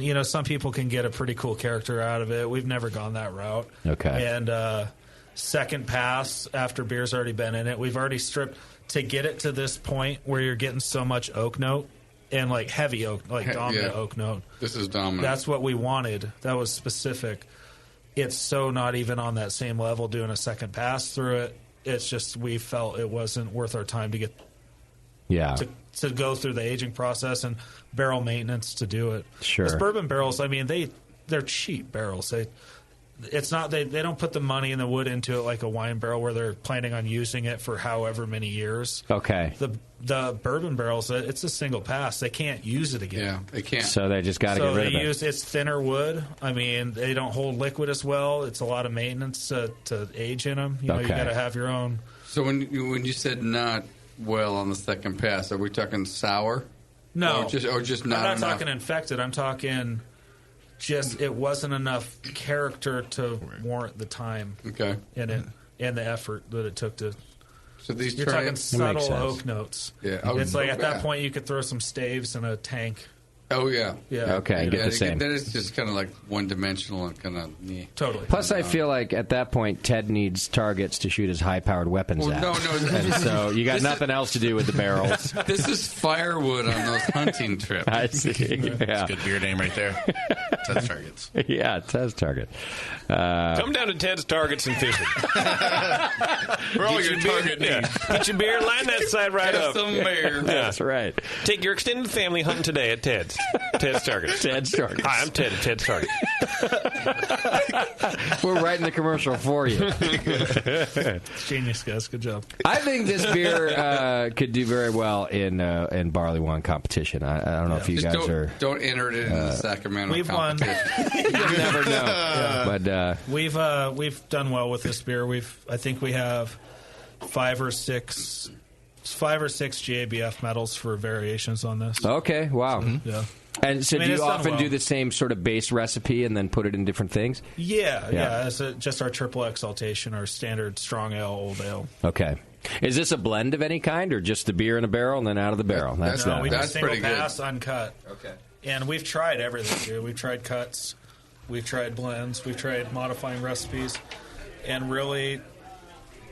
And some people can get a pretty cool character out of it. We've never gone that route. Okay. And second pass after beer's already been in it, we've already stripped to get it to this point where you're getting so much oak note and like heavy oak, like dominant oak note. This is dominant. That's what we wanted. That was specific. It's so not even on that same level doing a second pass through it. It's just we felt it wasn't worth our time to get to go through the aging process and barrel maintenance to do it. Sure. Because bourbon barrels, I mean, they're cheap barrels. It's not they don't put the money and the wood into it like a wine barrel where they're planning on using it for however many years. Okay. The bourbon barrels, it's a single pass. They can't use it again. Yeah, they can't. So they just got to get rid of it. It's thinner wood. I mean, they don't hold liquid as well. It's a lot of maintenance to age in them. You Okay. got to have your own. So when you said not well on the second pass, are we talking sour? No, or just not I'm not enough? talking infected. I'm talking just it wasn't enough character to warrant the time in it and the effort that it took to. So these you're talking subtle oak notes. Yeah, it's like at that point you could throw some staves in a tank. Oh yeah, yeah. Okay, get the same. Then it's just kind of like one-dimensional and kind of totally. Plus, I feel like at that point Ted needs targets to shoot his high-powered weapons at. No. And so you got nothing else to do with the barrels. This is firewood on those hunting trips. I see. Yeah. That's a good beer name right there. Ted's Targets. Yeah, Ted's Target. Come down to Ted's Targets and fishing. For all your target needs. Get your beer, line that side right Have up. some beer. That's right. Take your extended family hunting today at Ted's. Ted's Targets. Ted's Targets. Hi, I'm Ted at Ted's Target. We're writing the commercial for you. Genius, guys. Good job. I think this beer could do very well in barley wine competition. I don't know if you Just guys don't enter it in the Sacramento We've won. competition. You never know. Yeah. But we've done well with this beer. I think we have 5 or 6 GABF medals for variations on this. Okay, wow. Yeah. And so, I mean, do you it's done often well. do the same sort of base recipe and then put it in different things? Yeah. It's just our triple exaltation, our standard strong ale, old ale. Okay. Is this a blend of any kind, or just the beer in a barrel and then out of the barrel? We do That's single pretty good. pass, uncut. Okay. And we've tried everything, dude. We've tried cuts, we've tried blends, we've tried modifying recipes, and really,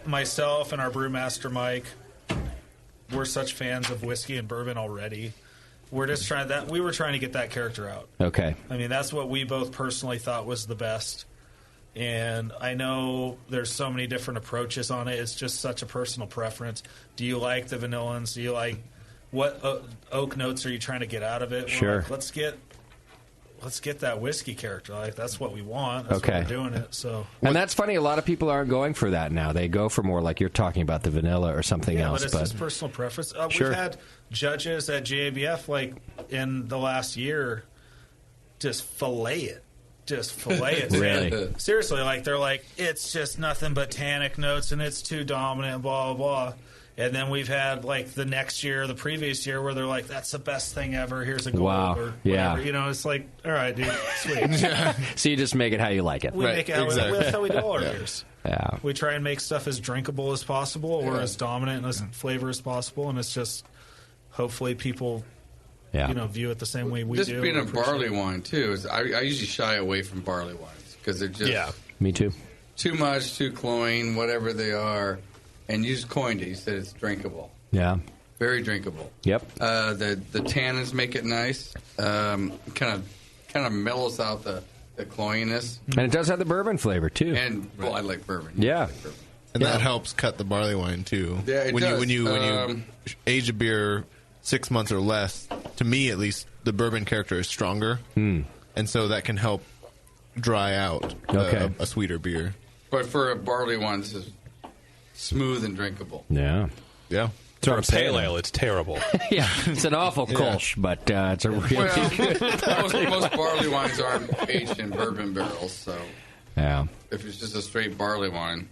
myself and our brewmaster Mike, we're such fans of whiskey and bourbon already. We're just trying that. We were trying to get that character out. Okay. I mean, that's what we both personally thought was the best. And I know there's so many different approaches on it. It's just such a personal preference. Do you like the vanillins? Do you like what oak notes are you trying to get out of it? We're Sure. like, let's get that whiskey character. Like that's what we want. That's Okay. why we're doing it. So. And that's funny. A lot of people aren't going for that now. They go for more like you're talking about the vanilla or something Yeah, else. but it's just personal preference. Sure. We've had judges at GABF like in the last year just fillet it. Really? Seriously, like they're like, it's just nothing but tannic notes and it's too dominant, blah, blah, blah. And then we've had like the next year, the previous year, where they're like, that's the best thing ever. Here's a gold Wow. or whatever. Yeah. You know, it's like, all right, dude, sweet. So you just make it how you like it. We make it that's how we do all our beers. Yeah. We try and make stuff as drinkable as possible or as dominant and as flavor as possible. And it's just, hopefully people view it the same way we Just do. being a Appreciate barley it. wine too is I usually shy away from barley wines because they're just Me too. too much, too cloying, whatever they are. And you just coined it. You said it's drinkable, Yeah. very drinkable. Yep. The tannins make it nice. Kind of mellows out the cloyiness. And it does have the bourbon flavor too. And I like bourbon. Yeah. And that helps cut the barley wine too. Yeah, it when does. when you age a beer 6 months or less, to me at least, the bourbon character is stronger, and so that can help dry out a sweeter beer. But for a barley wine, this is smooth and drinkable. Yeah. Yeah. For a pale ale, it's terrible. Yeah, it's an awful kolsch, but it's a really good. Most barley wines are aged in bourbon barrels, so Yeah. if it's just a straight barley wine.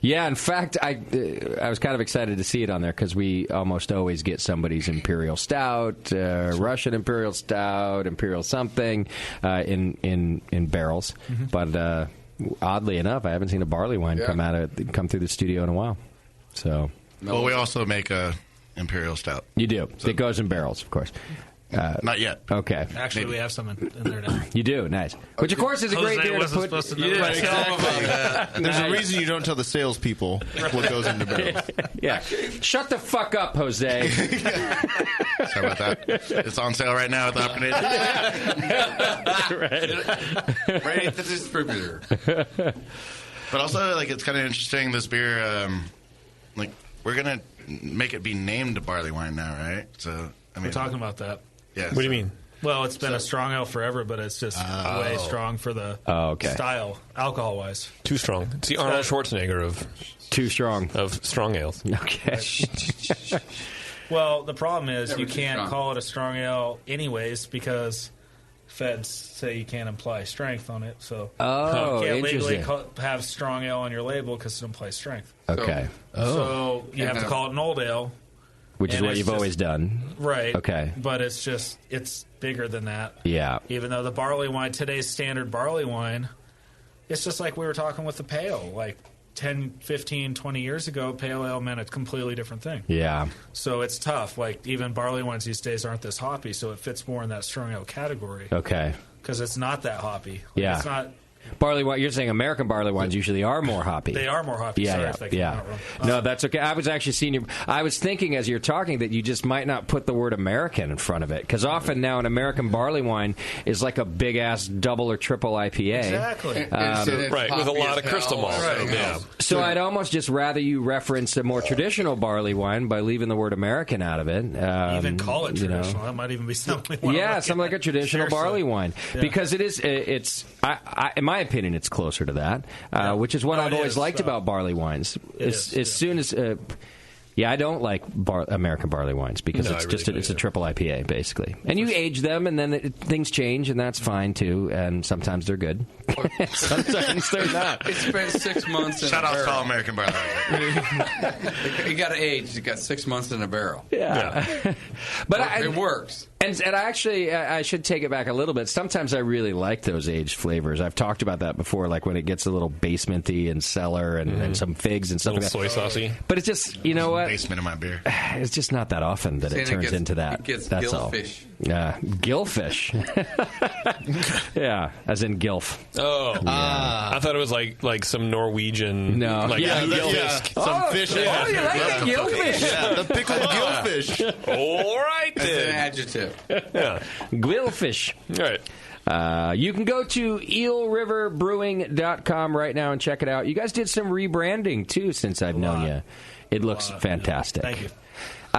Yeah, in fact, I was kind of excited to see it on there because we almost always get somebody's Imperial Stout, Russian Imperial Stout, Imperial something in barrels. But oddly enough, I haven't seen a barley wine come through the studio in a while. So, Well, we also make a Imperial Stout. You do. It goes in barrels, of course. Not yet. Okay. Actually, we have some in there now. You do, nice. Which, of course, is a great beer to put. There's a reason you don't tell the salespeople what goes into barrels. Yeah. Shut the fuck up, Jose. Sorry about that. It's on sale right now at the Opportunity. Right at the distributor. But also, like, it's kind of interesting. This beer, like, we're gonna make it be named a barley wine now, right? So, I mean, We're talking about that. Yeah. What do you mean? Well, it's been a strong ale forever, but it's just way strong for the style, alcohol-wise. Too strong. It's the Arnold Schwarzenegger of too strong of strong ales. Okay. Well, the problem is Never you too can't strong. call it a strong ale anyways because feds say you can't imply strength on it. So Oh, you can't legally interesting. have strong ale on your label because it implies strength. Okay. So you have to And, call it an old ale. Which is And what it's you've just- always done. Right. Okay. But it's bigger than that. Yeah. Even though the barley wine, today's standard barley wine, it's just like we were talking with the pale. Like 10, 15, 20 years ago, pale ale meant a completely different thing. Yeah. So it's tough. Like even barley wines these days aren't this hoppy, so it fits more in that strong ale category. Okay. Because it's not that hoppy. Like, Yeah. It's not. Barley wine. You're saying American barley wines usually are more hoppy. They are more hoppy. Sorry if I came out wrong. No, that's okay. I was actually seeing you. I was thinking as you're talking that you just might not put the word American in front of it because often now an American barley wine is like a big ass double or triple IPA. Exactly. Right, with a lot of crystal malt. Right. Yeah. So I'd almost just rather you reference a more traditional barley wine by leaving the word American out of it. Even call it you know. traditional. That might even be something. Yeah, something like a traditional barley wine Yeah. because it's in my opinion it's closer to that, which is what No, I've it always is, liked so. about barley wines. It As soon as I don't like American barley wines because No, it's I really just it's a triple IPA basically, and you age them and then things change and that's fine too, and sometimes they're good, sometimes they're not. It spent 6 months in Shout a out to barrel. all American barley. You got to age. You got 6 months in a barrel. Yeah. But it works. And I actually, I should take it back a little bit. Sometimes I really like those aged flavors. I've talked about that before, like when it gets a little basementy and cellar and some figs and stuff like that. Soy saucy. But it's just, you know what? Basement in my beer. It's just not that often that See, it and it turns gets- into that. it gets That's all. gillfish. Gillfish. Yeah, as in gilf. Oh, I thought it was like some Norwegian. No. like Yeah, gillfish. Oh, fish. oh, you like the gillfish? Yeah, the pickled gillfish. All right, That's an then. adjective. Yeah. Gwillfish. All right. You can go to eelriverbrewing.com right now and check it out. You guys did some rebranding, too, since I've known you. It looks fantastic. Thank you.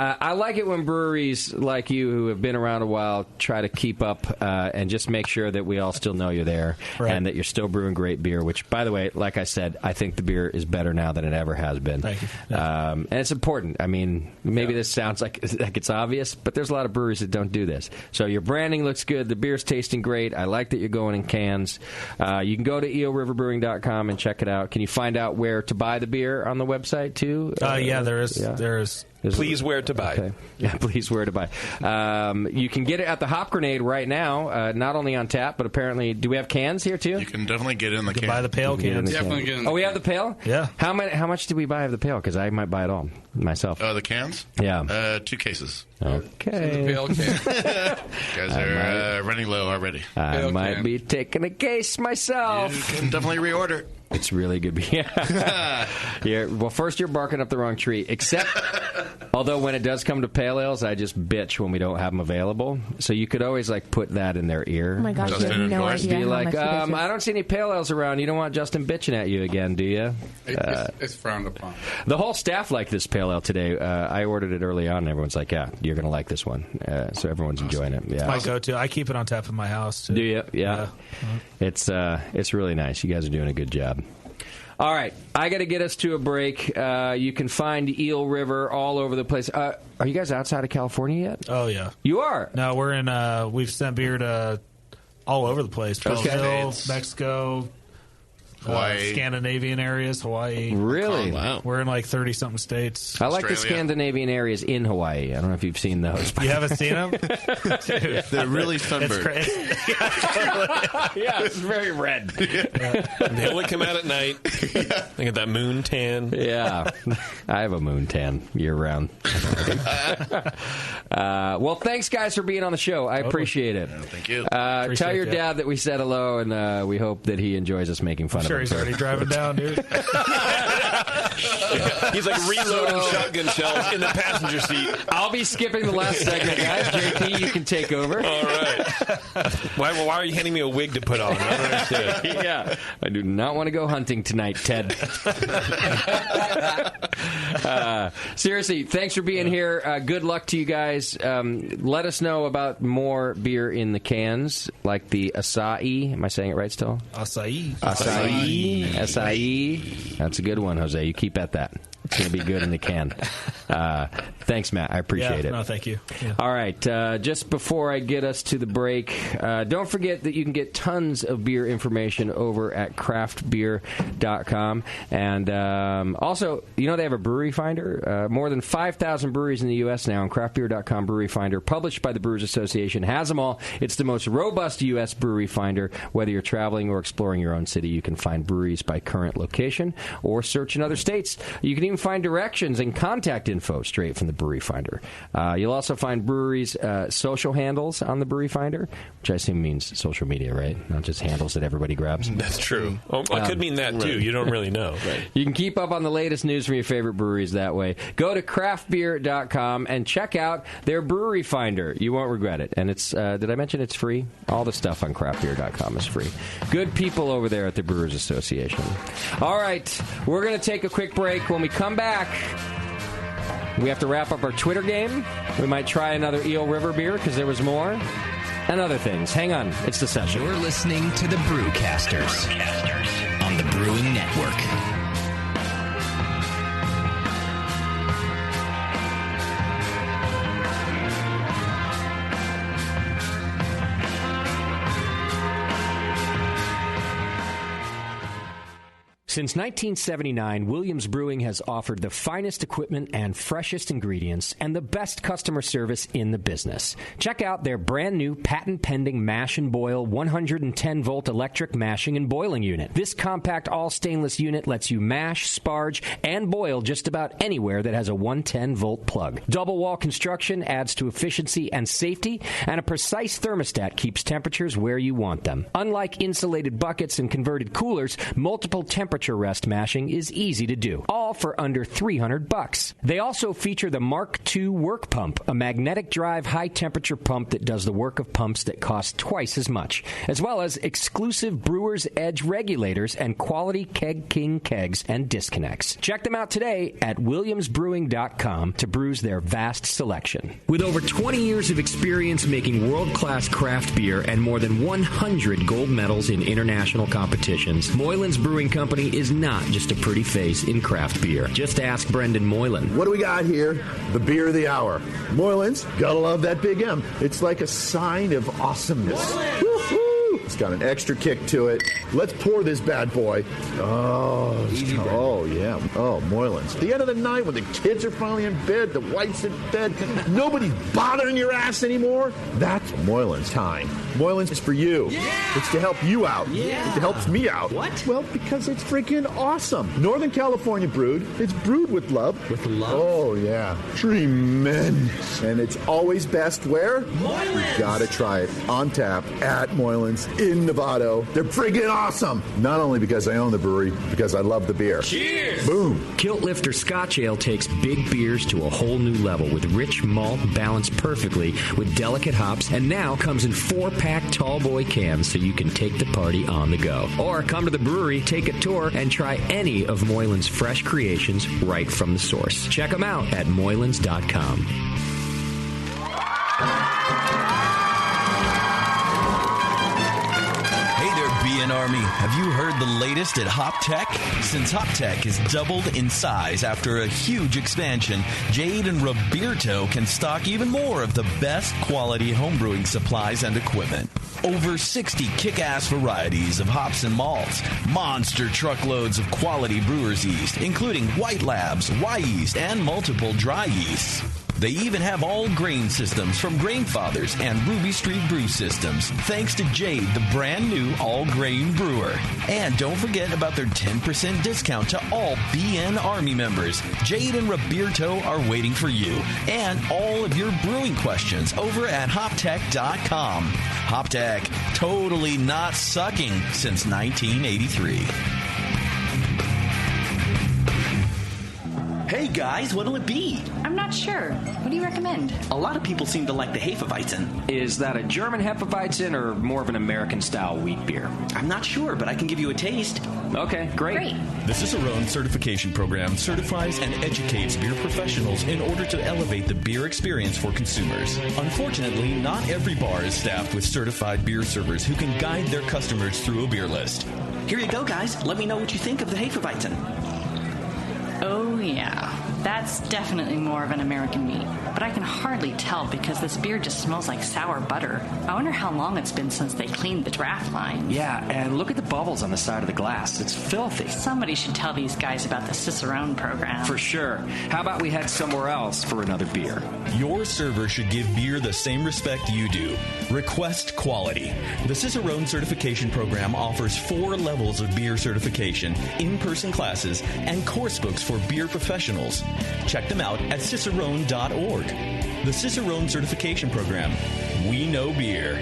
I like it when breweries like you, who have been around a while, try to keep up and just make sure that we all still know you're there and that you're still brewing great beer, which, by the way, like I said, I think the beer is better now than it ever has been. Thank you. And it's important. I mean, maybe this sounds like it's obvious, but there's a lot of breweries that don't do this. So your branding looks good. The beer's tasting great. I like that you're going in cans. You can go to eelriverbrewing.com and check it out. Can you find out where to buy the beer on the website, too? Yeah, there is. Yeah. There is. Please where to buy. Okay. Yeah, please where to buy. You can get it at the Hop Grenade right now, not only on tap, but apparently, do we have cans here too? You can definitely get it in the You can. can buy the pale Get in cans. the Definitely can. get in the Oh, we have can. the pail? Yeah. How much did we buy of the pail? Because I might buy it all myself. The cans? Yeah. 2 cases. Okay. The pale can. You guys are running low already. I Pale might can. be taking a case myself. You can definitely reorder. It's really good beer. Well, first you're barking up the wrong tree. Except, although when it does come to pale ales, I just bitch when we don't have them available. So you could always put that in their ear. Oh my gosh, Justin you have no endorsed. idea Be how like, much it is. I don't see any pale ales around. You don't want Justin bitching at you again, do you? It's frowned upon. The whole staff liked this pale ale today. I ordered it early on, and everyone's like, "Yeah, you're going to like this one." So everyone's enjoying it. Yeah, My go-to. I keep it on tap in my house too. do you? Yeah. It's really nice. You guys are doing a good job. All right, I got to get us to a break. You can find Eel River all over the place. Are you guys outside of California yet? Oh yeah. You are. No, we're in. We've sent beer to all over the place. Brazil, States. Mexico, Hawaii. Scandinavian areas, Hawaii. Really? Wow. We're in like 30-something states. I like the Australia. Scandinavian areas in Hawaii. I don't know if you've seen those. You haven't seen them? Dude, They're really it's sunburned. crazy. Yeah, it's very red. They only come out at night. They get that moon tan. Yeah, I have a moon tan year round. Well, thanks guys for being on the show. I appreciate it. Thank you. Tell Appreciate your that. dad that we said hello, and we hope that he enjoys us making fun Sure, of he's him. already driving down, dude. He's like reloading shotgun shells in the passenger seat. I'll be skipping the last segment, guys. JP, you can take over. All right. Why are you handing me a wig to put on? I don't understand. Yeah, I do not want to go hunting tonight, Ted. Seriously, thanks for being here. Good luck to you guys. Let us know about more beer in the cans, like the acai. Am I saying it right still? Acai. Acai. That's a good one, Jose. You keep at that. It's going to be good in the can. Thanks, Matt. I appreciate it. No, thank you. Yeah. All right. Just before I get us to the break, don't forget that you can get tons of beer information over at craftbeer.com. And also, they have a brewery finder. More than 5,000 breweries in the U.S. now, and craftbeer.com brewery finder, published by the Brewers Association, has them all. It's the most robust U.S. brewery finder. Whether you're traveling or exploring your own city, you can find breweries by current location or search in other states. You can even find directions and contact info straight from the brewery finder. You'll also find breweries' social handles on the brewery finder, which I assume means social media, right? Not just handles that everybody grabs. That's true. It could mean that, too. You don't really know. Right. You can keep up on the latest news from your favorite breweries that way. Go to craftbeer.com and check out their brewery finder. You won't regret it. And it's, did I mention it's free? All the stuff on craftbeer.com is free. Good people over there at the Brewers Association. All right, we're going to take a quick break. When we come back, we have to wrap up our Twitter game. We might try another Eel River beer because there was more. And other things. Hang on. It's the session. You're listening to the Brewcasters on the Brewing Network. Since 1979, Williams Brewing has offered the finest equipment and freshest ingredients and the best customer service in the business. Check out their brand new patent-pending Mash and Boil 110-volt electric mashing and boiling unit. This compact all-stainless unit lets you mash, sparge, and boil just about anywhere that has a 110-volt plug. Double-wall construction adds to efficiency and safety, and a precise thermostat keeps temperatures where you want them. Unlike insulated buckets and converted coolers, multiple temperature rest mashing is easy to do, all for under $300. They also feature the Mark II work pump, a magnetic drive high-temperature pump that does the work of pumps that cost twice as much, as well as exclusive Brewer's Edge regulators and quality Keg King kegs and disconnects. Check them out today at williamsbrewing.com to brews their vast selection. With over 20 years of experience making world-class craft beer and more than 100 gold medals in international competitions, Moylan's Brewing Company is not just a pretty face in craft beer. Just ask Brendan Moylan. What do we got here? The beer of the hour. Moylan's, gotta love that big M. It's like a sign of awesomeness. Woo-hoo! It's got an extra kick to it. Let's pour this bad boy. Oh, yeah. Oh, Moylan's. The end of the night when the kids are finally in bed, the wife's in bed, nobody's bothering your ass anymore. That's Moylan's time. Moylan's is for you. Yeah! It's to help you out. Yeah! It helps me out. What? Well, because it's freaking awesome. Northern California brewed. It's brewed with love. With love? Oh, yeah. Tremendous. And it's always best where? Moylan's! You gotta try it. On tap at Moylan's in Novato. They're friggin' awesome. Not only because I own the brewery, because I love the beer. Cheers! Boom. Kilt Lifter Scotch Ale takes big beers to a whole new level with rich malt balanced perfectly with delicate hops, and now comes in 4-pack tall boy cans so you can take the party on the go. Or come to the brewery, take a tour, and try any of Moylan's fresh creations right from the source. Check them out at moylans.com. BN Army, have you heard the latest at Hop Tech? Since Hop Tech has doubled in size after a huge expansion, Jade and Roberto can stock even more of the best quality homebrewing supplies and equipment. Over 60 kick-ass varieties of hops and malts, monster truckloads of quality brewer's yeast, including White Labs, Y-yeast, and multiple dry yeasts. They even have all grain systems from Grain Fathers and Ruby Street Brew Systems, thanks to Jade, the brand new all-grain brewer. And don't forget about their 10% discount to all BN Army members. Jade and Roberto are waiting for you and all of your brewing questions over at hoptech.com. Hoptech, totally not sucking since 1983. Hey guys, what'll it be? I'm not sure. What do you recommend? A lot of people seem to like the Hefeweizen. Is that a German Hefeweizen or more of an American-style wheat beer? I'm not sure, but I can give you a taste. Okay, great. The Cicerone certification program certifies and educates beer professionals in order to elevate the beer experience for consumers. Unfortunately, not every bar is staffed with certified beer servers who can guide their customers through a beer list. Here you go, guys. Let me know what you think of the Hefeweizen. Oh, yeah. That's definitely more of an American meat. But I can hardly tell because this beer just smells like sour butter. I wonder how long it's been since they cleaned the draft line. Yeah, and look at the bubbles on the side of the glass. It's filthy. Somebody should tell these guys about the Cicerone program. For sure. How about we head somewhere else for another beer? Your server should give beer the same respect you do. Request quality. The Cicerone Certification Program offers 4 levels of beer certification, in-person classes, and course books for beer professionals. Check them out at cicerone.org. The Cicerone Certification Program. We know beer.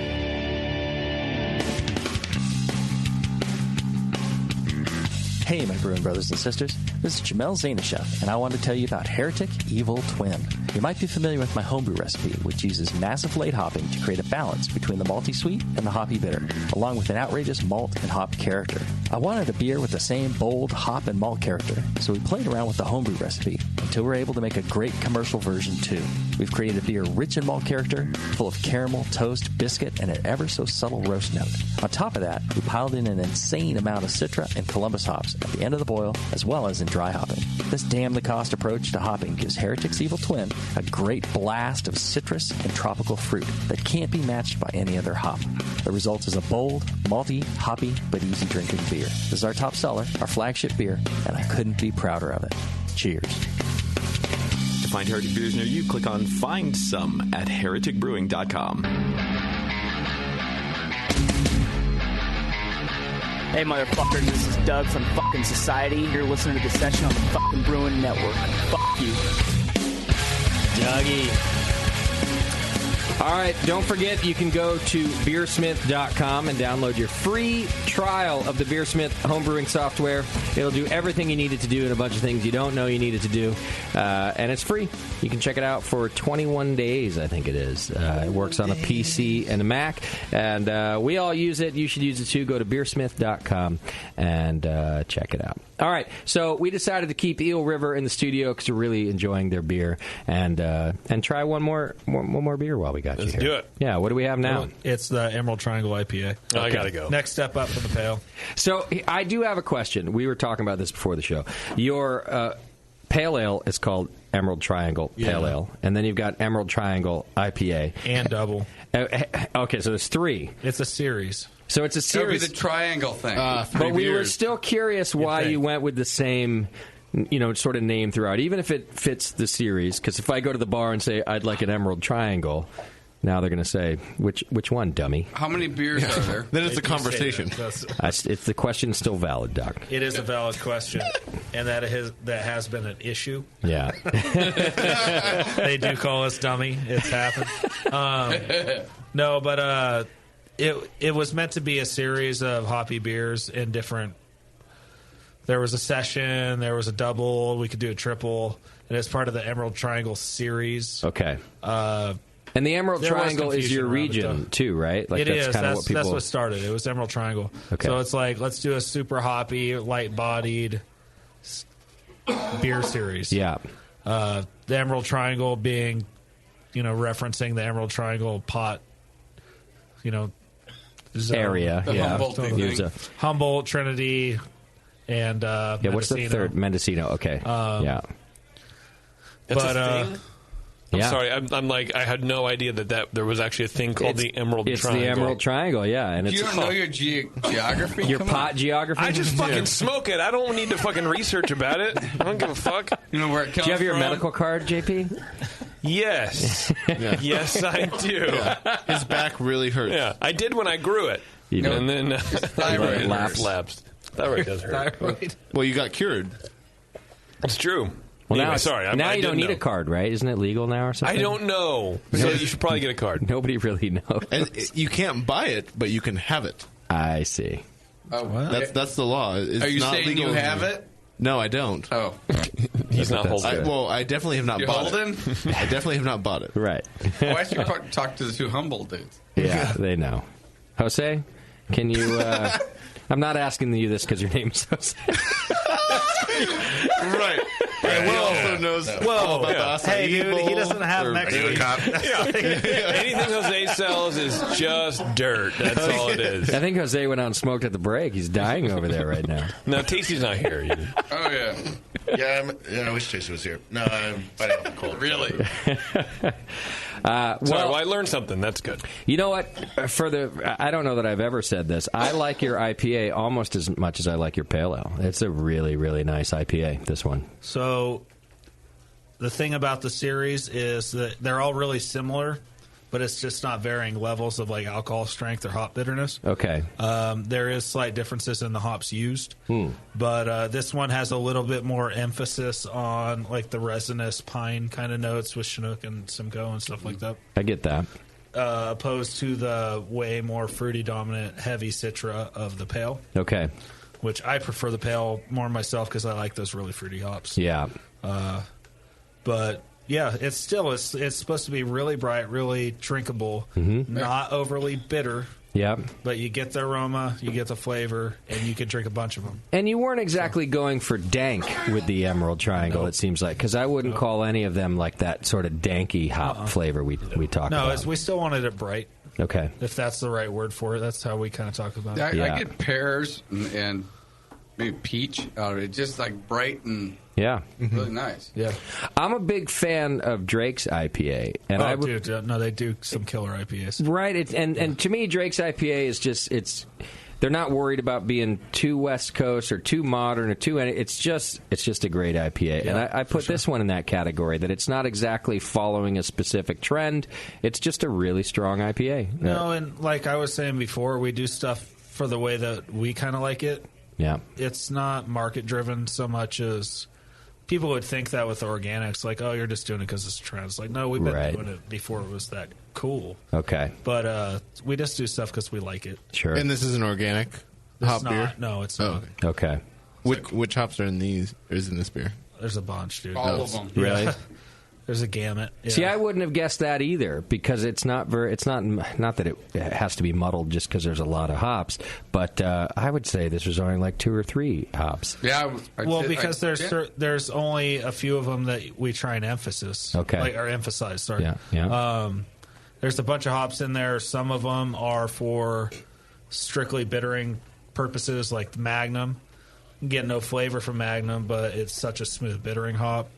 Hey, my brewing brothers and sisters. This is Jamel Zanishev, and I want to tell you about Heretic Evil Twin. You might be familiar with my homebrew recipe, which uses massive late hopping to create a balance between the malty sweet and the hoppy bitter, along with an outrageous malt and hop character. I wanted a beer with the same bold hop and malt character, so we played around with the homebrew recipe until we were able to make a great commercial version too. We've created a beer rich in malt character, full of caramel, toast, biscuit, and an ever so subtle roast note. On top of that, we piled in an insane amount of Citra and Columbus hops at the end of the boil, as well as in dry hopping. This damn-the-cost approach to hopping gives Heretic's Evil Twin a great blast of citrus and tropical fruit that can't be matched by any other hop. The result is a bold, malty, hoppy, but easy-drinking beer. This is our top seller, our flagship beer, and I couldn't be prouder of it. Cheers. To find Heretic beers near you, click on Find Some at hereticbrewing.com. Hey, motherfuckers, this is Doug from fucking Society. You're listening to the session on the fucking Brewing Network. Fuck you. Dougie. All right, don't forget, you can go to beersmith.com and download your free trial of the Beersmith homebrewing software. It'll do everything you need it to do and a bunch of things you don't know you need it to do. And it's free. You can check it out for 21 days, I think it is. It works on a PC and a Mac. And we all use it. You should use it too. Go to beersmith.com and check it out. All right, so we decided to keep Eel River in the studio because we're really enjoying their beer, and try one more beer while we got Let's you here. do it. Yeah, what do we have now? It's the Emerald Triangle IPA. Oh, I gotta go. Next step up from the pale. So I do have a question. We were talking about this before the show. Your pale ale is called Emerald Triangle Pale Ale, and then you've got Emerald Triangle IPA. And double. Okay, so there's 3. It's a series. So it's a That would be series. the triangle thing. But we were still curious why you went with the same, sort of name throughout, even if it fits the series. Because if I go to the bar and say I'd like an Emerald Triangle, now they're going to say which one, dummy? How many beers are there? Then it's a conversation. It's the question's still valid, Doc. It is a valid question, and that has been an issue. Yeah. They do call us dummy. It's happened. No, but it was meant to be a series of hoppy beers in different. There was a session, there was a double, we could do a triple, and it's part of the Emerald Triangle series. Okay. And the Emerald Triangle is your region too, right? Like, that's kind of what people. That's what started. It was Emerald Triangle. Okay. So it's like, let's do a super hoppy, light-bodied beer series. Yeah. The Emerald Triangle being, referencing the Emerald Triangle pot, zone. Area. Yeah. Humboldt, Trinity, and what's the third? Mendocino. Okay. Yeah. That's a thing? I'm yeah. sorry. I'm like, I had no idea that there was actually a thing called the Emerald Triangle. It's the Emerald Triangle, yeah. And You don't know your geography? Your Come pot on. geography? I just fucking smoke it. I don't need to fucking research about it. I don't give a fuck. You know where it comes from? Do you have your medical card, JP? Yes. Yes, I do. Yeah. His back really hurts. Yeah, I did when I grew it. And then thyroid lapsed. Thyroid does hurt. Well, you got cured. It's true. Well, anyway, now, sorry. now I you don't didn't need know. a card, right? Isn't it legal now or something? I don't know. So you should probably get a card. Nobody really knows. And you can't buy it, but you can have it. I see. That's the law. It's Are you not saying legal you have it? No, I don't. Oh. He's not holding it. I definitely have not You bought holding? it. I definitely have not bought it. Right. Why should you talk to the 2 Humboldt dudes? Yeah, they know. Jose, can you... I'm not asking you this because your name's Jose. Right. And Will also knows all about the acai Hey, dude, he bowl, doesn't have or- Mexican. Are you a cop? Anything Jose sells is just dirt. That's all it is. I think Jose went out and smoked at the break. He's dying over there right now. No, Tasty's not here. Oh, yeah. I wish Tasty was here. No, I'm fighting off the cold. Really? Well, I learned something. That's good. You know what? I don't know that I've ever said this. I like your IPA almost as much as I like your Pale Ale. It's a really, really nice IPA, this one. So the thing about the series is that they're all really similar, but it's just not varying levels of like alcohol strength or hop bitterness. Okay. There is slight differences in the hops used, but this one has a little bit more emphasis on like the resinous pine kind of notes with Chinook and Simcoe and stuff like that. I get that. Opposed to the way more fruity dominant heavy Citra of the Pale. Okay. Which I prefer the Pale more myself because I like those really fruity hops. Yeah. But yeah, it's supposed to be really bright, really drinkable, not overly bitter. Yeah. But you get the aroma, you get the flavor, and you can drink a bunch of them. And you weren't exactly going for dank with the Emerald Triangle, it seems like, because I wouldn't call any of them like that sort of danky hop flavor we talked about. No, we still wanted it bright. Okay. If that's the right word for it, that's how we kind of talk about I it. get pears and maybe peach out of it, just like bright and Yeah. really nice. Yeah. I'm a big fan of Drake's IPA. And no, they do some killer IPAs. Right. And to me, Drake's IPA is just, they're not worried about being too West Coast or too modern or too, it's just a great IPA. Yeah, and I put this one in that category, that it's not exactly following a specific trend. It's just a really strong IPA. No, and like I was saying before, we do stuff for the way that we kind of like it. Yeah. It's not market driven so much as people would think that with organics, like, oh, you're just doing it because it's a trend. It's like, no, we've been doing it before it was that cool. Okay. But we just do stuff because we like it. Sure. And this is an organic It's hop not. beer? No, it's not. Okay. Which hops are in these? Or is in this beer? There's a bunch, dude. All of them. Really? Yeah. There's a gamut. Yeah. See, I wouldn't have guessed that either, because it's not that it has to be muddled just because there's a lot of hops, but I would say this was only like 2 or 3 hops. Yeah. Because there's only a few of them that we try and emphasize. Okay. Or emphasize, sorry. Yeah. There's a bunch of hops in there. Some of them are for strictly bittering purposes, like the Magnum. You get no flavor from Magnum, but it's such a smooth bittering hop.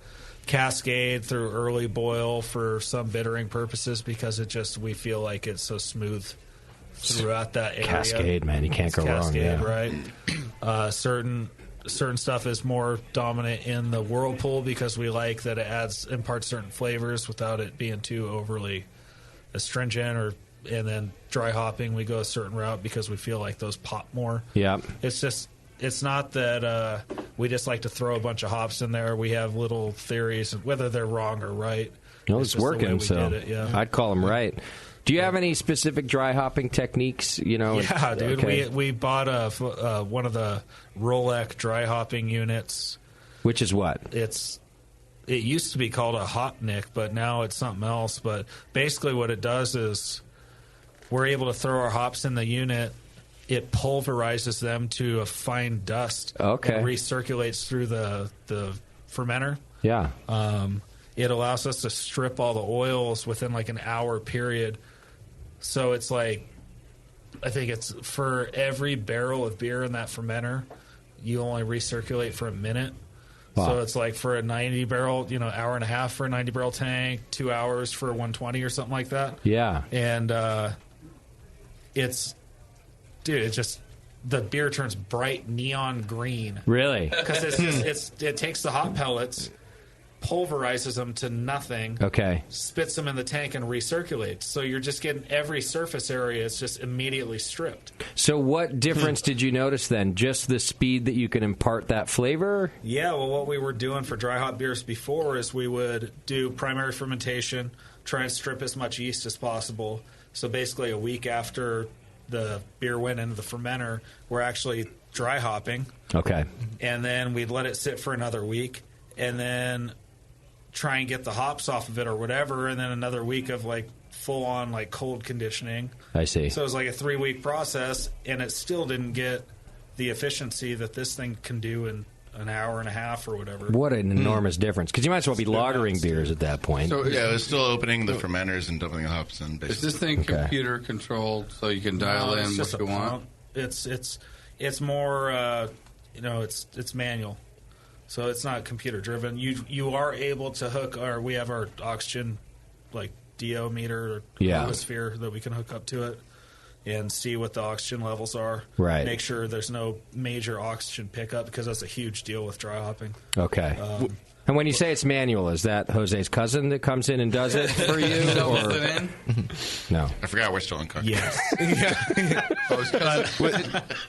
Cascade through early boil for some bittering purposes because we feel like it's so smooth throughout that area. Cascade, man, you can't go wrong. Cascade, Yeah. right? Certain stuff is more dominant in the Whirlpool because we like that it imparts certain flavors without it being too overly astringent. And then dry hopping, we go a certain route because we feel like those pop more. Yeah. It's not that we just like to throw a bunch of hops in there. We have little theories, whether they're wrong or right. No, it's just the way working, we so did it, yeah. I'd call them right. Do you have any specific dry hopping techniques? Yeah, dude. Okay. We bought one of the Rolec dry hopping units. Which is what? It used to be called a Hopnik, but now it's something else. But basically what it does is we're able to throw our hops in the unit. It pulverizes them to a fine dust. Okay. And recirculates through the fermenter. Yeah. It allows us to strip all the oils within like an hour period. So it's like, I think it's for every barrel of beer in that fermenter, you only recirculate for a minute. Wow. So it's like for a 90 barrel, hour and a half for a 90 barrel tank, 2 hours for a 120 or something like that. Yeah. And the beer turns bright neon green. Really? Because it takes the hop pellets, pulverizes them to nothing. Okay. Spits them in the tank and recirculates. So you're just getting every surface area is just immediately stripped. So what difference did you notice then? Just the speed that you can impart that flavor? Yeah, well, what we were doing for dry hop beers before is we would do primary fermentation, try and strip as much yeast as possible. So basically a week after the beer went into the fermenter, we're actually dry hopping. Okay. And then we'd let it sit for another week and then try and get the hops off of it or whatever, and then another week of like full on like cold conditioning. I see. So it was like a 3-week process, and it still didn't get the efficiency that this thing can do in an hour and a half or whatever. What an enormous difference. Because you might as well be lagering beers at that point. So yeah, it was still opening the fermenters and dumping the hops in. Is this thing computer controlled so you can dial in what you want? It's more it's manual, so it's not computer driven. You are able to hook we have our oxygen like DO meter or atmosphere that we can hook up to it and see what the oxygen levels are. Right. Make sure there's no major oxygen pickup because that's a huge deal with dry hopping. Okay. And when you say it's manual, is that Jose's cousin that comes in and does it for you? Doubles it in? No. I forgot we're still in country. Yes.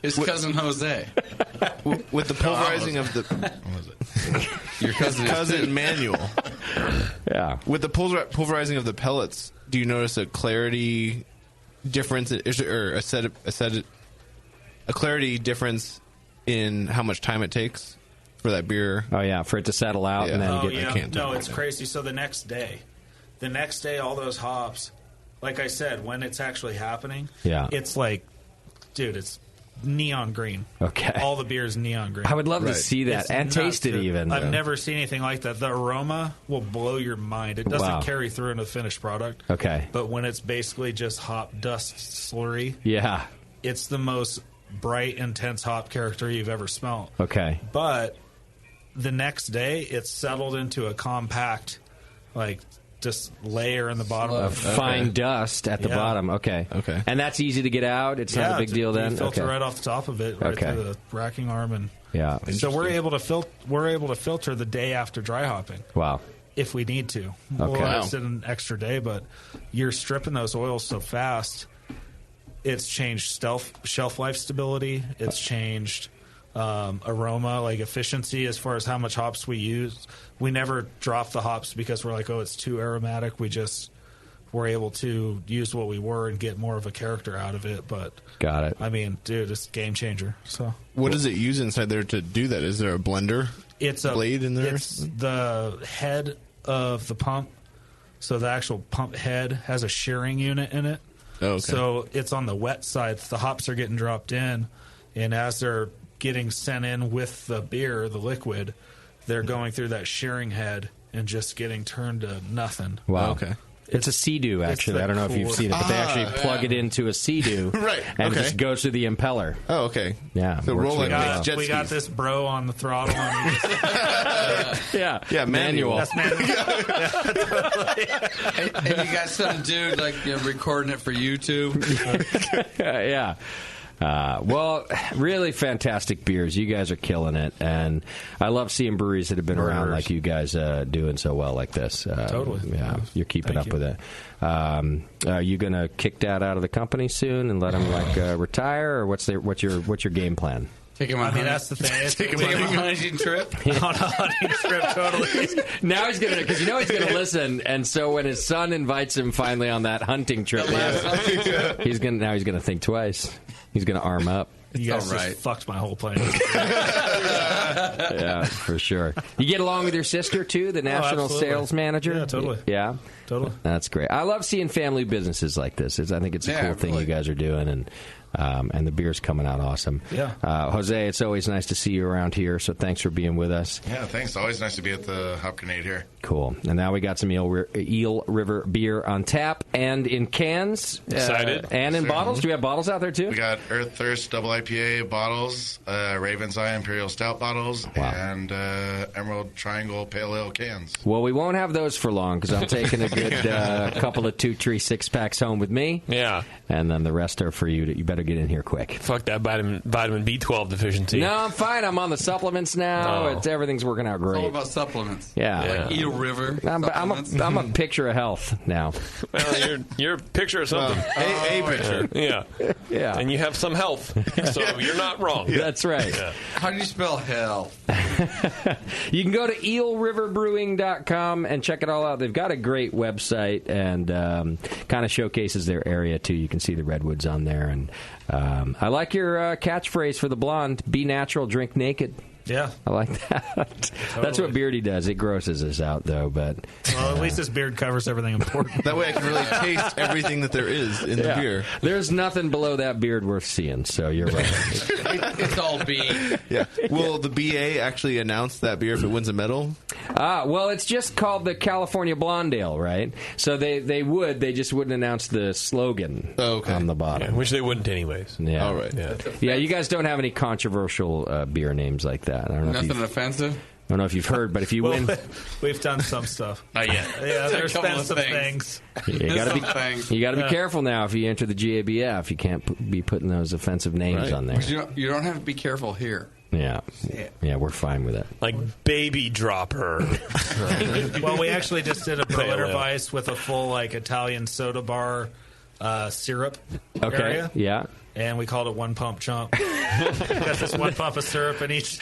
His cousin Jose. With the pulverizing of the... Your cousin Manuel. Yeah. With the pulverizing of the pellets, do you notice a clarity difference, or a clarity difference in how much time it takes for that beer? Oh yeah, for it to settle out and then get. No, it's crazy. So the next day, all those hops, like I said, when it's actually happening, it's like, dude, it's neon green. Okay. All the beer is neon green. I would love to see that It's and nuts, taste it dude. even. I've never seen anything like that. The aroma will blow your mind. It doesn't Wow. carry through into the finished product. Okay. But when it's basically just hop dust slurry, Yeah. it's the most bright, intense hop character you've ever smelled. Okay. But the next day, it's settled into a compact, like, just layer in the bottom Of fine dust at the bottom. Okay. Okay. And that's easy to get out. It's not a big deal then. You filter Okay. right off the top of it, right Okay. through the racking arm, and Yeah. so we're able to filter the day after dry hopping. Wow. If we need to, Okay. we'll Wow. extend an extra day, but you're stripping those oils so fast. It's changed shelf life stability. It's changed aroma, like efficiency, as far as how much hops we use. We never drop the hops because we're like, oh, it's too aromatic. We just were able to use what we were and get more of a character out of it. But got it. I mean, dude, it's a game changer. So what does it use inside there to do that? Is there a blender? It's a blade in there. It's the head of the pump. So the actual pump head has a shearing unit in it. Oh, okay. So it's on the wet side. The hops are getting dropped in, and as they're getting sent in with the beer, the liquid, they're going through that shearing head and just getting turned to nothing. Wow. Okay. It's a Sea-Doo, actually. I don't know if you've seen it, but they actually plug it into a Sea-Doo. Right. And Okay. it just goes through the impeller. Oh, okay. Yeah. So works roll really like well. jet We got skis. this bro on the throttle. And Yeah. Yeah, manual. That's manual. And you got some dude like recording it for YouTube. Yeah. Well, really fantastic beers. You guys are killing it, and I love seeing breweries that have been around like you guys doing so well like this. Totally. Yeah, you're keeping Thank up you. with it. Are you going to kick Dad out of the company soon and let him retire, or what's your game plan? Take him on. I mean, that's the thing. Take him on a hunting trip. On a hunting trip, totally. Now he's gonna, because he's gonna listen, and so when his son invites him finally on that hunting trip, he's gonna think twice. He's gonna arm up. You guys All right. just fucked my whole plan. Yeah, for sure. You get along with your sister too, the national absolutely. sales manager. Yeah, totally. Yeah, Totally. That's great. I love seeing family businesses like this. I think it's a cool thing you guys are doing, and the beer's coming out awesome. Yeah. Jose, it's always nice to see you around here. So thanks for being with us. Yeah, thanks. Always nice to be at the Hop Grenade here. Cool. And now we got some Eel River beer on tap and in cans. Excited. And in Sure. bottles. Do we have bottles out there, too? We got Earth Thirst Double IPA bottles, Raven's Eye Imperial Stout bottles, and Emerald Triangle Pale Ale cans. Well, we won't have those for long because I'm taking a good couple of 2-3 6-packs home with me. Yeah. And then the rest are for you. You better get in here quick. Fuck that vitamin B12 deficiency. No, I'm fine. I'm on the supplements now. Oh. Everything's working out It's all great. about supplements. Yeah. Like Eel River. I'm a picture of health now. Well, you're a picture of something. A picture. Yeah. Yeah. And you have some health, so you're not wrong. That's right. Yeah. How do you spell hell? You can go to eelriverbrewing.com and check it all out. They've got a great website and kind of showcases their area, too. You can see the redwoods on there. And I like your catchphrase for the blonde, be natural, drink naked. Yeah. I like that. That's what Beardy does. It grosses us out, though. But well, at least his beard covers everything important. That way I can really taste everything that there is in the beer. There's nothing below that beard worth seeing, so you're right. It's all B. Yeah. Will the BA actually announce that beer if it wins a medal? Well, it's just called the California Blonde Ale, right? So they just wouldn't announce the slogan on the bottom. Yeah, which they wouldn't anyways. Yeah. All right. Yeah, you guys don't have any controversial beer names like that. I don't know Nothing offensive? I don't know if you've heard, but if you win... We've done some stuff. Not yet. Yeah, there's A couple been of some things. You got to be careful now if you enter the GABF. You can't be putting those offensive names on there. You don't have to be careful here. Yeah, we're fine with it. Like Baby Dropper. Well, we actually just did a Berliner Weiss with a full Italian soda bar syrup area. Yeah. And we called it One Pump Chump. Got this one pump of syrup in each.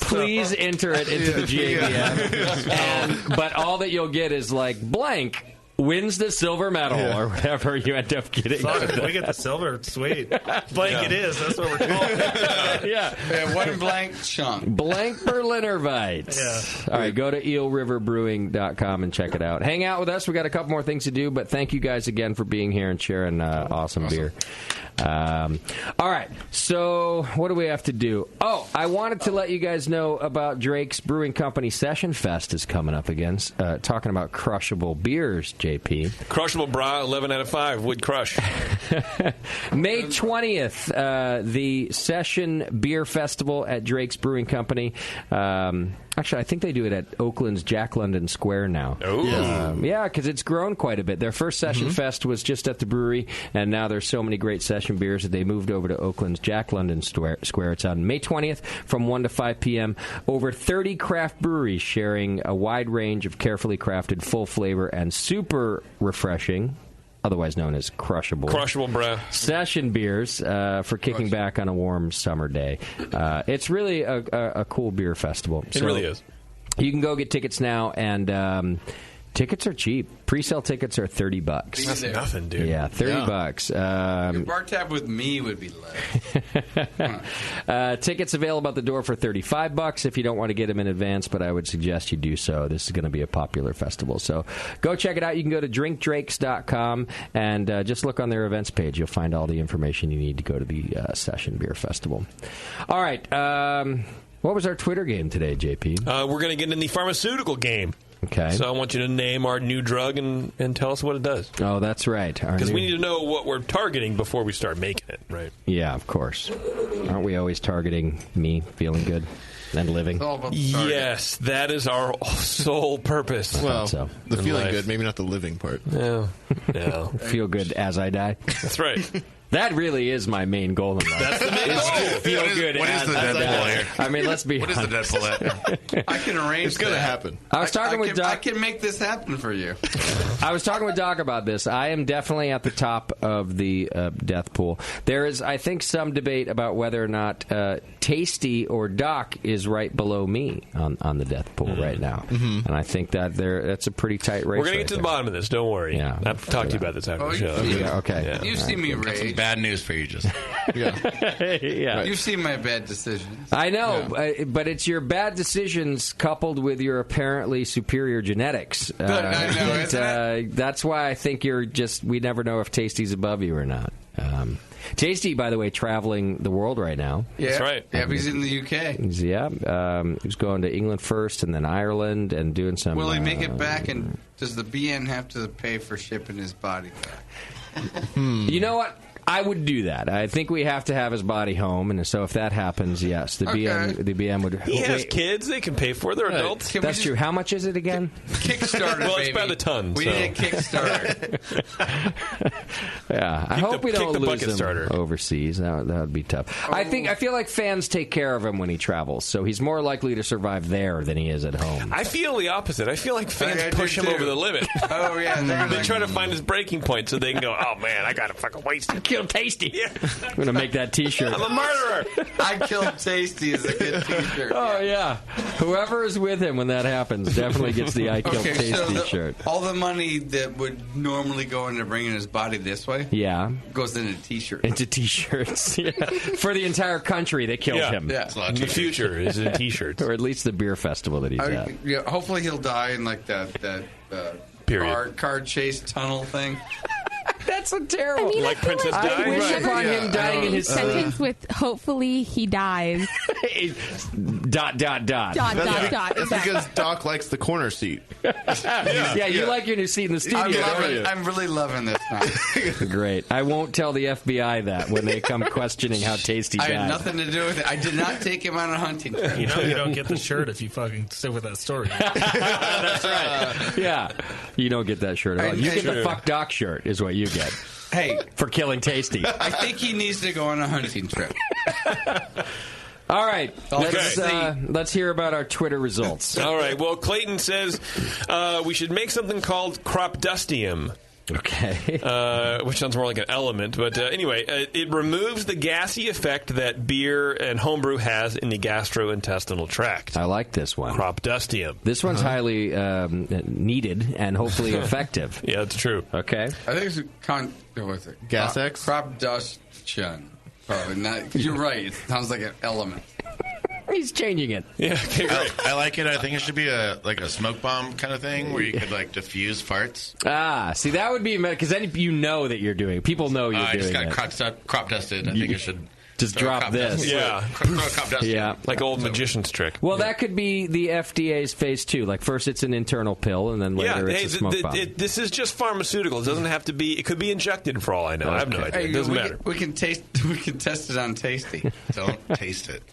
Please enter it into the GABF. But all that you'll get is blank wins the silver medal or whatever you end up getting. We get the silver. Sweet. Blank it is. That's what we're calling it. Yeah. One blank chunk. Blank Berliner Weiss. Yeah. All right, go to eelriverbrewing.com and check it out. Hang out with us. We got a couple more things to do, but thank you guys again for being here and sharing awesome beer. All right, so what do we have to do? Oh, I wanted to let you guys know about Drake's Brewing Company Session Fest is coming up again, talking about crushable beers, JP. Crushable bra, 11 out of 5 would crush. May 20th, the Session Beer Festival at Drake's Brewing Company. Actually, I think they do it at Oakland's Jack London Square now. Oh. Yeah, because it's grown quite a bit. Their first Session Fest was just at the brewery, and now there's so many great session beers that they moved over to Oakland's Jack London Square. It's on May 20th from 1 to 5 p.m. Over 30 craft breweries sharing a wide range of carefully crafted, full flavor, and super refreshing, otherwise known as crushable bro. session beers for kicking back on a warm summer day. It's really a cool beer festival. It really is. You can go get tickets now, and tickets are cheap. Pre-sale tickets are $30. That's nothing, dude. Yeah, $30. Your bar tab with me would be less. Tickets available at the door for $35 if you don't want to get them in advance, but I would suggest you do so. This is going to be a popular festival. So go check it out. You can go to drinkdrakes.com and just look on their events page. You'll find all the information you need to go to the Session Beer Festival. All right. What was our Twitter game today, JP? We're going to get in the pharmaceutical game. Okay. So I want you to name our new drug and tell us what it does. Oh, that's right. Because we need to know what we're targeting before we start making it, right? Yeah, of course. Aren't we always targeting me feeling good and living? Yes, that is our sole purpose. Well, the feeling life. good, maybe not the living part. No. Feel good as I die. That's right. That really is my main goal in life. That's the main goal. To feel good. What is the Deadpool here? I mean, let's be honest. What is the Deadpool at? I can arrange It's going to happen. I was talking with Doc. I can make this happen for you. I was talking with Doc about this. I am definitely at the top of the death pool. There is, I think, some debate about whether or not Tasty or Doc is right below me on the death pool right now. And I think that's a pretty tight race. We're going to get to the bottom of this. Don't worry. Yeah. I'll talk to you about this after the show. Yeah, okay. Yeah. You've seen me Got some rage. bad news for you, just. Yeah. You've seen my bad decisions. I know, but it's your bad decisions coupled with your apparently superior genetics. I know, isn't that's why I think we never know if Tasty's above you or not. Tasty, by the way, traveling the world right now. Yeah. That's right. Yeah, he's in the UK. He was going to England first and then Ireland and doing some... Will he make it back, and does the BN have to pay for shipping his body back? You know what? I would do that. I think we have to have his body home, and so if that happens, yes, the BM would. He has kids; they can pay for it. They're adults. That's true. How much is it again? Kickstarter. Well, it's baby. by the ton. We so. need a Kickstarter. Yeah, I hope we don't lose him overseas. That would be tough. I feel like fans take care of him when he travels, so he's more likely to survive there than he is at home. I feel the opposite. I feel like fans push him over the limit. Oh yeah, they try to find his breaking point so they can go, "Oh man, I got to fucking waste it." killed Tasty. I'm going to make that T-shirt. I'm a murderer. I killed Tasty is a good T-shirt. Oh, yeah. Whoever is with him when that happens definitely gets the I killed Tasty shirt. All the money that would normally go into bringing his body this way goes into T-shirts. Into T-shirts. Yeah. For the entire country, they killed him. Yeah. The future is in T-shirts. Or at least the beer festival that he's at. Yeah, hopefully he'll die in like that car chase tunnel thing. That's so terrible. I mean, like Princess I Di? wish upon him dying in his sentence with hopefully he dies. Dot. It's because Doc likes the corner seat. Yeah, you like your new seat in the studio. I'm really loving this now. Great. I won't tell the FBI that when they come questioning how Tasty died. I had nothing to do with it. I did not take him on a hunting trip. You know you don't get the shirt if you fucking stick with that story. That's right. Yeah. You don't get that shirt at all. You get the Fuck Doc shirt is what you get. Hey. For killing Tasty. I think he needs to go on a hunting trip. All right. Let's hear about our Twitter results. All right. Well, Clayton says we should make something called Cropdustium. Okay. Which sounds more like an element. But anyway, it removes the gassy effect that beer and homebrew has in the gastrointestinal tract. I like this one. Cropdustium. This one's highly needed and hopefully effective. Yeah, it's true. Okay. I think it's what's it? Gas X? Cropdustion. Probably not. You're right. It sounds like an element. He's changing it. Yeah, okay, great. I like it. I think it should be like a smoke bomb kind of thing where you could like diffuse farts. See, that would be because then you know that you're doing it. People know you're doing it. I just got crop dusted. I think it should just drop this. Yeah. Crop dust. Yeah. Like old magician's trick. Well, that could be the FDA's phase 2. Like first it's an internal pill, and then later it's a smoke bomb. This is just pharmaceutical. It doesn't have to be. It could be injected for all I know. I have no idea. Hey, it doesn't matter. We can test it on Tasty. Don't taste it.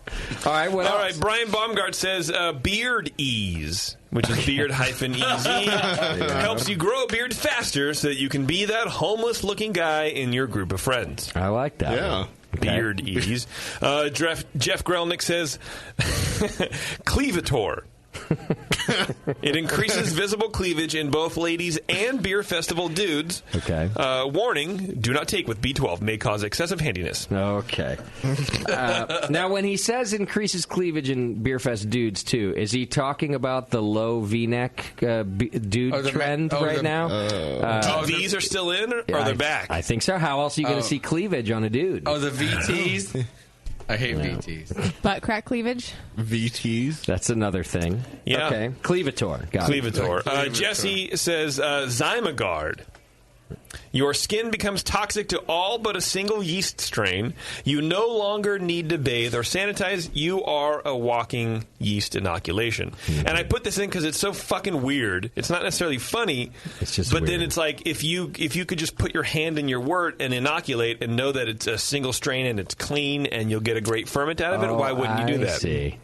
All right. What else? All right. Brian Baumgart says Beard Ease, which is beard-easy, helps you grow a beard faster so that you can be that homeless-looking guy in your group of friends. I like that. Yeah. Beard ease. Jeff Grelnick says Cleavator. It increases visible cleavage in both ladies and beer festival dudes. Okay. Warning, do not take with B12. May cause excessive handiness. Okay. Now, when he says increases cleavage in beer fest dudes, too, is he talking about the low V-neck dude trend right now? VTs are still in, or they're back? I think so. How else are you going to see cleavage on a dude? Oh, the VTs? I hate VTs. Butt crack cleavage? VTs? That's another thing. Yeah. Okay. Cleavator. Got it. Cleavator. Jesse says Zymagard. Your skin becomes toxic to all but a single yeast strain. You no longer need to bathe or sanitize. You are a walking yeast inoculation. Mm-hmm. And I put this in because it's so fucking weird. It's not necessarily funny. It's just but weird. then it's like if you could just put your hand in your wort and inoculate and know that it's a single strain and it's clean and you'll get a great ferment out of it, why wouldn't you do that? I see.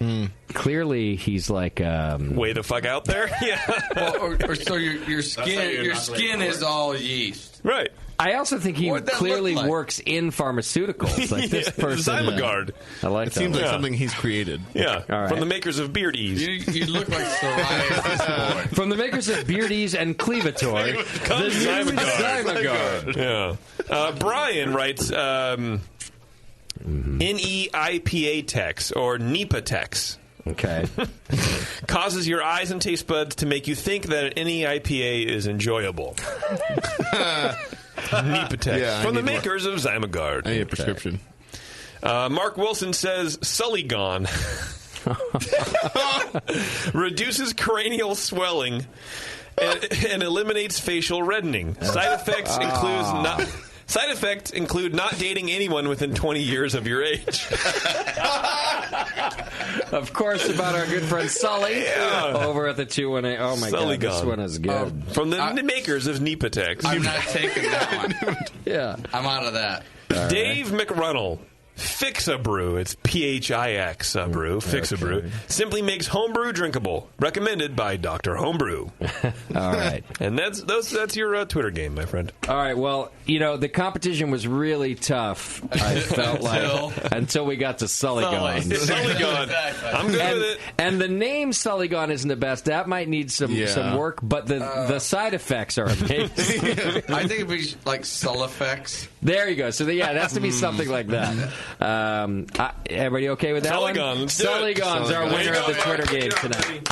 Clearly, he's like way the fuck out there. Yeah. Well, so your skin is all yeast. Right. I also think he clearly look like? works in pharmaceuticals. Like this person. Zymagard. I like it that. seems like something he's created. Yeah. All right. From the makers of Beard Ease. You look like psoriasis boy. From the makers of Beard Ease and Cleavator, the new Zymagard. Yeah. Brian writes NEIPA Tex or NEPA Tex. Okay. Causes your eyes and taste buds to make you think that an NEIPA is enjoyable. Nepatex. Yeah, from the makers of Zymagard. I need a prescription. Mark Wilson says Sullygon. Reduces cranial swelling and eliminates facial reddening. Side effects include not dating anyone within 20 years of your age. Of course, about our good friend Sully over at the 218. Oh, my Sully God, this one is good. From the makers of Nepatex. I'm not taking that one. Yeah. I'm out of that. Dave McRunnell. Fix-A-Brew. It's P-H-I-X brew. Fix-A-Brew. Simply makes homebrew drinkable. Recommended by Dr. Homebrew. All right. And that's your Twitter game, my friend. All right. Well, the competition was really tough, I felt like, until we got to Sullygon. Sullygon. I'm good with it. And the name Sullygon isn't the best. That might need some work, but the side effects are amazing. I think it'd be like Sullifex. There you go. So, it has to be something like that. Everybody okay with that Sullygon, one? let's do it. Sullygon's our winner of the Twitter game tonight.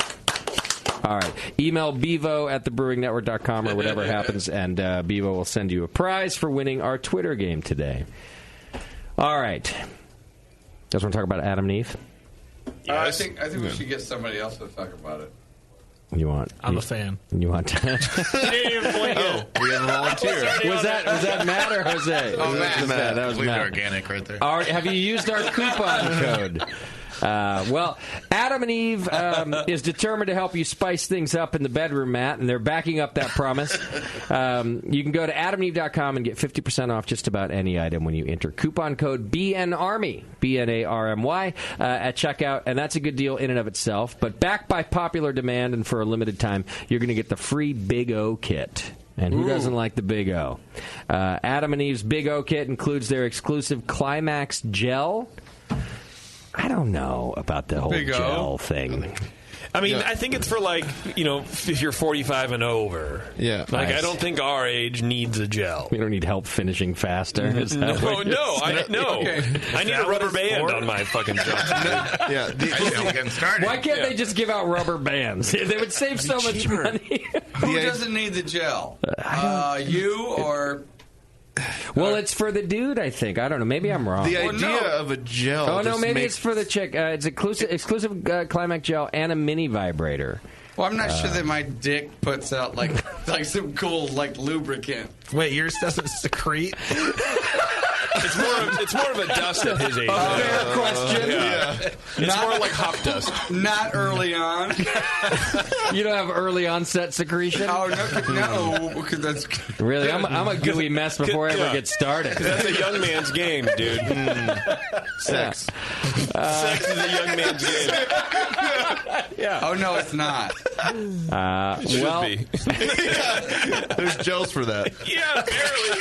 All right. Email Bevo at thebrewingnetwork.com or whatever happens, and Bevo will send you a prize for winning our Twitter game today. All right. Guys want to talk about Adam and Eve? I think we should get somebody else to talk about it. You want? I'm a fan. You want? We have a volunteer. Was that Matt or Jose? Oh, Matt. That was Matt. Organic right there. All right, have you used our coupon code? Well, Adam and Eve is determined to help you spice things up in the bedroom, Matt, and they're backing up that promise. You can go to adamandeve.com and get 50% off just about any item when you enter coupon code BNARMY, B-N-A-R-M-Y, at checkout, and that's a good deal in and of itself. But backed by popular demand and for a limited time, you're going to get the free Big O kit. And who doesn't like the Big O? Adam and Eve's Big O kit includes their exclusive Climax Gel. I don't know about the whole gel thing. I mean, I think it's for, if you're 45 and over. Yeah. I don't think our age needs a gel. We don't need help finishing faster. I need a rubber band on my fucking job. Getting started. Why can't they just give out rubber bands? They would save so much money. Who doesn't need the gel? You or... Well, it's for the dude, I think. I don't know. Maybe I'm wrong. The idea of a gel. Oh, no, maybe it's for the chick. It's exclusive Climax Gel and a mini vibrator. Well, I'm not sure that my dick puts out like some cool lubricant. Wait, yours doesn't secrete? It's more of a dust at his age. Fair question. Yeah. It's more like hop dust. Not early on. You don't have early onset secretion? Oh, no, because that's... Really? I'm a gooey mess before I ever get started. That's a young man's game, dude. Sex. Sex is a young man's game. Yeah. Oh, no, it's not. Well, be. There's gels for that. Yeah, barely.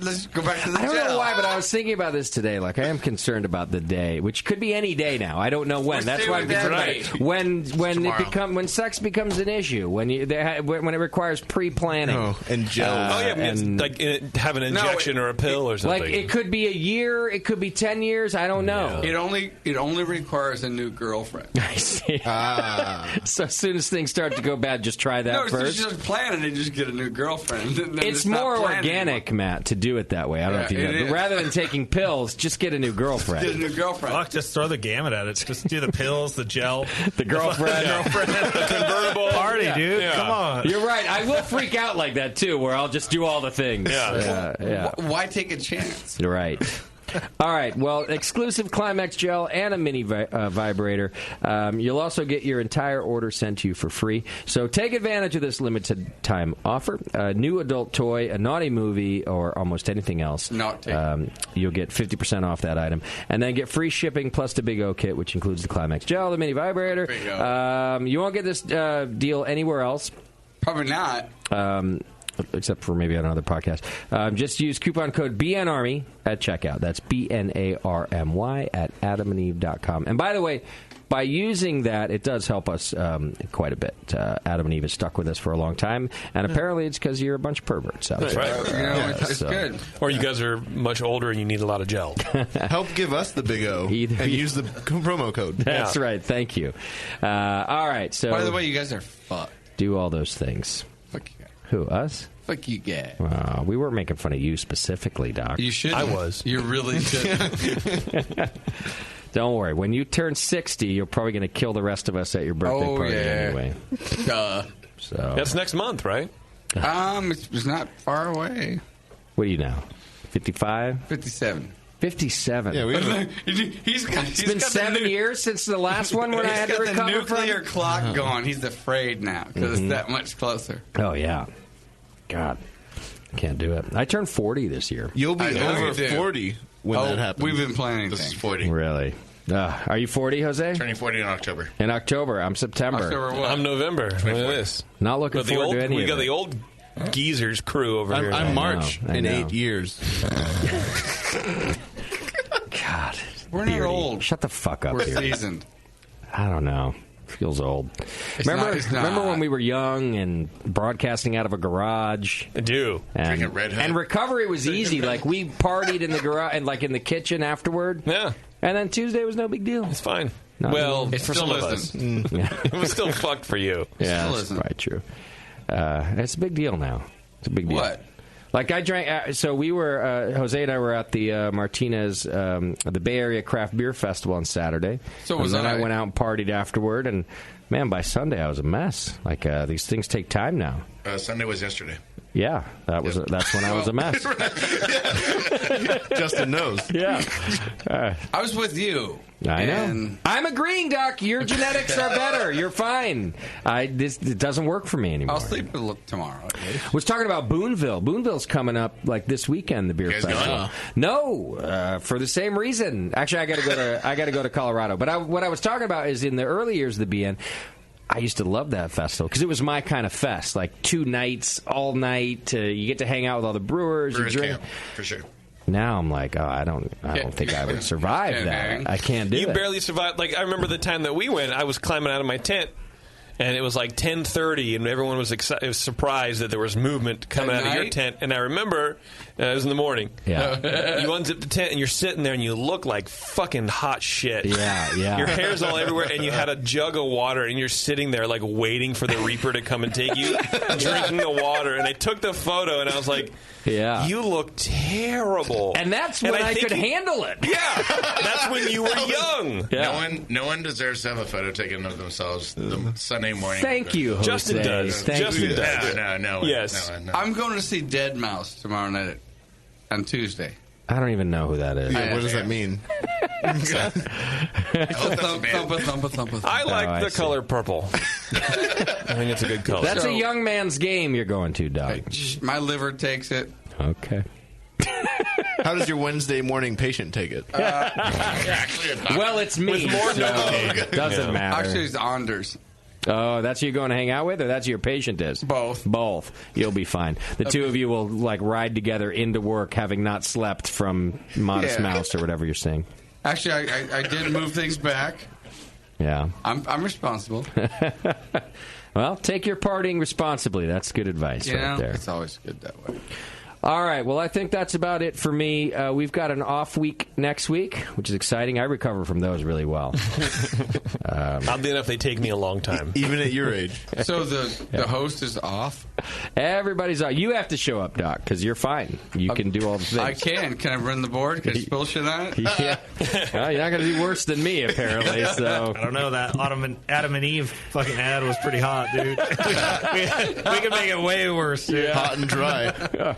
Let's go back to the I don't know why, but I was thinking about this today. I am concerned about the day, which could be any day now. I don't know when. That's why I'm concerned about it. When sex becomes an issue, when it requires pre-planning, and gels. Have an injection or a pill or something. It could be a year, it could be 10 years. I don't know. Yeah. It only requires a new girlfriend. I see. So as soon as things start to go bad, just try that first. No, just plan it and just get a new girlfriend. It's more organic, Matt, to do it that way. I don't know if you know. But rather than taking pills, just get a new girlfriend. Get a new girlfriend. Fuck, just throw the gamut at it. Just do the pills, the gel, the girlfriend, the convertible party, dude. Yeah. Come on. You're right. I will freak out like that too, where I'll just do all the things. Yeah. Why take a chance? You're right. All right. Well, exclusive Climax Gel and a mini vibrator. You'll also get your entire order sent to you for free. So take advantage of this limited time offer. A new adult toy, a naughty movie, or almost anything else. You'll get 50% off that item. And then get free shipping plus the Big O kit, which includes the Climax Gel, the mini vibrator. You won't get this deal anywhere else. Probably not. Except for maybe on another podcast. Just use coupon code BNARMY at checkout. That's BNARMY at adamandeve.com. And by the way, by using that, it does help us quite a bit. Adam and Eve has stuck with us for a long time, and apparently it's because you're a bunch of perverts out there. That's right. It's good. Or you guys are much older and you need a lot of gel. Help give us the Big O and use the promo code. That's right. Thank you. All right. So, by the way, you guys are fucked. Do all those things. Fuck you guys. Who, us? Fuck you guys. We weren't making fun of you specifically, Doc. You should. I was. You really should. Don't worry. When you turn 60, you're probably going to kill the rest of us at your birthday party anyway. So that's next month, right? It's not far away. What are you now? 55? 57. 57. Yeah, it's been 7 years since the last one when I had to recover the nuclear clock going. He's afraid now because it's that much closer. Oh, yeah. God. Can't do it. I turned 40 this year. You'll be over 40 when that happens. We've been planning. This is 40. Really? Are you 40, Jose? Turning 40 in October. In October. I'm September. October what? I'm November. Look at this. Not looking But the forward old, to any we of got it. the old geezers crew over here. I'm March I in know. 8 years. God. We're not Beardy. old. Shut the fuck up, We're Beardy. seasoned. I don't know. Feels old. It's Remember not. when we were young and broadcasting out of a garage? I do. And, Drinking Red Hood. and recovery was easy. Like, we partied in the garage and, like, in the kitchen afterward. Yeah. And then Tuesday was no big deal. It's fine. Not Well, anymore. for some of us. It was still fucked for you. Yeah, Still that's isn't. probably true. It's a big deal now. It's a big deal. What? Like I drank. So we were Jose and I were at the Martinez, the Bay Area Craft Beer Festival on Saturday. So was and then I. I went out and partied afterward, and man, by Sunday I was a mess. Like these things take time now. Sunday was yesterday. Yeah, that's when I was a mess. Justin knows. Yeah, I was with you. I know. And I'm agreeing, Doc. Your genetics are better. You're fine. It doesn't work for me anymore. I'll sleep tomorrow. Was talking about Boonville. Boonville's coming up like this weekend. The beer You guys festival. going? No, for the same reason. Actually, I got to go to Colorado. But what I was talking about is in the early years of the BN. I used to love that festival because it was my kind of fest. Like 2 nights, all night. You get to hang out with all the brewers. Brewers you drink. camp, for sure. Now I'm like, I don't think I would survive Can't that. hang. I can't do You it. barely survived. Like, I remember the time that we went, I was climbing out of my tent, and it was like 10:30, and everyone was surprised that there was movement coming At out of your night? tent. And I remember, it was in the morning. Yeah. You unzip the tent, and you're sitting there, and you look like fucking hot shit. Yeah. Your hair's all everywhere, and you had a jug of water, and you're sitting there, like, waiting for the Reaper to come and take you, drinking the water. And I took the photo, and I was like, yeah. you look terrible. And that's when I think could handle it. Yeah. That's when you were young. Yeah. No one deserves to have a photo taken of themselves the Sunday morning. Thank you, Jose. Justin does. Thank Justin you. does. No. Yes. No. I'm going to see Dead Mouse tomorrow night on Tuesday. I don't even know who that is. Yeah, what does that mean? I like the color purple. I think it's a good color. That's a young man's game you're going to, Doug. My liver takes it. Okay. How does your Wednesday morning patient take it? Well, it's me. With more so nicotine. it doesn't matter. Actually, it's Anders. Oh, that's who you're going to hang out with, or that's who your patient is? Both. You'll be fine. The two of you will like ride together into work, having not slept from Modest Mouse or whatever you're saying. Actually, I did move things back. Yeah. I'm responsible. Well, take your partying responsibly. That's good advice right there. It's always good that way. All right. Well, I think that's about it for me. We've got an off week next week, which is exciting. I recover from those really well. Oddly enough, they take me a long time. Even at your age. So the host is off? Everybody's off. You have to show up, Doc, because you're fine. You can do all the things. I can. Can I run the board? Can I spill shit on it? Yeah. Well, you're not going to do worse than me, apparently. So I don't know. That Adam and Eve fucking ad was pretty hot, dude. we can make it way worse, dude. Hot and dry.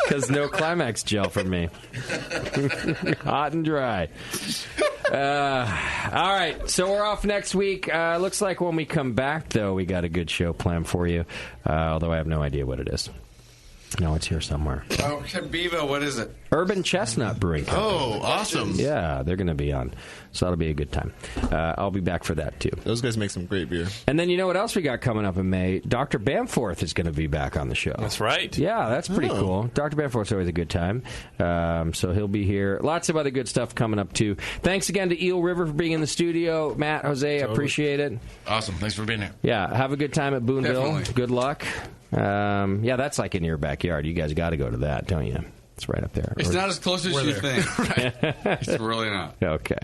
Because no Climax gel for me. Hot and dry. All right, so we're off next week. Looks like when we come back, though, we got a good show planned for you. Although I have no idea what it is. No, it's here somewhere. Oh, Bevo, what is it? Urban Chestnut Brewing Company. Oh, awesome. Yeah, they're going to be on. So that'll be a good time. I'll be back for that, too. Those guys make some great beer. And then you know what else we got coming up in May? Dr. Bamforth is going to be back on the show. That's right. Yeah, that's pretty cool. Dr. Bamforth's always a good time. So he'll be here. Lots of other good stuff coming up, too. Thanks again to Eel River for being in the studio. Matt, Jose, appreciate it. Awesome. Thanks for being here. Yeah, have a good time at Boonville. Definitely. Good luck. Yeah, that's like in your backyard. You guys got to go to that, don't you? It's right up there. It's not as close as you think. It's really not. Okay.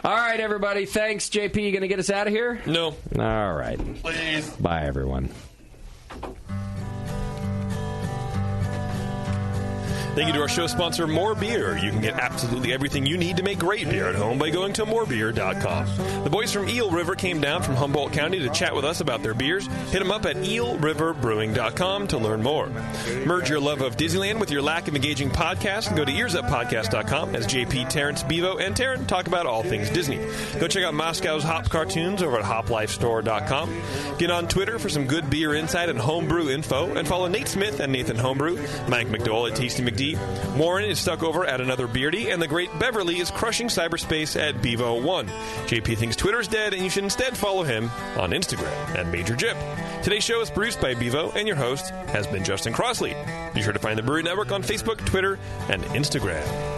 All right, everybody. Thanks, JP. You going to get us out of here? No. All right. Please. Bye, everyone. Thank you to our show sponsor, More Beer. You can get absolutely everything you need to make great beer at home by going to morebeer.com. The boys from Eel River came down from Humboldt County to chat with us about their beers. Hit them up at eelriverbrewing.com to learn more. Merge your love of Disneyland with your lack of engaging podcast and go to earsuppodcast.com as JP, Terrence, Bevo, and Taryn talk about all things Disney. Go check out Moscow's Hop cartoons over at hoplifestore.com. Get on Twitter for some good beer insight and homebrew info, and follow Nate Smith and Nathan Homebrew, Mike McDowell at Tasty McD, JP. Warren is stuck over at Another Beardy, and the great Beverly is crushing cyberspace at Bevo1. JP thinks Twitter's dead, and you should instead follow him on Instagram at Major Jip. Today's show is produced by Bevo, and your host has been Justin Crossley. Be sure to find the Brewing Network on Facebook, Twitter, and Instagram.